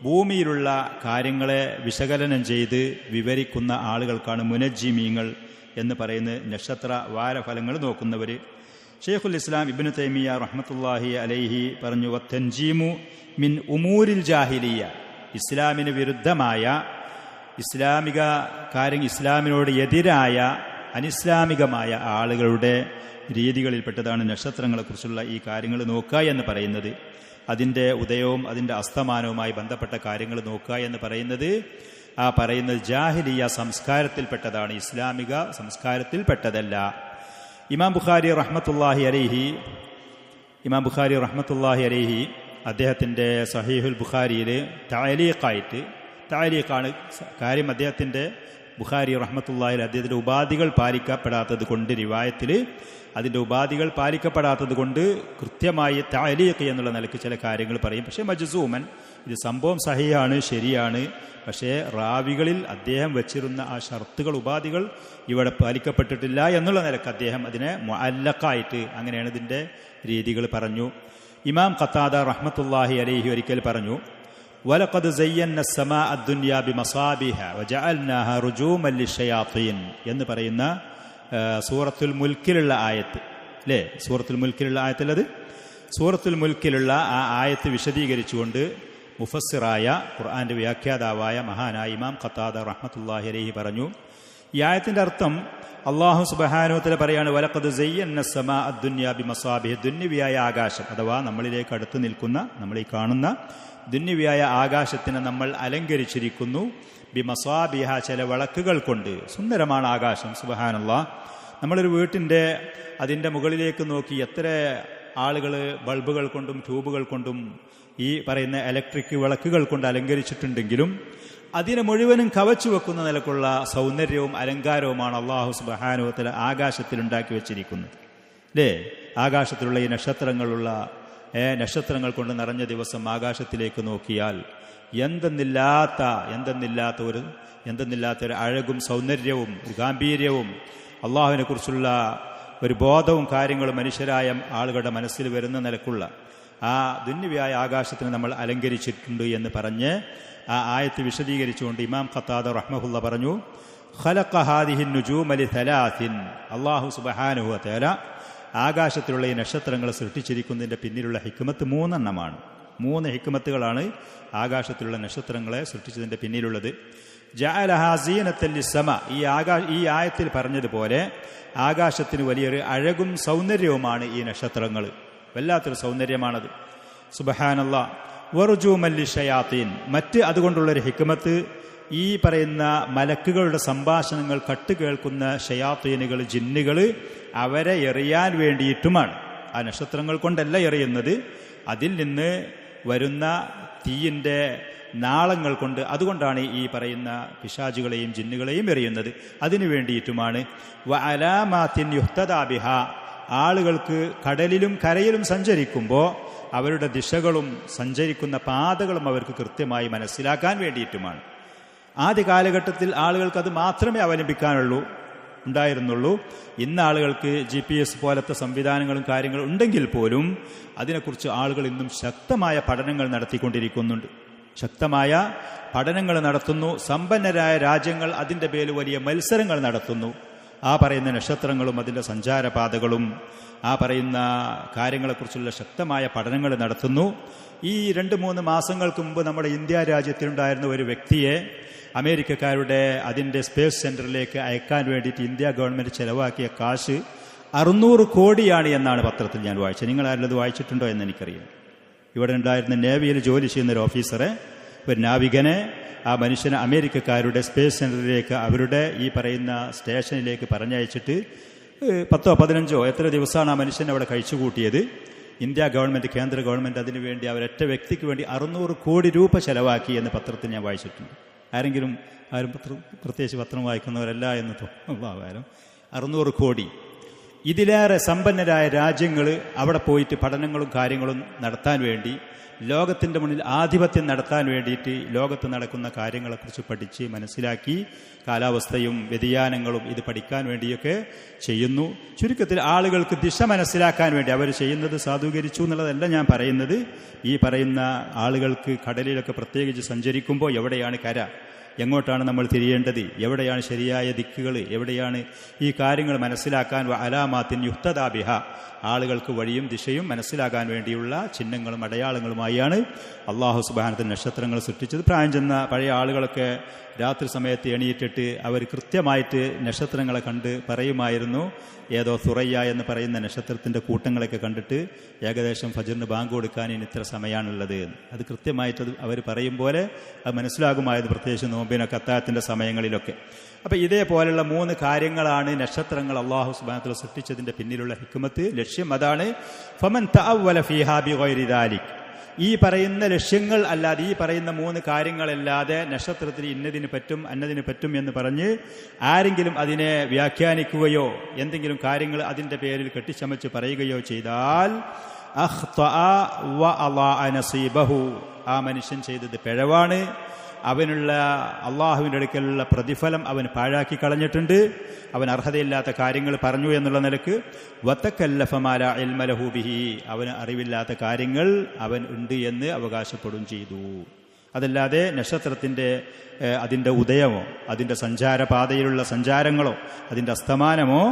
ഭൂമിയിലുള്ള കാര്യങ്ങളെ വിശകലനം ചെയ്ത് വിവരിക്കുന്ന ആളുകൾക്കാണ് മുനജ്ജിമീങ്ങൾ എന്ന് പറയുന്ന നക്ഷത്ര വാരഫലങ്ങൾ നോക്കുന്നവർ. ഷെയ്ഖുൽ ഇസ്ലാം ഇബ്നു തൈമിയ്യ റഹ്മത്തുള്ളാഹി അലൈഹി പറഞ്ഞു, വത്തൻജീമു മിൻ ഉമൂരിൽ ജാഹിലിയ, ഇസ്ലാമിന് വിരുദ്ധമായ ഇസ്ലാമിക കാര്യം, ഇസ്ലാമിനോട് എതിരായ അനിസ്ലാമികമായ ആളുകളുടെ രീതികളിൽപ്പെട്ടതാണ് നക്ഷത്രങ്ങളെക്കുറിച്ചുള്ള ഈ കാര്യങ്ങൾ നോക്കുക എന്ന് പറയുന്നത്. അതിൻ്റെ ഉദയവും അതിൻ്റെ അസ്തമാനവുമായി ബന്ധപ്പെട്ട കാര്യങ്ങൾ നോക്കുക എന്ന് പറയുന്നത് ജാഹിലിയ സംസ്കാരത്തിൽപ്പെട്ടതാണ്, ഇസ്ലാമിക സംസ്കാരത്തിൽപ്പെട്ടതല്ല. ഇമാം ബുഖാരി റഹ്മത്തുള്ളാഹി അലൈഹി അദ്ദേഹത്തിൻ്റെ സഹീഹുൽ ബുഖാരിയിൽ തഅലീഖാണ് കാര്യം. അദ്ദേഹത്തിൻ്റെ ബുഖാരി റഹ്മത്തുള്ളാഹി അദ്ദേഹത്തിൻ്റെ ഉപാധികൾ പാലിക്കപ്പെടാത്തത് കൊണ്ട്, റിവായത്തിൽ അതിൻ്റെ ഉപാധികൾ പാലിക്കപ്പെടാത്തത് കൊണ്ട് കൃത്യമായി തഅലീഖ് എന്നുള്ള നിലയ്ക്ക് ചില കാര്യങ്ങൾ പറയും. പക്ഷേ മജ്സൂമൻ, ഇത് സംഭവം സഹിയാണ്, ശരിയാണ്. പക്ഷേ റാവികളിൽ അദ്ദേഹം വെച്ചിരുന്ന ആ ഷർത്തുകൾ, ഉപാധികൾ ഇവിടെ പാലിക്കപ്പെട്ടിട്ടില്ല എന്നുള്ള നിലക്ക് അദ്ദേഹം അതിനെ മുഅല്ലഖായിട്ട്, അങ്ങനെയാണ് ഇതിൻ്റെ രീതികൾ പറഞ്ഞു. ഇമാം ഖത്താദ റഹ്മത്തുള്ളാഹി അലൈഹി ഒരിക്കൽ പറഞ്ഞു, വലഖദ് സയ്യന്ന അസ്സമാഅ അദ്ദുനിയ ബിമസാബിഹ വജഅൽനാഹ റുജൂമൻ ലിശ്ശയാത്തീൻ എന്ന് പറയുന്ന സൂറത്തുൽ മുൽക്കിലുള്ള ആയത്ത് അല്ലേ? സൂറത്തുൽ മുൽക്കിലുള്ള ആയത്തുള്ളത്, സൂറത്തുൽ മുൽക്കിലുള്ള ആ ആയത്ത് വിശദീകരിച്ചുകൊണ്ട് മുഫസ്സിറായ ഖുർആന്റെ വ്യാഖ്യാതാവായ മഹാനായ ഇമാം ഖത്താദ റഹ്മത്തുള്ളാഹി അലൈഹി പറഞ്ഞു, ഈ ആയത്തിന്റെ അർത്ഥം അല്ലാഹു സുബ്ഹാനഹു വ തആല പറയാണ്, വലഖദ് സയ്യന്ന അസ്സമാഅ അദ്ദുനിയ ബിമസാബിഹ, ദുന്യവിയായ ആകാശം അഥവാ നമ്മളിലേക്ക് അടുത്ത് നിൽക്കുന്ന, നമ്മൾ ഈ കാണുന്ന ദുന്യവിയായ ആകാശത്തിനെ നമ്മൾ അലങ്കരിച്ചിരിക്കുന്നു. ബിമസാബിഹ, ചില വിളക്കുകൾ കൊണ്ട്. സുന്ദരമാണ് ആകാശം, സുബ്ഹാനല്ലാഹ്. നമ്മളൊരു വീട്ടിൻ്റെ അതിൻ്റെ മുകളിലേക്ക് നോക്കി എത്ര ആളുകൾ ബൾബുകൾ കൊണ്ടും ട്യൂബുകൾ കൊണ്ടും ഈ പറയുന്ന ഇലക്ട്രിക് വിളക്കുകൾ കൊണ്ട് അലങ്കരിച്ചിട്ടുണ്ടെങ്കിലും അതിനെ മുഴുവനും കവച്ചു വെക്കുന്ന നിലക്കുള്ള സൗന്ദര്യവും അലങ്കാരവുമാണ് അല്ലാഹു സുബ്ഹാനഹു വ തആല ആകാശത്തിൽ ഉണ്ടാക്കി വെച്ചിരിക്കുന്നത് അല്ലേ? ആകാശത്തിലുള്ള ഈ നക്ഷത്രങ്ങൾ കൊണ്ട് നിറഞ്ഞ ദിവസം ആകാശത്തിലേക്ക് നോക്കിയാൽ എന്തെന്നില്ലാത്ത ഒരു അഴകും സൗന്ദര്യവും ഗാംഭീര്യവും അള്ളാഹുവിനെ കുറിച്ചുള്ള ഒരു ബോധവും കാര്യങ്ങളും മനുഷ്യരായ ആളുകളുടെ മനസ്സിൽ വരുന്ന നിലക്കുള്ള ആ ദുന്യവിയായ ആകാശത്തിന് നമ്മൾ അലങ്കരിച്ചിട്ടുണ്ട് എന്ന് പറഞ്ഞ് ആ ആയത്ത് വിശദീകരിച്ചുകൊണ്ട് ഇമാം ഖത്താദ റഹ്മഹുല്ല പറഞ്ഞു, ഖലഖ ഹാദിഹിൻ നുജൂമ ലിഥലാഥിൻ, അല്ലാഹു സുബ്ഹാനഹു വ തആല ആകാശത്തിലുള്ള ഈ നക്ഷത്രങ്ങളെ സൃഷ്ടിച്ചിരിക്കുന്നതിൻ്റെ പിന്നിലുള്ള ഹിക്മത്ത് 3 എണ്ണമാണ്. 3 ഹിക്മത്തുകളാണ് ആകാശത്തിലുള്ള നക്ഷത്രങ്ങളെ സൃഷ്ടിച്ചതിൻ്റെ പിന്നിലുള്ളത്. ജഅലഹാ സീനത്തൻ ലിസ്സമ, ഈ ആയത്തിൽ പറഞ്ഞതുപോലെ ആകാശത്തിന് വലിയൊരു അഴകും സൗന്ദര്യവുമാണ് ഈ നക്ഷത്രങ്ങൾ. വല്ലാത്തൊരു സൗന്ദര്യമാണത്. സുബ്ഹാനല്ലാഹ്. വറുജൂമൻ ലിശ്ശയാത്തീൻ, മറ്റ് അതുകൊണ്ടുള്ളൊരു ഹിക്മത്ത് ഈ പറയുന്ന മലക്കുകളുടെ സംഭാഷണങ്ങൾ കേൾക്കുന്ന ഷയാത്തീനുകൾ, ജിന്നുകൾ, അവരെ എറിയാൻ വേണ്ടിയിട്ടുമാണ്. ആ നക്ഷത്രങ്ങൾ കൊണ്ടല്ല എറിയുന്നത്, അതിൽ നിന്ന് വരുന്ന തീയിൻ്റെ നാളങ്ങൾ കൊണ്ട്, അതുകൊണ്ടാണ് ഈ പറയുന്ന പിശാചുകളെയും ജിന്നുകളെയും എറിയുന്നത്. അതിനു വേണ്ടിയിട്ടുമാണ്. വഅലാമാത്തിൻ യുഹ്തദാ ബിഹാ, ആളുകൾക്ക് കടലിലും കരയിലും സഞ്ചരിക്കുമ്പോൾ അവരുടെ ദിശകളും സഞ്ചരിക്കുന്ന പാതകളും അവർക്ക് കൃത്യമായി മനസ്സിലാക്കാൻ വേണ്ടിയിട്ടുമാണ്. ആദ്യ കാലഘട്ടത്തിൽ ആളുകൾക്ക് അത് മാത്രമേ ഉണ്ടായിരുന്നുള്ളൂ. ഇന്ന് ആളുകൾക്ക് GPS പോലത്തെ സംവിധാനങ്ങളും കാര്യങ്ങളും ഉണ്ടെങ്കിൽ പോലും അതിനെക്കുറിച്ച് ആളുകൾ ഇന്നും ശക്തമായ പഠനങ്ങൾ നടത്തിക്കൊണ്ടിരിക്കുന്നുണ്ട്. ശക്തമായ പഠനങ്ങൾ നടത്തുന്നു. സമ്പന്നരായ രാജ്യങ്ങൾ അതിൻ്റെ പേരിൽ വലിയ മത്സരങ്ങൾ നടത്തുന്നു. ആ പറയുന്ന നക്ഷത്രങ്ങളും അതിൻ്റെ സഞ്ചാരപാതകളും ആ പറയുന്ന കാര്യങ്ങളെക്കുറിച്ചുള്ള ശക്തമായ പഠനങ്ങൾ നടത്തുന്നു. ഈ 2-3 മാസങ്ങൾക്ക് മുമ്പ് നമ്മുടെ ഇന്ത്യ രാജ്യത്തിലുണ്ടായിരുന്ന ഒരു വ്യക്തിയെ അമേരിക്കക്കാരുടെ അതിൻ്റെ സ്പേസ് സെന്ററിലേക്ക് അയക്കാൻ വേണ്ടിയിട്ട് ഇന്ത്യ ഗവൺമെന്റ് ചെലവാക്കിയ കാശ് 600 കോടിയാണ് എന്നാണ് പത്രത്തിൽ ഞാൻ വായിച്ചത്. നിങ്ങൾ ആരെങ്കിലും വായിച്ചിട്ടുണ്ടോ എന്ന് എനിക്കറിയാം. ഇവിടെ ഉണ്ടായിരുന്ന നേവിയിൽ ജോലി ചെയ്യുന്ന ഒരു ഓഫീസറെ, ഒരു നാവികനെ, ആ മനുഷ്യനെ അമേരിക്കക്കാരുടെ സ്പേസ് സെന്ററിലേക്ക്, അവരുടെ ഈ പറയുന്ന സ്റ്റേഷനിലേക്ക് പറഞ്ഞയച്ചിട്ട് 10-15 എത്ര ദിവസമാണ് ആ മനുഷ്യൻ അവിടെ കഴിച്ചുകൂട്ടിയത്. ഇന്ത്യ ഗവൺമെന്റ്, കേന്ദ്ര ഗവൺമെന്റ് അതിനുവേണ്ടി അവരൊറ്റ വ്യക്തിക്ക് വേണ്ടി 600 കോടി രൂപ ചെലവാക്കി എന്ന് പത്രത്തിൽ ഞാൻ വായിച്ചിട്ടുണ്ട്. ആരും പ്രത്യേകിച്ച് പത്രം വായിക്കുന്നവരല്ല എന്ന് തോന്നുന്നു. 600 കോടി. ഇതിലേറെ സമ്പന്നരായ രാജ്യങ്ങൾ അവിടെ പോയിട്ട് പഠനങ്ങളും കാര്യങ്ങളും നടത്താൻ വേണ്ടി, ലോകത്തിൻ്റെ മുന്നിൽ ആധിപത്യം നടത്താൻ വേണ്ടിയിട്ട് ലോകത്ത് നടക്കുന്ന കാര്യങ്ങളെക്കുറിച്ച് പഠിച്ച് മനസ്സിലാക്കി കാലാവസ്ഥയും വ്യതിയാനങ്ങളും ഇത് പഠിക്കാൻ വേണ്ടിയൊക്കെ ചെയ്യുന്നു. ചുരുക്കത്തിൽ ആളുകൾക്ക് ദിശ മനസ്സിലാക്കാൻ വേണ്ടി അവർ ചെയ്യുന്നത് സാധൂകരിച്ചു എന്നുള്ളതല്ല ഞാൻ പറയുന്നത്. ഈ പറയുന്ന ആളുകൾക്ക് കടലിലൊക്കെ പ്രത്യേകിച്ച് സഞ്ചരിക്കുമ്പോൾ എവിടെയാണ് കര, എങ്ങോട്ടാണ് നമ്മൾ തിരിയേണ്ടത്, എവിടെയാണ് ശരിയായ ദിക്കുകൾ, എവിടെയാണ് ഈ കാര്യങ്ങൾ മനസ്സിലാക്കാൻ അലാമാത്തിൻ യുഹ്തദാ ബിഹ, ആളുകൾക്ക് വഴിയും ദിശയും മനസ്സിലാക്കാൻ വേണ്ടിയുള്ള ചിഹ്നങ്ങളും അടയാളങ്ങളുമായാണ് അല്ലാഹു സുബ്ഹാനഹു വ തആല നക്ഷത്രങ്ങൾ സൃഷ്ടിച്ചത്. പ്രായം ചെന്ന പഴയ ആളുകളൊക്കെ രാത്രി സമയത്ത് എണീറ്റിട്ട് അവർ കൃത്യമായിട്ട് നക്ഷത്രങ്ങളെ കണ്ട് പറയുമായിരുന്നു. ഏതോ സുറയ്യ എന്ന് പറയുന്ന നക്ഷത്രത്തിൻ്റെ കൂട്ടങ്ങളൊക്കെ കണ്ടിട്ട് ഏകദേശം ഫജ്റിന് ബാങ്ക് കൊടുക്കാൻ ഇനി ഇത്ര സമയമാണുള്ളത്. അത് കൃത്യമായിട്ട് അവർ പറയും പോലെ അത് മനസ്സിലാകുമായിരുന്നു, പ്രത്യേകിച്ച് നോമ്പിനൊക്കെ അത്താഴത്തിൻ്റെ സമയങ്ങളിലൊക്കെ. അപ്പം ഇതേപോലുള്ള 3 കാര്യങ്ങളാണ് നക്ഷത്രങ്ങൾ അള്ളാഹു സുബ്ഹാനഹു വ തആല സൃഷ്ടിച്ചതിൻ്റെ പിന്നിലുള്ള ഹിക്മത്ത്, ലക്ഷ്യം. അതാണ് ഫമൻ തഅവ്വല ഫീഹാ ബിഗൈരി ദാലിക്. ഈ പറയുന്ന ലക്ഷ്യങ്ങൾ അല്ലാതെ, ഈ പറയുന്ന 3 കാര്യങ്ങളല്ലാതെ നക്ഷത്രത്തിന് ഇന്നതിന് പറ്റും അന്നതിന് പറ്റും എന്ന് പറഞ്ഞ് ആരെങ്കിലും അതിനെ വ്യാഖ്യാനിക്കുകയോ എന്തെങ്കിലും കാര്യങ്ങൾ അതിൻ്റെ പേരിൽ കെട്ടിച്ചമച്ച് പറയുകയോ ചെയ്താൽ അഖ്തഅ വ അളഅ നസീബഹു, ആ മനുഷ്യൻ ചെയ്തത് പിഴവാണ്. അവനുള്ള അള്ളാഹുവിൻ്റെ അടുക്കലുള്ള പ്രതിഫലം അവൻ പാഴാക്കി കളഞ്ഞിട്ടുണ്ട്. അവൻ അർഹതയില്ലാത്ത കാര്യങ്ങൾ പറഞ്ഞു എന്നുള്ള നിലക്ക്. വതകല്ലഫ മാ ലാ ഇൽമ ലഹു ബിഹി, അവന് അറിവില്ലാത്ത കാര്യങ്ങൾ അവൻ ഉണ്ട് എന്ന് അവകാശപ്പെടുകയും ചെയ്തു. അതല്ലാതെ നക്ഷത്രത്തിൻ്റെ അതിൻ്റെ ഉദയമോ അതിൻ്റെ സഞ്ചാരപാതയിലുള്ള സഞ്ചാരങ്ങളോ അതിൻ്റെ അസ്തമാനമോ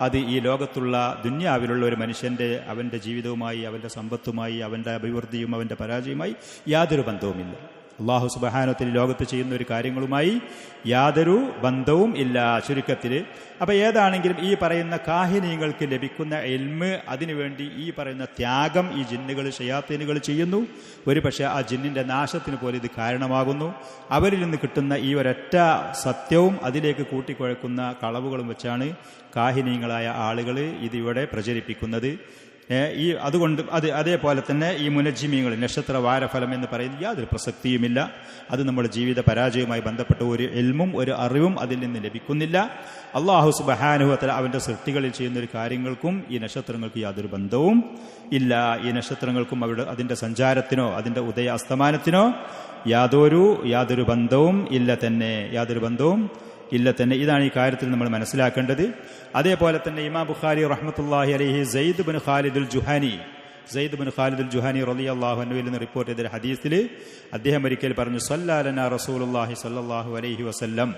അത് ഈ ലോകത്തുള്ള ദുന്യാവിലുള്ള ഒരു മനുഷ്യൻ്റെ അവൻ്റെ ജീവിതവുമായി അവൻ്റെ സമ്പത്തുമായി അവൻ്റെ അഭിവൃദ്ധിയും അവൻ്റെ പരാജയവുമായി യാതൊരു ബന്ധവുമില്ല. അള്ളാഹു സുബ്ഹാനഹു വ തആല ലോകത്ത് ചെയ്യുന്ന ഒരു കാര്യങ്ങളുമായി യാതൊരു ബന്ധവും ഇല്ല ചുരുക്കത്തിൽ. അപ്പം ഏതാണെങ്കിലും ഈ പറയുന്ന കാഹിനീങ്ങൾക്ക് ലഭിക്കുന്ന ഇൽമ്, അതിനുവേണ്ടി ഈ പറയുന്ന ത്യാഗം ഈ ജിന്നുകൾ ശയാത്തീനുകൾ ചെയ്യുന്നു. ഒരു പക്ഷേ ആ ജിന്നിൻ്റെ നാശത്തിന് പോലെ ഇത് കാരണമാകുന്നു. അവരിൽ നിന്ന് കിട്ടുന്ന ഈ ഒരൊറ്റ സത്യവും അതിലേക്ക് കൂട്ടിക്കുഴക്കുന്ന കളവുകളും വെച്ചാണ് കാഹിനീങ്ങളായ ആളുകൾ ഇതിവിടെ പ്രചരിപ്പിക്കുന്നത്. അതുകൊണ്ട് അതേപോലെ തന്നെ ഈ മുനജ്ജിമീങ്ങൾ നക്ഷത്ര വാരഫലം എന്ന് പറയുന്നത് യാതൊരു പ്രസക്തിയുമില്ല. അത് നമ്മുടെ ജീവിത പരാജയവുമായി ബന്ധപ്പെട്ട ഒരു ഇൽമും ഒരു അറിവും അതിൽ നിന്ന് ലഭിക്കുന്നില്ല. അല്ലാഹു സുബ്ഹാനഹു വ തആല അവൻ്റെ സൃഷ്ടികളിൽ ചെയ്യുന്ന ഒരു കാര്യങ്ങൾക്കും ഈ നക്ഷത്രങ്ങൾക്ക് യാതൊരു ബന്ധവും ഇല്ല. ഈ നക്ഷത്രങ്ങൾക്കും അതിൻ്റെ സഞ്ചാരത്തിനോ അതിൻ്റെ ഉദയ അസ്തമാനത്തിനോ യാതൊരു ബന്ധവും ഇല്ല തന്നെ, യാതൊരു ബന്ധവും ഇല്ല തന്നെ. ഇതാണ് ഈ കാര്യത്തിൽ നമ്മൾ മനസ്സിലാക്കേണ്ടത്. അതേപോലെ തന്നെ ഇമാം ബുഖാരി റഹ്മത്തുള്ളാഹി അലൈഹി സെയ്ദ് ബിൻ ഖാലിദുൽ ജുഹാനി റളിയല്ലാഹു അൻഹുവിൽ നിന്ന് റിപ്പോർട്ട് ചെയ്ത ഹദീസിൽ അദ്ദേഹം ഒരിക്കൽ പറഞ്ഞു, സല്ലല്ലാഹു ലനാ റസൂലുള്ളാഹി സ്വല്ലല്ലാഹു അലൈഹി വസല്ലം,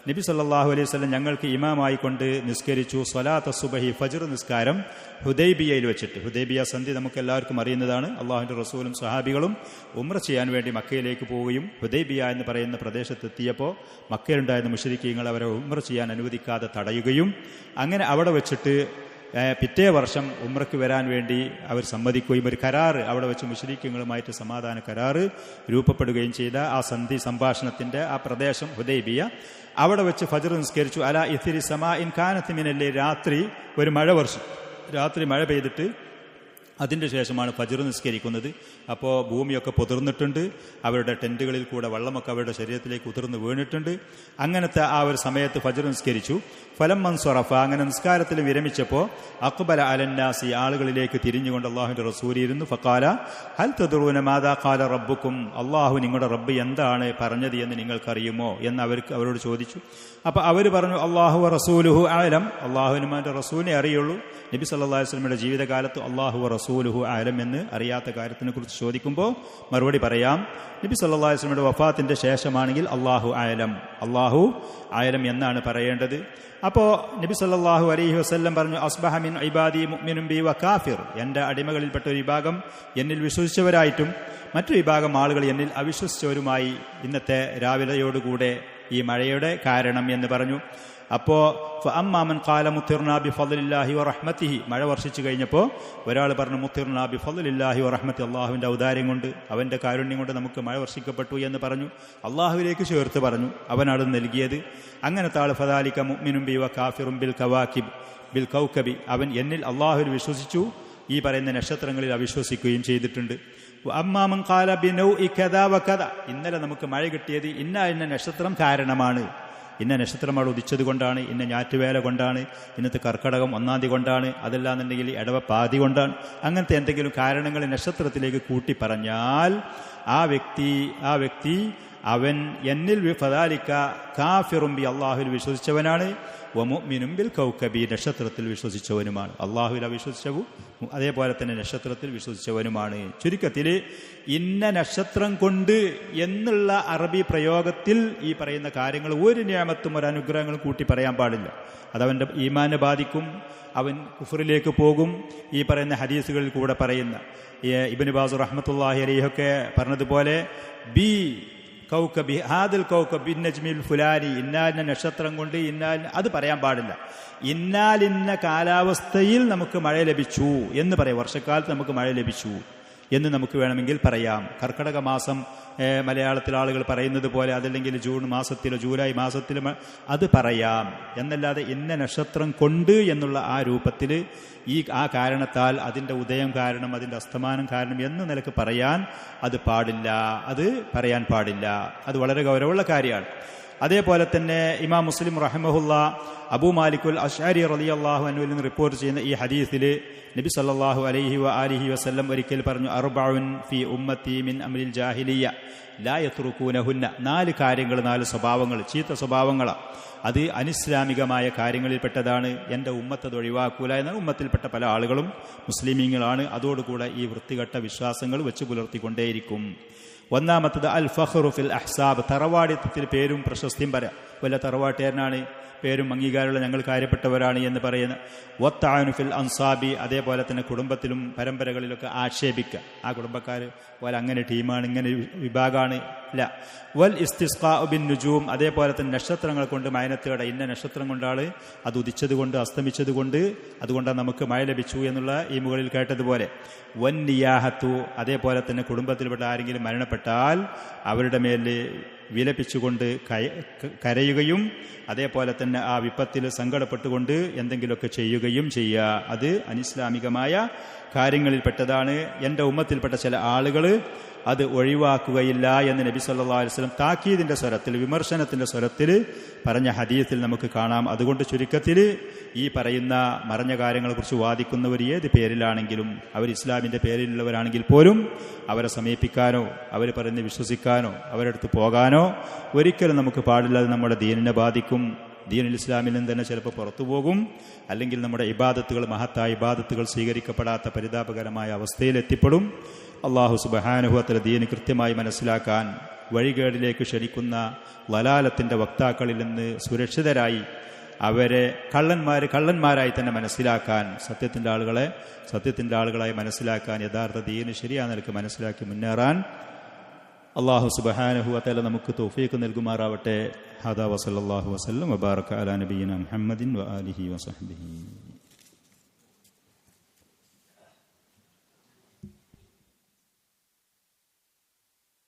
നബി സല്ലല്ലാഹു അലൈഹി വസല്ലം ഞങ്ങൾക്ക് ഇമാമായി കൊണ്ട് നിസ്കരിച്ചു സ്വലാത്ത സുബഹി, ഫജ്ർ നിസ്കാരം ഹുദൈബിയയിൽ വെച്ചിട്ട്. ഹുദൈബിയ സന്ധി നമുക്ക് എല്ലാവർക്കും അറിയുന്നതാണ്. അള്ളാഹുവിൻ്റെ റസൂലും സഹാബികളും ഉംറ ചെയ്യാൻ വേണ്ടി മക്കയിലേക്ക് പോവുകയും ഹുദൈബിയ എന്ന് പറയുന്ന പ്രദേശത്തെത്തിയപ്പോൾ മക്കയിലുണ്ടായിരുന്ന മുശ്രിക്കീങ്ങൾ അവരെ ഉംറ ചെയ്യാൻ അനുവദിക്കാതെ തടയുകയും അങ്ങനെ അവിടെ വെച്ചിട്ട് പിറ്റേ വർഷം ഉംറയ്ക്ക് വരാൻ വേണ്ടി അവർ സമ്മതിക്കുകയും ഒരു കരാറ് അവിടെ വെച്ച് മുശ്രിക്കീങ്ങളുമായിട്ട് സമാധാന കരാറ് രൂപപ്പെടുകയും ചെയ്ത ആ സന്ധി സംഭാഷണത്തിൻ്റെ ആ പ്രദേശം ഹുദൈബിയ. അവിടെ വെച്ച് ഫജ്ർ നിസ്കരിച്ചു. അലാ ഇത്തിരി സമാഇൻ കാനത്ത് മിനൽ ലൈൽ, രാത്രി മഴ പെയ്തിട്ട് അതിൻ്റെ ശേഷമാണ് ഫജ്ർ നിസ്കരിക്കുന്നത്. അപ്പോൾ ഭൂമിയൊക്കെ പൊതിർന്നിട്ടുണ്ട്, അവരുടെ ടെൻറ്റുകളിൽ കൂടെ വെള്ളമൊക്കെ അവരുടെ ശരീരത്തിലേക്ക് ഉതിർന്ന് വീണിട്ടുണ്ട്. അങ്ങനത്തെ ആ ഒരു സമയത്ത് ഫജ്ർ നിസ്കരിച്ചു. ഫലം മൻസറഫ, അങ്ങനെ നിസ്കാരത്തിൽ വിരമിച്ചപ്പോൾ അഖ്ബല അലന്നാസി, ആളുകളിലേക്ക് തിരിഞ്ഞുകൊണ്ട് അള്ളാഹുവിൻ്റെ റസൂലിരുന്നു. ഫഖാല ഹൽ തദ്റൂന മാദാ ഖാല റബ്ബുക്കും, അള്ളാഹു നിങ്ങളുടെ റബ്ബ് എന്താണ് പറഞ്ഞത് എന്ന് നിങ്ങൾക്കറിയുമോ എന്ന് അവരോട് ചോദിച്ചു. അപ്പോൾ അവർ പറഞ്ഞു അല്ലാഹു റസൂലുഹു അഅലം, അള്ളാഹുവിനും അവൻ്റെ റസൂലിനെ അറിയുള്ളൂ. നബി സല്ലല്ലാഹു അലൈഹി വസല്ലമയുടെ ജീവിതകാലത്ത് അല്ലാഹു റസൂലുഹു അഅലം എന്ന് അറിയാത്ത കാര്യത്തിനെ കുറിച്ച് ചോദിക്കുമ്പോൾ മറുപടി പറയാം, നബി സല്ലല്ലാഹു അലൈഹി വസല്ലമയുടെ വഫാത്തിന്റെ ശേഷമാണെങ്കിൽ അല്ലാഹു അഅലം എന്നാണ് പറയേണ്ടത്. അപ്പോൾ നബി സല്ലല്ലാഹു അലൈഹി വസല്ലം പറഞ്ഞു, അസ്ബഹ മിൻ ഇബാദി മുഅ്മിനും ബി വ കാഫിർ, എൻ്റെ അടിമകളിൽപ്പെട്ട ഒരു വിഭാഗം എന്നിൽ വിശ്വസിച്ചവരായിട്ടും മറ്റൊരു വിഭാഗം ആളുകൾ എന്നിൽ അവിശ്വസിച്ചവരുമായി ഇന്നത്തെ രാവിലെയോടുകൂടെ ഈ മഴയുടെ കാരണം എന്ന് പറഞ്ഞു. അപ്പോൾ ഫഅമ്മാമൻ ഖാല മുത്തിർനാ ബിഫദ്ലില്ലാഹി വറഹ്മതിഹി, മഴ വർഷിച്ചു കഴിഞ്ഞപ്പോൾ ഒരാൾ പറഞ്ഞു മുത്തിർനാ ബിഫദ്ലില്ലാഹി വറഹ്മതി, അള്ളാഹുവിൻ്റെ ഔദാര്യം കൊണ്ട് അവൻ്റെ കാരുണ്യം കൊണ്ട് നമുക്ക് മഴ വർഷിക്കപ്പെട്ടു എന്ന് പറഞ്ഞു. അള്ളാഹുവിലേക്ക് ചേർത്ത് പറഞ്ഞു, അവനാണ് നൽകിയത്. അങ്ങനത്തെ ആൾ ഫദാലിക മുഅ്മിനും ബി വ കാഫിറും ബിൽ കൗകബി, അവൻ എന്നിൽ അള്ളാഹുവിൽ വിശ്വസിച്ചു, ഈ പറയുന്ന നക്ഷത്രങ്ങളിൽ അവിശ്വസിക്കുകയും ചെയ്തിട്ടുണ്ട്. അമ്മാമൻ ഖാല ബിനൗഇ കദാ വ കദാ, ഇന്നലെ നമുക്ക് മഴ കിട്ടിയത് ഇന്ന നക്ഷത്രം കാരണമാണ്, ഇന്ന നക്ഷത്രം അവിടെ ഉദിച്ചത് കൊണ്ടാണ്, ഇന്ന ഞാറ്റുവേല കൊണ്ടാണ്, ഇന്നത്തെ കർക്കടകം 1-ാം തീയതി കൊണ്ടാണ്, അതല്ലാന്നുണ്ടെങ്കിൽ ഇടവ പാതി കൊണ്ടാണ്, അങ്ങനത്തെ എന്തെങ്കിലും കാരണങ്ങൾ നക്ഷത്രത്തിലേക്ക് കൂട്ടി പറഞ്ഞാൽ ആ വ്യക്തി അവൻ എന്നിൽ ഫദാലിക കാഫിറും ബി, അള്ളാഹുവിൽ വിശ്വസിച്ചവനാണ്, വമുഅ്മിനും ബിൽ കൗകബി, നക്ഷത്രത്തിൽ വിശ്വസിച്ചവനുമാണ്. അള്ളാഹുവിൽ അവിശ്വസിച്ചവു അതേപോലെ തന്നെ നക്ഷത്രത്തിൽ വിശ്വസിച്ചവനുമാണ്. ചുരുക്കത്തിൽ ഇന്ന നക്ഷത്രം കൊണ്ട് എന്നുള്ള അറബി പ്രയോഗത്തിൽ ഈ പറയുന്ന കാര്യങ്ങൾ ഒരു നിയമത്തും ഒരു അനുഗ്രഹങ്ങളും കൂട്ടി പറയാൻ പാടില്ല. അതവൻ്റെ ഈമാനെ ബാധിക്കും, അവൻ കുഫറിലേക്ക് പോകും. ഈ പറയുന്ന ഹദീസുകളിൽ കൂടെ പറയുന്ന ഇബ്നു ബാസ് റഹ്മത്തുള്ളാഹി അലൈഹിയൊക്കെ പറഞ്ഞതുപോലെ ബി കൗക്കബി ഹാദിൽ കൗക്കബി നജ്മിൽ ഫുലാനി, ഇന്നാലിന്ന നക്ഷത്രം കൊണ്ട് ഇന്നാലിന്, അത് പറയാൻ പാടില്ല. ഇന്നാലിന്ന കാലാവസ്ഥയിൽ നമുക്ക് മഴ ലഭിച്ചു എന്ന് പറയാം, വർഷക്കാലത്ത് നമുക്ക് മഴ ലഭിച്ചു എന്ന് നമുക്ക് വേണമെങ്കിൽ പറയാം. കർക്കിടക മാസം മലയാളത്തിൽ ആളുകൾ പറയുന്നത് പോലെ, അതല്ലെങ്കിൽ ജൂൺ മാസത്തിലോ ജൂലൈ മാസത്തിലോ അത് പറയാം എന്നല്ലാതെ ഇന്ന നക്ഷത്രം കൊണ്ട് എന്നുള്ള ആ രൂപത്തിൽ ആ കാരണത്താൽ അതിൻ്റെ ഉദയം കാരണം അതിൻ്റെ അസ്തമാനം കാരണം എന്ന നിലക്ക് പറയാൻ അത് പാടില്ല, അത് പറയാൻ പാടില്ല. അത് വളരെ ഗൗരവമുള്ള കാര്യമാണ്. അതേപോലെ തന്നെ ഇമാം മുസ്ലിം റഹിമഹുല്ല അബൂ മാലിക്കുൽ അശ്അരി റളിയല്ലാഹു അൻഹുവിൽ നിന്ന് റിപ്പോർട്ട് ചെയ്യുന്ന ഈ ഹദീസിൽ നബി സല്ലല്ലാഹു അലൈഹി വആലിഹി വസല്ലം ഒരിക്കൽ പറഞ്ഞു, അർബഉൻ ഫി ഉമ്മത്തി മിൻ അംരിൽ ജാഹിലിയ്യ ലാ യത്റുകൂനഹുന്ന, 4 കാര്യങ്ങൾ, 4 സ്വഭാവങ്ങൾ, ചീത്ത സ്വഭാവങ്ങളാണ്, അത് അനിസ്ലാമികമായ കാര്യങ്ങളിൽപ്പെട്ടതാണ്, എൻ്റെ ഉമ്മത്തത് ഒഴിവാക്കൂല എന്ന ഉമ്മത്തിൽപ്പെട്ട പല ആളുകളും മുസ്ലിമീങ്ങളാണ്. അതോടുകൂടെ ഈ വൃത്തികെട്ട വിശ്വാസങ്ങൾ വെച്ച് പുലർത്തിക്കൊണ്ടേയിരിക്കും. ഒന്നാമത്തത് അൽ ഫഖ്റു ഫിൽ അഹ്സാബ്, തറവാടിത്തത്തിൽ പേരും പ്രശസ്തിയും പറയാം. വല്ല തറവാട്ടുകാരനാണ്, പേരും അംഗീകാരമുള്ള ഞങ്ങൾ കാര്യപ്പെട്ടവരാണ് എന്ന് പറയുന്ന. വത്താനു ഫിൽ അൻസാബി, അതേപോലെ തന്നെ കുടുംബത്തിലും പരമ്പരകളിലൊക്കെ ആക്ഷേപിക്കുക, ആ കുടുംബക്കാർ പോലെ അങ്ങനെ ടീമാണ്, ഇങ്ങനെ വിഭാഗമാണ്. ഇല്ല. വൽ ഇസ്തിസ്ഖാ ബിൻ നുജൂം, അതേപോലെ തന്നെ നക്ഷത്രങ്ങൾ കൊണ്ട് മയനത്തേടെ, ഇന്ന നക്ഷത്രം കൊണ്ടാണ് അത് ഉദിച്ചത് കൊണ്ട് അസ്തമിച്ചത് കൊണ്ട് അതുകൊണ്ടാണ് നമുക്ക് മഴ ലഭിച്ചു എന്നുള്ള ഈ മുകളിൽ കേട്ടതുപോലെ. വൻ നിയാഹത്തു, അതേപോലെ തന്നെ കുടുംബത്തിൽപ്പെട്ട ആരെങ്കിലും മരണപ്പെട്ടാൽ അവരുടെ മേൽ വിലപിച്ചുകൊണ്ട് കരയുകയും അതേപോലെ തന്നെ ആ വിപത്തിൽ സങ്കടപ്പെട്ടുകൊണ്ട് എന്തെങ്കിലുമൊക്കെ ചെയ്യുകയും ചെയ്യുക, അത് അനിസ്ലാമികമായ കാര്യങ്ങളിൽപ്പെട്ടതാണ്. എൻ്റെ ഉമ്മത്തിൽപ്പെട്ട ചില ആളുകൾ അത് ഒഴിവാക്കുകയില്ല എന്ന് നബി സല്ലല്ലാഹു അലൈഹി വസല്ലം താക്കീദിന്റെ സ്വരത്തിൽ, വിമർശനത്തിന്റെ സ്വരത്തിൽ പറഞ്ഞ ഹദീസിൽ നമുക്ക് കാണാം. അതുകൊണ്ട് ചുരുക്കത്തിൽ ഈ പറയുന്ന മറഞ്ഞ കാര്യങ്ങളെക്കുറിച്ച് വാദിക്കുന്നവർ ഏത് പേരിലാണെങ്കിലും, അവർ ഇസ്ലാമിൻ്റെ പേരിലുള്ളവരാണെങ്കിൽ പോലും അവരെ സമീപിക്കാനോ അവർ പറയുന്നത് വിശ്വസിക്കാനോ അവരുടെ അടുത്ത് പോകാനോ ഒരിക്കലും നമുക്ക് പാടില്ല. അത് നമ്മുടെ ദീനിനെ ബാധിക്കും. ദീനുൽ ഇസ്ലാമിൽ നിന്ന് തന്നെ ചിലപ്പോൾ പുറത്തു പോകും, അല്ലെങ്കിൽ നമ്മുടെ ഇബാദത്തുകൾ, മഹത്തായ ഇബാദത്തുകൾ സ്വീകരിക്കപ്പെടാത്ത പരിതാപകരമായ അവസ്ഥയിൽ എത്തിപ്പെടും. അള്ളാഹു സുബ്ഹാനഹു വ തആല ദീന് കൃത്യമായി മനസ്സിലാക്കാൻ, വഴികേടിലേക്ക് ക്ഷണിക്കുന്ന ലലാലത്തിൻ്റെ വക്താക്കളിൽ നിന്ന് സുരക്ഷിതരായി അവരെ കള്ളന്മാരായി തന്നെ മനസ്സിലാക്കാൻ, സത്യത്തിൻ്റെ ആളുകളായി മനസ്സിലാക്കാൻ, യഥാർത്ഥ ദീന് ശരിയായ നിലക്ക് മനസ്സിലാക്കി മുന്നേറാൻ അള്ളാഹു സുബ്ഹാനഹു വ തആല നമുക്ക് തൗഫീഖ് നൽകുമാറാവട്ടെ. ഹദാ വസല്ലല്ലാഹു വസല്ലം വബാറക അലാ നബിയിന മുഹമ്മദിൻ വആലിഹി വസഹ്ബിഹി.